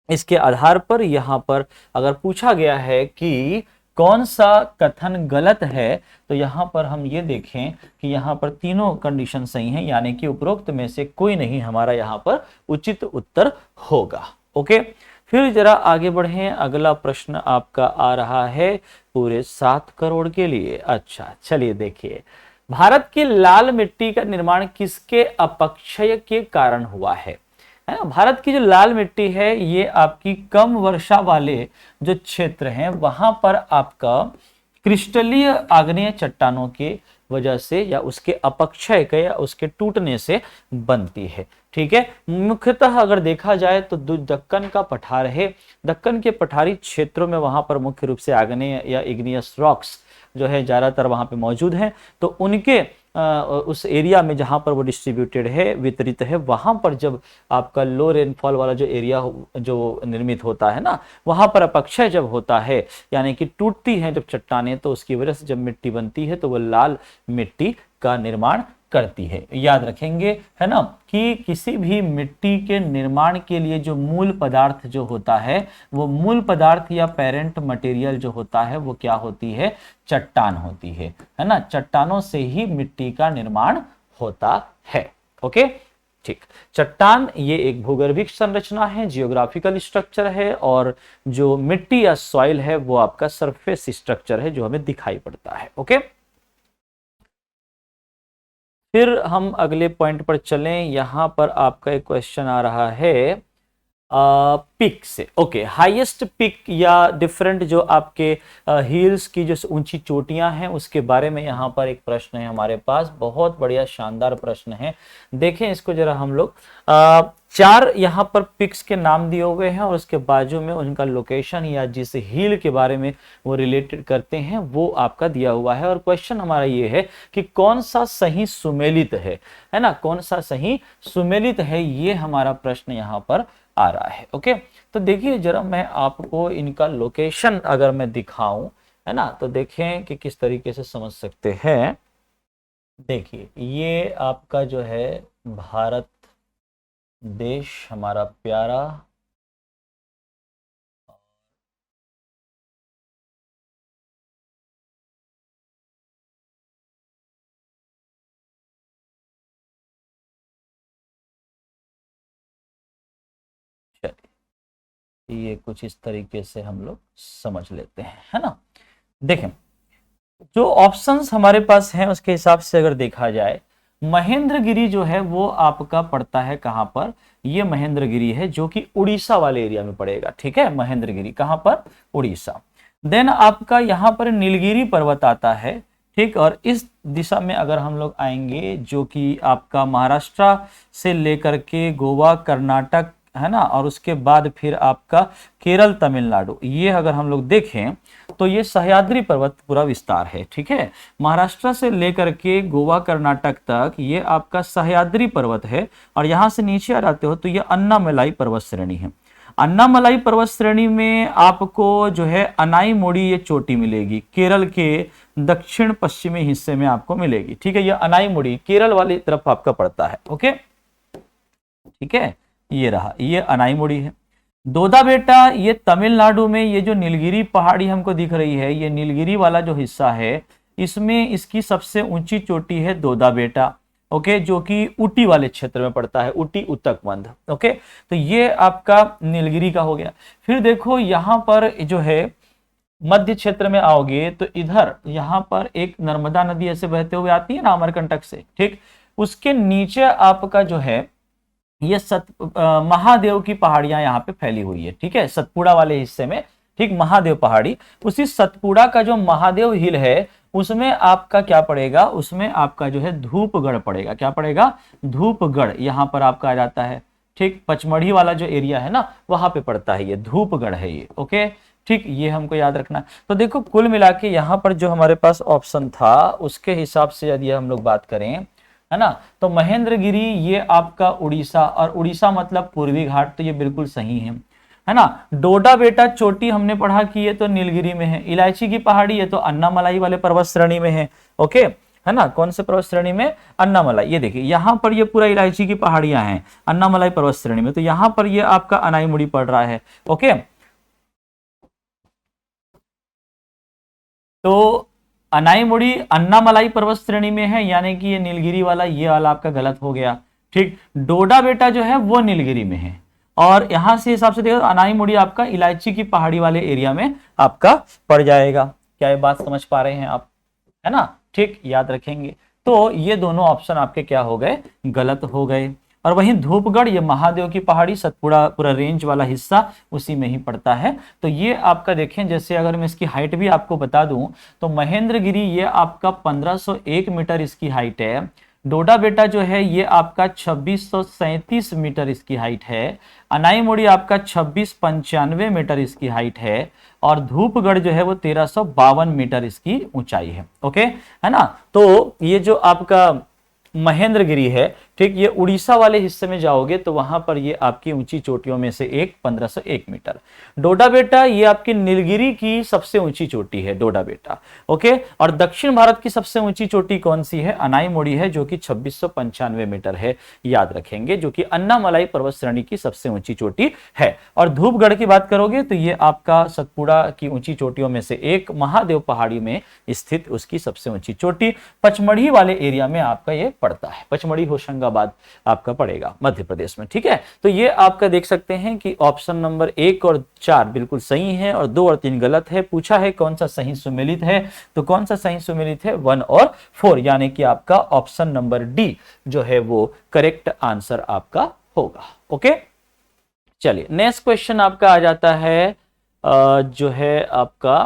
इसके आधार पर यहां पर अगर पूछा गया है कि कौन सा कथन गलत है, तो यहां पर हम ये देखें कि यहां पर तीनों कंडीशन सही हैं, यानी कि उपरोक्त में से कोई नहीं हमारा यहां पर उचित उत्तर होगा। ओके, फिर जरा आगे बढ़ें। अगला प्रश्न आपका आ रहा है पूरे 7 करोड़ के लिए। अच्छा, चलिए देखिए, भारत की लाल मिट्टी का निर्माण किसके अपक्षय के कारण हुआ है ना। भारत की जो लाल मिट्टी है ये आपकी कम वर्षा वाले जो क्षेत्र हैं वहां पर आपका क्रिस्टलीय आग्नेय चट्टानों के वजह से या उसके अपक्षय के या उसके टूटने से बनती है, ठीक है। मुख्यतः अगर देखा जाए तो दक्कन का पठार है, दक्कन के पठारी क्षेत्रों में वहां पर मुख्य रूप से आग्नेय या इग्नियस रॉक्स जो है ज्यादातर वहां पे मौजूद हैं, तो उनके उस एरिया में जहां पर वो डिस्ट्रीब्यूटेड है, वितरित है, वहां पर जब आपका लो रेनफॉल वाला जो एरिया जो निर्मित होता है ना, वहां पर अपक्षय जब होता है यानी कि टूटती हैं जब चट्टानें, तो उसकी वजह से जब मिट्टी बनती है तो वो लाल मिट्टी का निर्माण करती है। याद रखेंगे, है ना, कि किसी भी मिट्टी के निर्माण के लिए जो मूल पदार्थ जो होता है, वो मूल पदार्थ या पेरेंट मटेरियल जो होता है वो क्या होती है, चट्टान होती है ना। चट्टानों से ही मिट्टी का निर्माण होता है। ओके, ठीक। चट्टान ये एक भूगर्भिक संरचना है, जियोग्राफिकल स्ट्रक्चर है, और जो मिट्टी या सॉइल है वो आपका सरफेस स्ट्रक्चर है जो हमें दिखाई पड़ता है। ओके, फिर हम अगले पॉइंट पर चलें। यहां पर आपका एक क्वेश्चन आ रहा है पिक से। ओके, हाईएस्ट पिक या डिफरेंट जो आपके हिल्स की जो ऊंची चोटियां हैं उसके बारे में यहां पर एक प्रश्न है हमारे पास। बहुत बढ़िया शानदार प्रश्न है, देखें इसको जरा हम लोग। 4 यहाँ पर पिक्स के नाम दिए हुए हैं और उसके बाजू में उनका लोकेशन या जिस हिल के बारे में वो रिलेटेड करते हैं वो आपका दिया हुआ है। और क्वेश्चन हमारा ये है कि कौन सा सही सुमेलित है ना, कौन सा सही सुमेलित है, ये हमारा प्रश्न यहाँ पर आ रहा है। ओके, तो देखिए जरा मैं आपको इनका लोकेशन अगर मैं दिखाऊं, है ना, तो देखें कि किस तरीके से समझ सकते हैं। देखिए ये आपका जो है भारत देश हमारा प्यारा, चलिए ये कुछ इस तरीके से हम लोग समझ लेते हैं, है ना। देखें जो ऑप्शंस हमारे पास हैं उसके हिसाब से अगर देखा जाए, महेंद्रगिरी जो है वो आपका पड़ता है कहां पर, ये महेंद्रगिरी है जो कि उड़ीसा वाले एरिया में पड़ेगा। ठीक है, महेंद्रगिरी कहां पर, उड़ीसा। देन आपका यहां पर नीलगिरी पर्वत आता है। ठीक, और इस दिशा में अगर हम लोग आएंगे जो कि आपका महाराष्ट्र से लेकर के गोवा, कर्नाटक, है ना, और उसके बाद फिर आपका केरल, तमिलनाडु, ये अगर हम लोग देखें तो ये सह्याद्री पर्वत पूरा विस्तार है। ठीक है, महाराष्ट्र से लेकर के गोवा, कर्नाटक तक ये आपका सह्याद्री पर्वत है। और यहां से नीचे आ जाते हो तो ये अन्नामलाई पर्वत श्रेणी है। अन्नामलाई पर्वत श्रेणी में आपको जो है अनाईमुड़ी ये चोटी मिलेगी, केरल के दक्षिण पश्चिमी हिस्से में आपको मिलेगी। ठीक है, ये अनाईमुड़ी केरल वाली तरफ आपका पड़ता है। ओके, ठीक है, ये रहा, ये अनाईमुड़ी है। दोदा बेटा ये तमिलनाडु में, ये जो नीलगिरी पहाड़ी हमको दिख रही है, ये नीलगिरी वाला जो हिस्सा है इसमें इसकी सबसे ऊंची चोटी है दोदा बेटा। ओके, जो कि ऊटी वाले क्षेत्र में पड़ता है, ऊटी उतकबंध। ओके, तो ये आपका नीलगिरी का हो गया। फिर देखो यहां पर जो है मध्य क्षेत्र में आओगे तो इधर यहां पर एक नर्मदा नदी ऐसे बहते हुए आती है ना अमरकंटक से। ठीक, उसके नीचे आपका जो है ये महादेव की पहाड़ियां यहाँ पे फैली हुई है। ठीक है, सतपुड़ा वाले हिस्से में, ठीक, महादेव पहाड़ी, उसी सतपुड़ा का जो महादेव हिल है उसमें आपका क्या पड़ेगा, उसमें आपका जो है धूपगढ़ पड़ेगा। क्या पड़ेगा, धूपगढ़ यहाँ पर आपका आ जाता है। ठीक, पचमढ़ी वाला जो एरिया है ना वहां पे पड़ता है, ये धूपगढ़ है ये। ओके, ठीक, ये हमको याद रखना। तो देखो कुल मिला के यहाँ पर जो हमारे पास ऑप्शन था उसके हिसाब से यदि हम लोग बात करें, है ना, तो महेंद्रगिरी ये आपका उड़ीसा, और उड़ीसा मतलब पूर्वी घाट, तो ये बिल्कुल सही है ना। डोडा बेटा चोटी हमने पढ़ा कि ये तो नीलगिरी में है। इलायची की पहाड़ी ये तो अन्नामलाई वाले पर्वत श्रेणी में है। ओके, है ना, कौन से पर्वत श्रेणी में, अन्नामलाई। ये देखिए यहां पर ये पूरा इलायची की पहाड़ियां हैं अन्नामलाई पर्वत श्रेणी में, तो यहां पर ये आपका अनाईमुड़ी पड़ रहा है। ओके, तो अनाईमुड़ी अन्नामलाई पर्वत श्रेणी में है, यानी कि ये नीलगिरी वाला, ये वाला आपका गलत हो गया। ठीक, डोडा बेटा जो है वो नीलगिरी में है, और यहां से हिसाब से देखो अनाईमुड़ी आपका इलायची की पहाड़ी वाले एरिया में आपका पड़ जाएगा। क्या ये बात समझ पा रहे हैं आप, है ना। ठीक, याद रखेंगे। तो ये दोनों ऑप्शन आपके क्या हो गए, गलत हो गए। और वहीं धूपगढ़ ये महादेव की पहाड़ी, सतपुड़ा पूरा रेंज वाला हिस्सा उसी में ही पड़ता है। तो ये आपका देखें, जैसे अगर मैं इसकी हाइट भी आपको बता दूं तो महेंद्रगिरी ये आपका 1501 मीटर इसकी हाइट है। डोडा बेटा जो है ये आपका 2637 मीटर इसकी हाइट है। अनाईमुड़ी आपका 2695 मीटर इसकी हाइट है। और धूपगढ़ जो है वो 1352 मीटर इसकी ऊंचाई है। ओके, है ना। तो ये जो आपका महेंद्रगिरी है, ठीक, ये उड़ीसा वाले हिस्से में जाओगे तो वहां पर ये आपकी ऊंची चोटियों में से एक 1501 मीटर। डोडा बेटा ये आपकी नीलगिरी की सबसे ऊंची चोटी है, डोडा बेटा। ओके, और दक्षिण भारत की सबसे ऊंची चोटी कौन सी है, अनाईमुड़ी है, जो कि 2695 मीटर है, याद रखेंगे, जो कि अन्नामलाई पर्वत श्रेणी की सबसे ऊंची चोटी है। और धूपगढ़ की बात करोगे तो ये आपका सतपुड़ा की ऊंची चोटियों में से एक, महादेव पहाड़ी में स्थित उसकी सबसे ऊंची चोटी। पचमढ़ी वाले एरिया में आपका ये पड़ता है, पचमढ़ी होशंगाबाद आपका पड़ेगा मध्य प्रदेश में। ठीक है, तो ये आपका देख सकते हैं कि ऑप्शन नंबर 1 और 4 बिल्कुल सही है और 2 और 3 गलत है। पूछा है कौन सा सही सुमेलित है, तो कौन सा सही सुमेलित है, 1 और 4, यानी कि आपका ऑप्शन नंबर डी जो है वो करेक्ट आंसर आपका होगा। ओके, चलिए नेक्स्ट क्वेश्चन आपका आ जाता है जो है आपका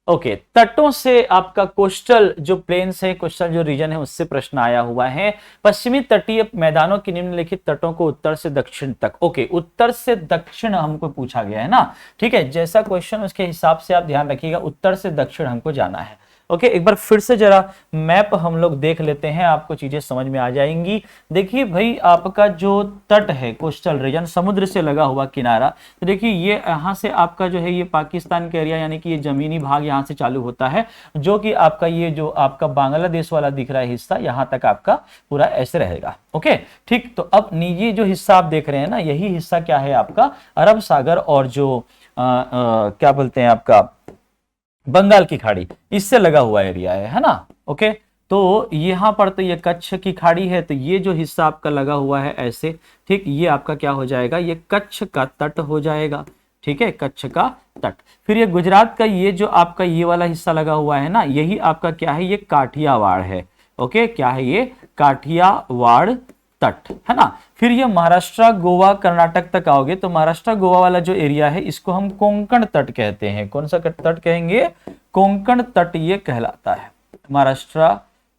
ओके, तटों से आपका कोस्टल जो प्लेन्स है, कोस्टल जो रीजन है उससे प्रश्न आया हुआ है। पश्चिमी तटीय मैदानों की निम्नलिखित तटों को उत्तर से दक्षिण तक, ओके, उत्तर से दक्षिण हमको पूछा गया है ना, ठीक है, जैसा क्वेश्चन उसके हिसाब से आप ध्यान रखिएगा, उत्तर से दक्षिण हमको जाना है। ओके, एक बार फिर से जरा मैप हम लोग देख लेते हैं, आपको चीजें समझ में आ जाएंगी। देखिए भाई, आपका जो तट है, कोस्टल रीजन, समुद्र से लगा हुआ किनारा, तो देखिए ये यहाँ से आपका जो है ये पाकिस्तान का एरिया, यानी कि ये जमीनी भाग यहाँ से चालू होता है, जो कि आपका ये जो आपका बांग्लादेश वाला दिख रहा है हिस्सा, यहाँ तक आपका पूरा ऐसे रहेगा। ओके, ठीक, तो अब ये जो हिस्सा आप देख रहे हैं ना, यही हिस्सा क्या है आपका अरब सागर और जो क्या बोलते हैं आपका बंगाल की खाड़ी, इससे लगा हुआ एरिया है ना। ओके, तो यहां पर तो ये कच्छ की खाड़ी है, तो ये जो हिस्सा आपका लगा हुआ है ऐसे, ठीक, ये आपका क्या हो जाएगा, ये कच्छ का तट हो जाएगा, ठीक है, कच्छ का तट। फिर ये गुजरात का ये जो आपका ये वाला हिस्सा लगा हुआ है ना, यही आपका क्या है, ये काठियावाड़ है। ओके, क्या है ये, काठियावाड़ तट है ना। फिर ये महाराष्ट्र, गोवा, कर्नाटक तक आओगे तो महाराष्ट्र गोवा वाला जो एरिया है इसको हम कोंकण तट कहते हैं। कौन सा तट कहेंगे, कोंकण तट ये कहलाता है, महाराष्ट्र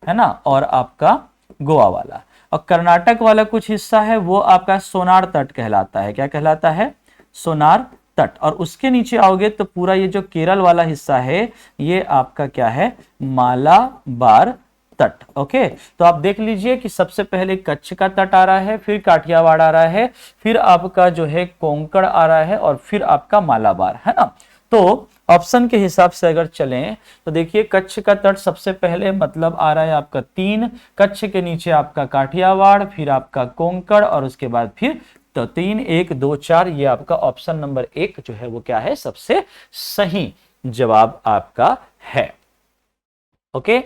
है ना, और आपका गोवा वाला। और कर्नाटक वाला कुछ हिस्सा है वो आपका सोनार तट कहलाता है। क्या कहलाता है, सोनार तट। और उसके नीचे आओगे तो पूरा ये जो केरल वाला हिस्सा है ये आपका क्या है, मालाबार तट। ओके, तो आप देख लीजिए कि सबसे पहले कच्छ का तट आ रहा है, फिर काठियावाड़ आ रहा है, फिर आपका जो है कोंकण आ रहा है, और फिर आपका मालाबार, है ना। तो ऑप्शन के हिसाब से अगर चलें तो देखिए, कच्छ का तट सबसे पहले मतलब आ रहा है आपका 3, कच्छ के नीचे आपका काठियावाड़, फिर आपका कोंकण, और उसके बाद फिर तो 3, 1, 2, 4, ये आपका ऑप्शन नंबर 1 जो है वो क्या है, सबसे सही जवाब आपका है। ओके,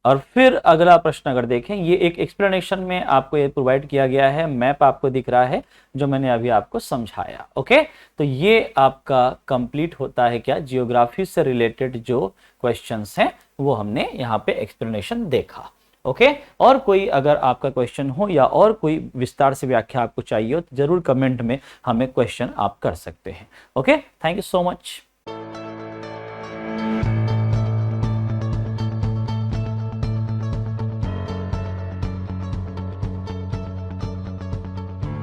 और फिर अगला प्रश्न अगर देखें, ये एक एक्सप्लेनेशन में आपको ये प्रोवाइड किया गया है, मैप आपको दिख रहा है जो मैंने अभी आपको समझाया। ओके, तो ये आपका कंप्लीट होता है क्या, जियोग्राफी से रिलेटेड जो क्वेश्चंस हैं वो हमने यहाँ पे एक्सप्लेनेशन देखा। ओके, और कोई अगर आपका क्वेश्चन हो या और कोई विस्तार से व्याख्या आपको चाहिए हो तो जरूर कमेंट में हमें क्वेश्चन आप कर सकते हैं। Okay, thank you so much.